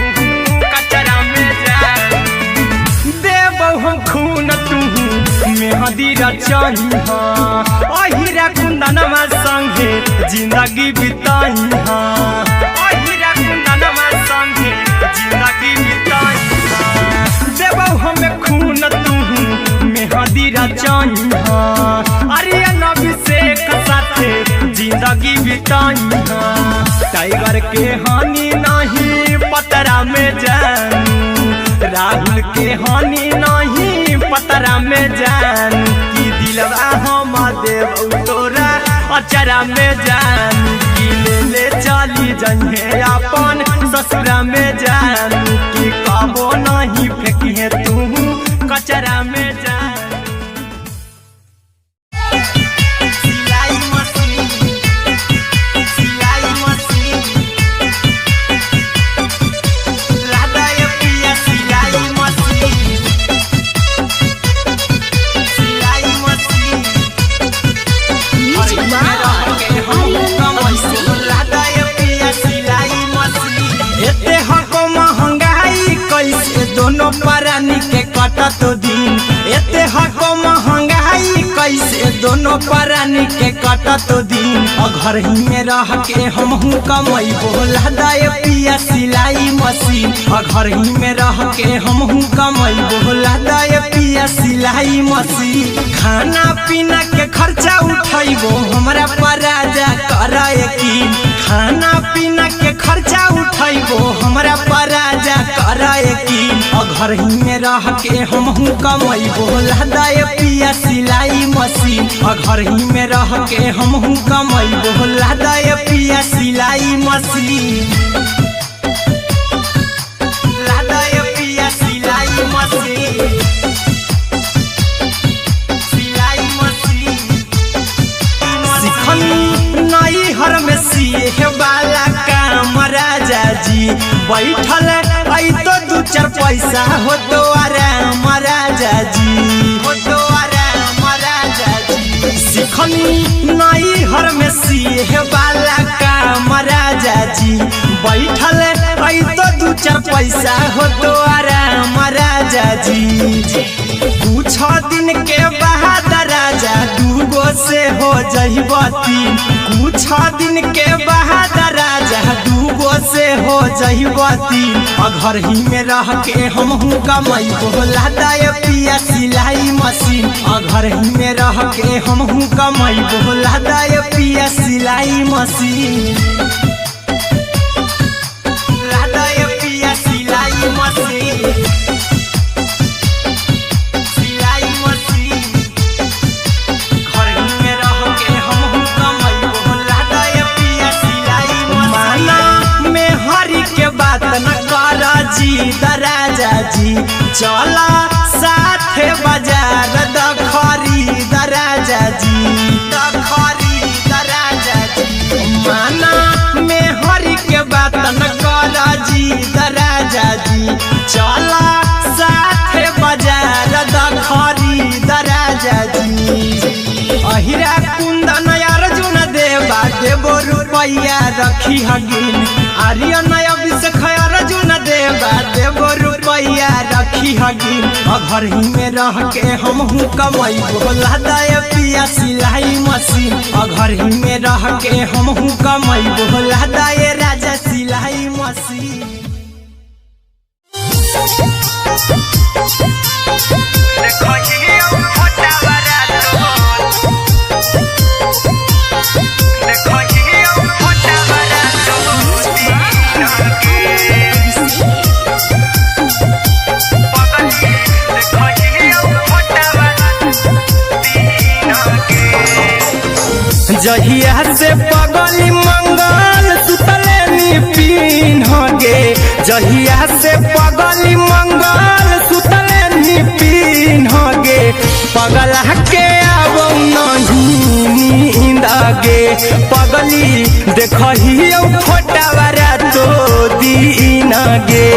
कचरा में जान। देबौ हम खून तू मेहदी रचइहा। अहिरा कुंदनमा संगे जिंदगी बिताइहा। अहिरा कुंदनमा संगे जिंदगी बिताइहा। देबौ हम खून तू मेहदी रचइहा। आर्यन अभिषेक साथे जिंदगी बिताइहा। टाइगर के हानि नहीं पतरा में जानू। राहुल के हानि नहीं पतरा में जानू। की दिलवा हम देबौ तोरा अचरा में जानू की ले चली जइहे अपन ससुरा में जानू की कबो नहीं फेंकिहे तू कचरा में जानू। सिलाई मशीन राधा ये पिया सिलाई machine music by Aryan Abhishek. एते हको महंगाई कैसे दोनों परानी के कटत दिन, एते हको महंगाई कैसे दोनों परानी के कटत दिन। घर ही में रह के हमहू कमाई बोला दाए पिया सिलाई मशीन, घर ही में रह के हमहू कमाई बोला दाए पिया सिलाई मशीन। खाना पीना के खर्चा उठाइबो हमरा पराजा कराए की, खाना पीना के खर्चा उठाइबो हमरा पराजा कराए की। घर ही में रह के हमहू कमाई बोला दाए पिया सिलाई मशीन, घर ही में रह के हमहू कमाई बोला दाए पिया सिलाई मशीन। लादाए पिया सिलाई मशीन, सिलाई मशीन सिखनी नई हर में सिए वाला काम राजा जी। बैठल आई तो दू चार पैसा हो तो आराम राजा जी, हो तो आराम राजा जी। सिखनी नई हर में सिए वाला काम राजा जी। बैठल आई तो दू चार पैसा हो तो आराम राजा जी। कुछ दिन के बाद राजा दूगो से हो जहिबती, कुछ दिन के बाद राजा दूगो से हो जहिबती। घर ही में रह के हमहू कमाई बोला दाए पिया सिलाई मशीन, घर ही में रह के हमहू कमाई बोला दाए पिया सिलाई मशीन। लादाए पिया सिलाई मशीन, सिलाई मशीन घर ही में रह के हमहू कमाई बोला दाए पिया सिलाई मशीन। माना में हरी के बात न कर जी दराजा जी, चला साथे बाजार द खरीद राजा जी, द खरीद राजा जी। माना में हरी के बात न कर जी दराजा जी, चला साथे बाजार द खरीद राजा जी। अहिरा कुंदन अर्जुन देवा देवो रुपैया रखी हगिन, आर्यन अभिषेक अर्जुन देवा देवो रुपैया रखी हगिन। घर ही में रह के हमहू कमाई बोला दाए पिया सिलाई मशीन, घर ही में रह के हमहू कमाई बोला दाए राजा सिलाई मशीन। जहिया से पगली मंगल सुतले निपिन होगे, जहिया से पगली मंगल सुतले निपिन होगे। पगला के आबो नहीं नींद गे, पगली देखही फोटा वाला तो दीन गे।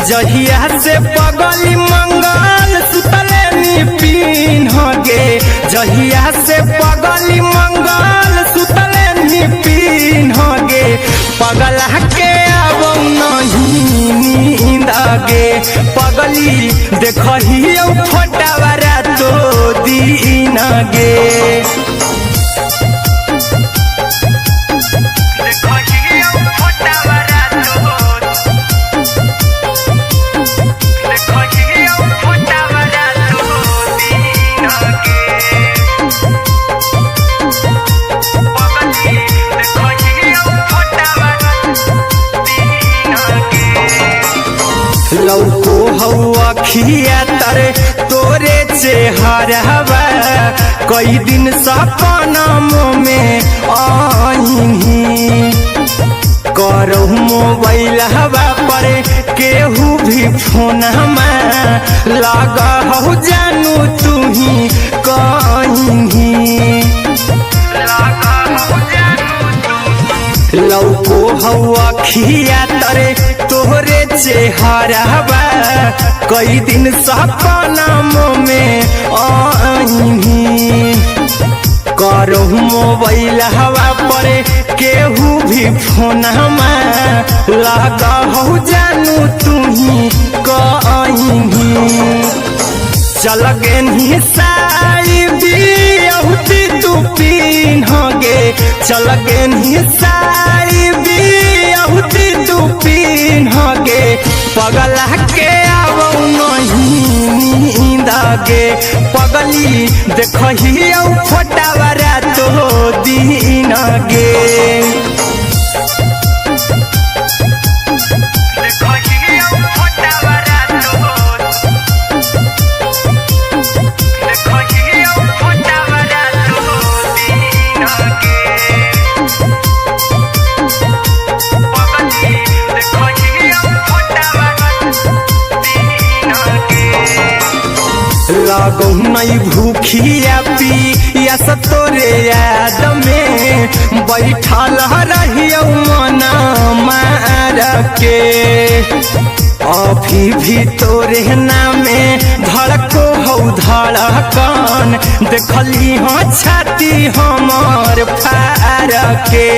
जहिया से पगली मंगल सुतले निपिन होगे, जहिया से पगली मंगल सुतले निपिन होगे। पगला के आबो नहीं नींद गे, पगली देखही फोटा वाला तो दीन गे। लौको हवा खिया तरे तोरे चेहरवा कई दिन सपनों में आईनी करहु मोबाइल हवा पर केहू भी फोन लगा हो जानू तू ही कहीं लौको हवा खिया तरे तोहरे चेहरवा कई दिन सपनों में आईनी करहु मोबाइल हवा पर केहू भी फोन लगा हो जानू तू ही कहीं चल गे साड़ी बियहुती तू पिन्हगे चल गे साड़ी बियहुती तू पिन्हगे पगला के आवौ नहीं नींदगे पगली देखही फोटावरा तो दिन गे लागो नहीं भूखिया पिया तोरे याद में बैठल रहियो मन मार के अभी भी तोरे नामे धड़को हो धड़कन देखली हो छाती हमर फार के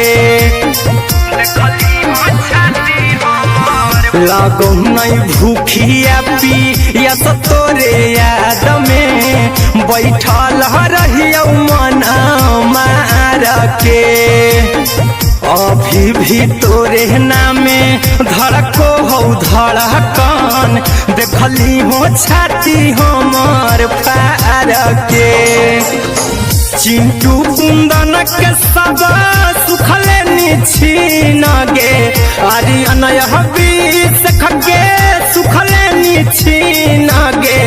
लागो नहीं भूखिया पिया तोरे याद में बैठल रहियो मन मार के अभी भी तोरे नामे धड़को हो धड़कन देखली हो छाती हमर फार के चिंटू कुंदन के सब सुखले छीन गे आर्यन बीस खगे सुखले छीन गे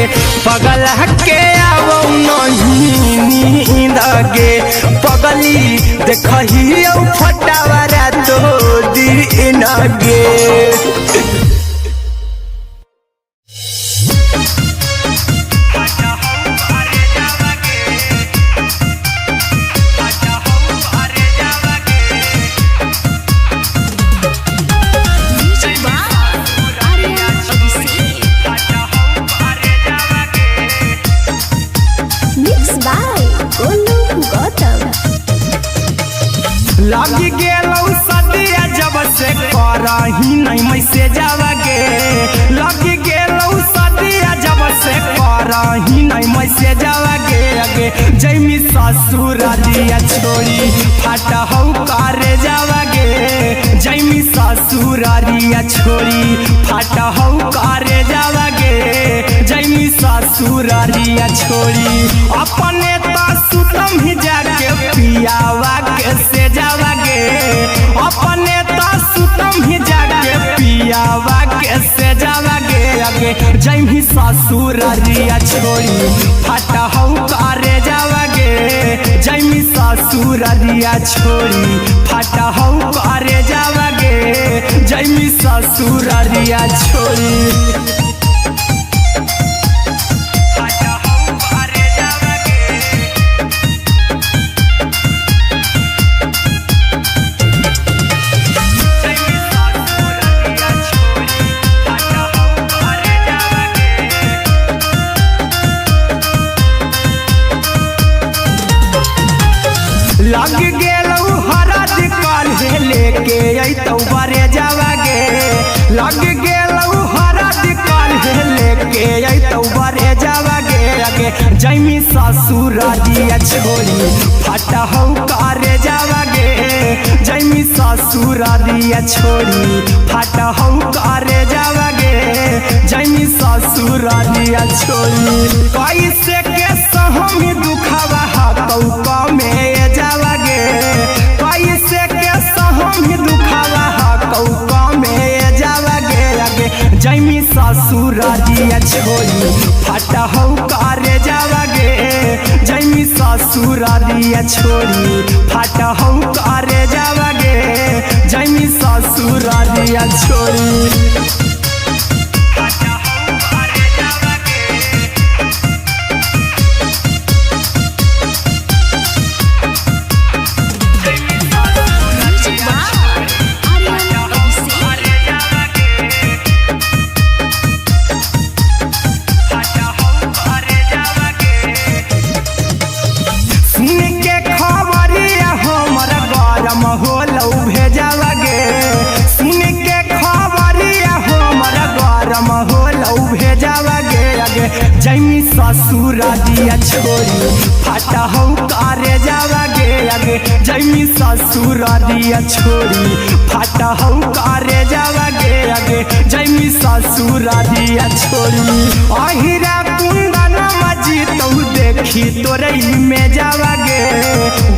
पगला के आवो नहीं नींद गे पगली देखही फटावरा तो दिन गे लगी गेलौ सदिया जब से करही नहीं मैसे जावगे लगी गेलौ सदिया जब से करही नहीं मैसे जावगे अगे जैमी ससुरारिया छोड़ी फाटा हौ करे जावगे जैमी ससुरारिया छोड़ी फाटा हौ करे जावगे जैमी ससुरारिया छोड़ी अपने सुतम ही जाके पियावा के से जावागे अपने सुतम ही जाके पियावा के से जावागे आगे जैमी ससुरारिया छोड़ी फाटा हौ करे जावागे जैमी ससुरारिया छोड़ी फाटा हौ करे जावागे जैमी ससुरारिया छोड़ी लग गेलौ हरद काल्हे लेके अइतौ बरे जावागे लग गेलौ हरद काल्हे लेके अइतौ बरे जावागे आगे जैमी ससुरारिया छोड़ी फाटा हौ करे जावागे जैमी ससुरारिया छोड़ी फाटा हौ करे जावागे जैमी ससुरारिया छोड़ी कैसे के सहमी दुखावा हाथौ कमे जावागे कैसे के सहमी दुखावा हाथौ कमे जावागे आगे जैमी ससुरारिया छोड़ी फाटा हो करे जावागे जैमी ससुरारिया छोड़ी फाटा हो करे जावागे जैमी ससुरारिया छोड़ी जैमी ससुरारिया छोड़ी फाटा हो करे जावागे आगे जैमी ससुरारिया छोड़ी फाटा हो करे जावागे आगे जैमी ससुरारिया छोड़ी अहिरा कुंदन मजी तो देखी तोरई में जावागे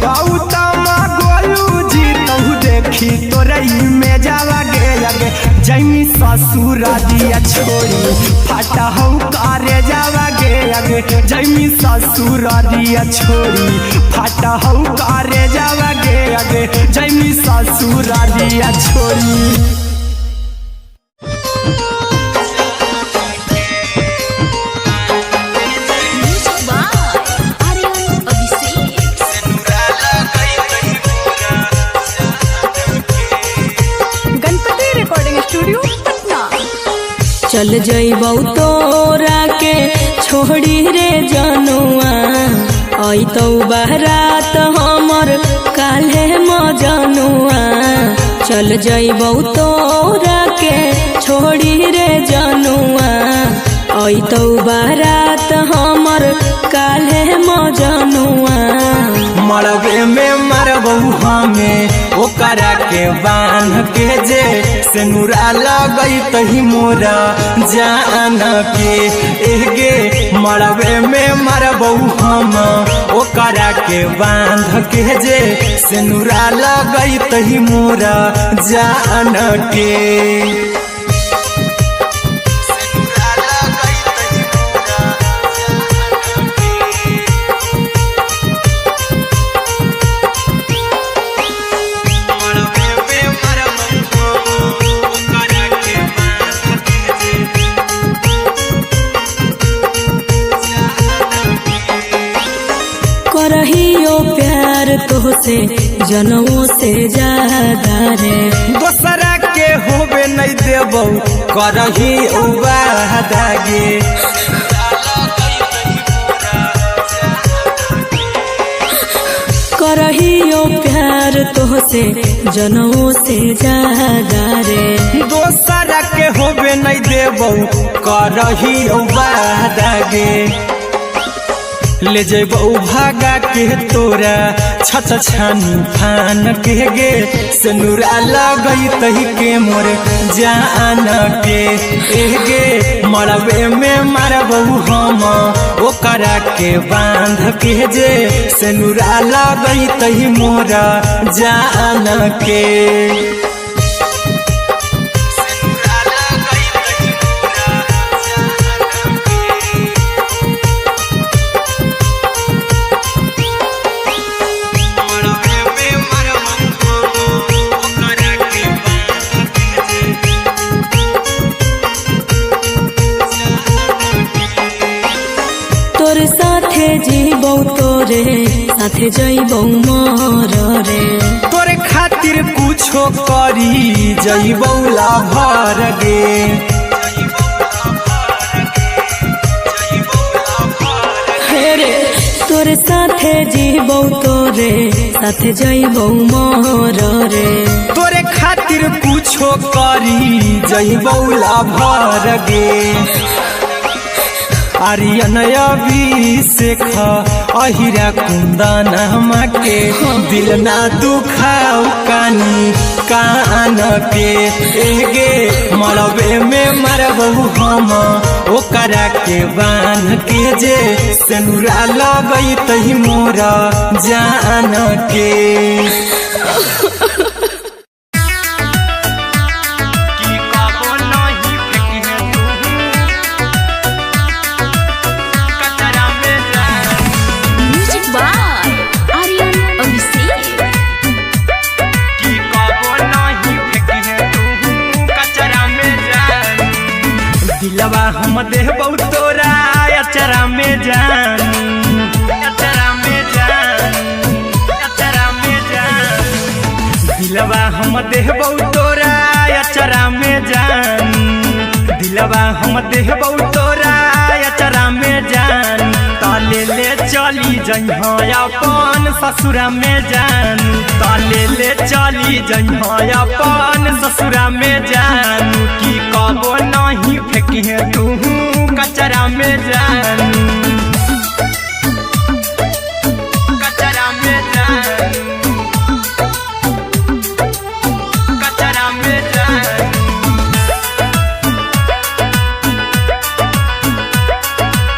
गौतम गोलू जी तो देखी तोरई में जावागे आगे जैमी ससुरारिया छोड़ी फाटा हो करे जावागे आगे जैमी ससुरारिया छोड़ी फाटा हो करे जावागे आगे जैमी ससुरारिया छोड़ी चल जइबौ तोरा के छोड़ी रे जनुआ अइतौ बारात हमर काल्हे मजनुआ चल जइबौ तोरा के छोड़ी रे जनुआ अइतौ बारात हमर काल्हे मजनुआ मरबे में मरबौ हमें ओकरा के बांध के जे सेनुरा लगई तही मोरा जान के एगे मरबे में मरबौ हम ओकरा के बांध के जे सेनुरा लगई तही मोरा जान के करहियो प्यार तोहसे जनमों से ज्यादा रे दोसरा के होबे नहीं देबौ करही उबादागे करहियो प्यार तोहसे जनमों से ज्यादा रे दोसरा के होबे नहीं देबौ करही उबादागे ले जेबौ भागा के तोरा छछ छानी फान के गे सेनुरा लगई तही के मोर जान के एगे मरबे में मरबौ हम ओकरा के बांध के जे सेनुरा लगई तही मोरा जान के तोर साथे जीबौ तोरे साथे जइबौ मोर रे तोरे खातिर कुछो करी जइबौ लाभर गे रे तोर साथे जीबौ तोरे साथे जइबौ मोर रे तोरे खातिर कुछो करी जइबौ लाभर गे आर्यन अभिषेक अहिरा कुंदन के दिल ना दुखाऊ कानी कान के एगे मरबे में मरबौ हम ओकरा के बांध के जे सेनुरा लगई तही मोरा जान के की कबो नहीं फेंकी है तू देबौ तोरा अचरा में जान, अचरा में जान, अचरा में जान। दिलवा हम देबौ तोरा अचरा में जान, दिलवा हम देबौ तोरा अचरा में जान। ताले ले चली जइहा अपन ससुरा में जान, ताले ले चली जइहा अपन ससुरा में जान। की कबो नहीं फेंकिहे तू कचरा में जान, कचरा में जान, कचरा में जान।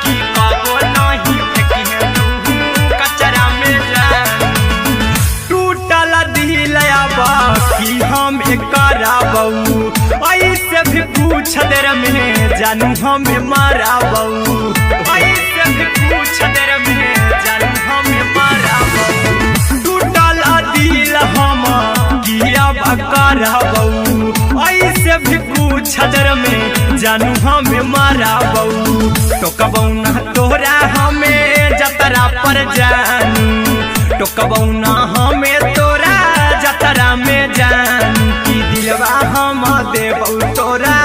की कबो नहीं फेंकिहे तू कचरा में जान। टूटल दिल बाकी हम कराबऊ, ऐसे भी पूछ देर में जानू हमें माराबऊ, ऐसे भी पूछ देर में जानू हमें माराबऊ। टूटल दिल हम किया कराबऊ, ऐसे भी पूछ देर में जानू हमें माराबऊ। टोकबऊ ना तोरा हमें जतरा पर जानू, टोकबऊ ना हमें तोरा जतरा में जान। की दिलवा हम देबौ तोरा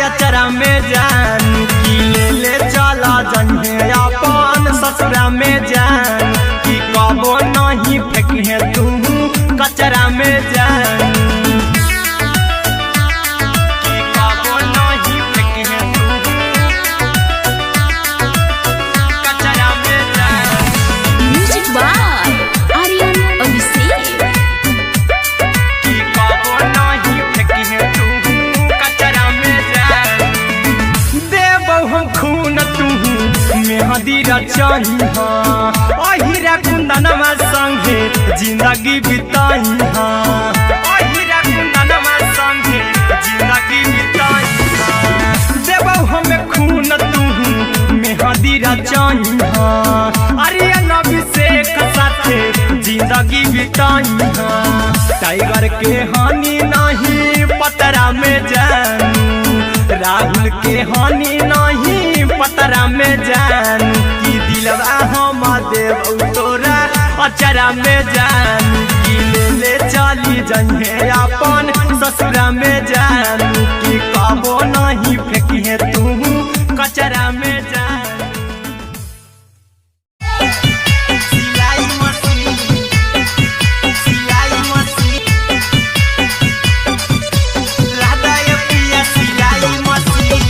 अचरा में जान। की ले चला जन्हे अपन ससुरा में जान। की कबो नहीं फेंकिहे तू कचरा में जान, की कबो नहीं फेंकिहे तू कचरा में जान। Music by Aryan Abhishek. की कबो नहीं फेंकिहे तू कचरा में जान। देबौ हम खून तू मेहदी रचहिहा, अहिरा कुंदनमा संगे जिंदगी बिताइहा, अहिरा कुंदनमा संगे जिंदगी बिताइहा। देबौ हमें खून तू मेहदी रचहिहा, आर्यन अभिषेक साथे जिंदगी बिताइहा। टाइगर के हानि नहीं पतरा में जानू, राहुल के हानि नहीं पतरा में जान। की दिलवा हम देबौ तोरा अचरा में जान। की ले चली जइहे अपन ससुरा में जान। की कबो नहीं फेंकिहे तू कचरा में जान। सिलाई मशीन, सिलाई मशीन, लादा ये पिया सिलाई मशीन,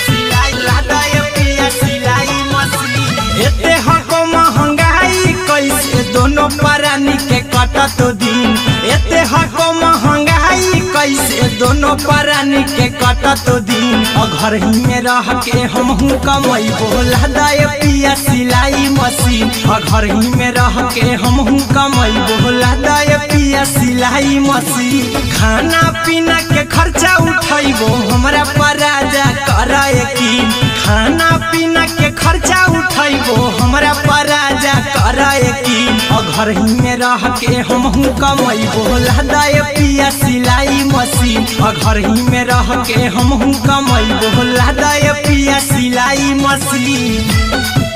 सिलाई लादा ये पिया सिलाई मशीन। एते हको महंगाई कैसे दोनों प्राणी के कटत दिन, एते हको महंगाई कैसे दोनों प्राणी के कटत दिन। घर ही में रह के हमहू कमैबो लादा ये पिया सिलाई मशीन, घर ही में रह के हमहू कमैबो लादा ये पिया सिलाई मशीन। खाना पीना के खर्चा उठैबो हमरा पर राजा कर यकीन, खाना पीना के खर्चा उठैबो हमरा पर राजा कर यकीन। घर ही में रह के हमहू कमैबो लादा ये पिया सिलाई मशीन, घर ही में रह के हमहू कमैबो लादा ये पिया सिलाई मशीन।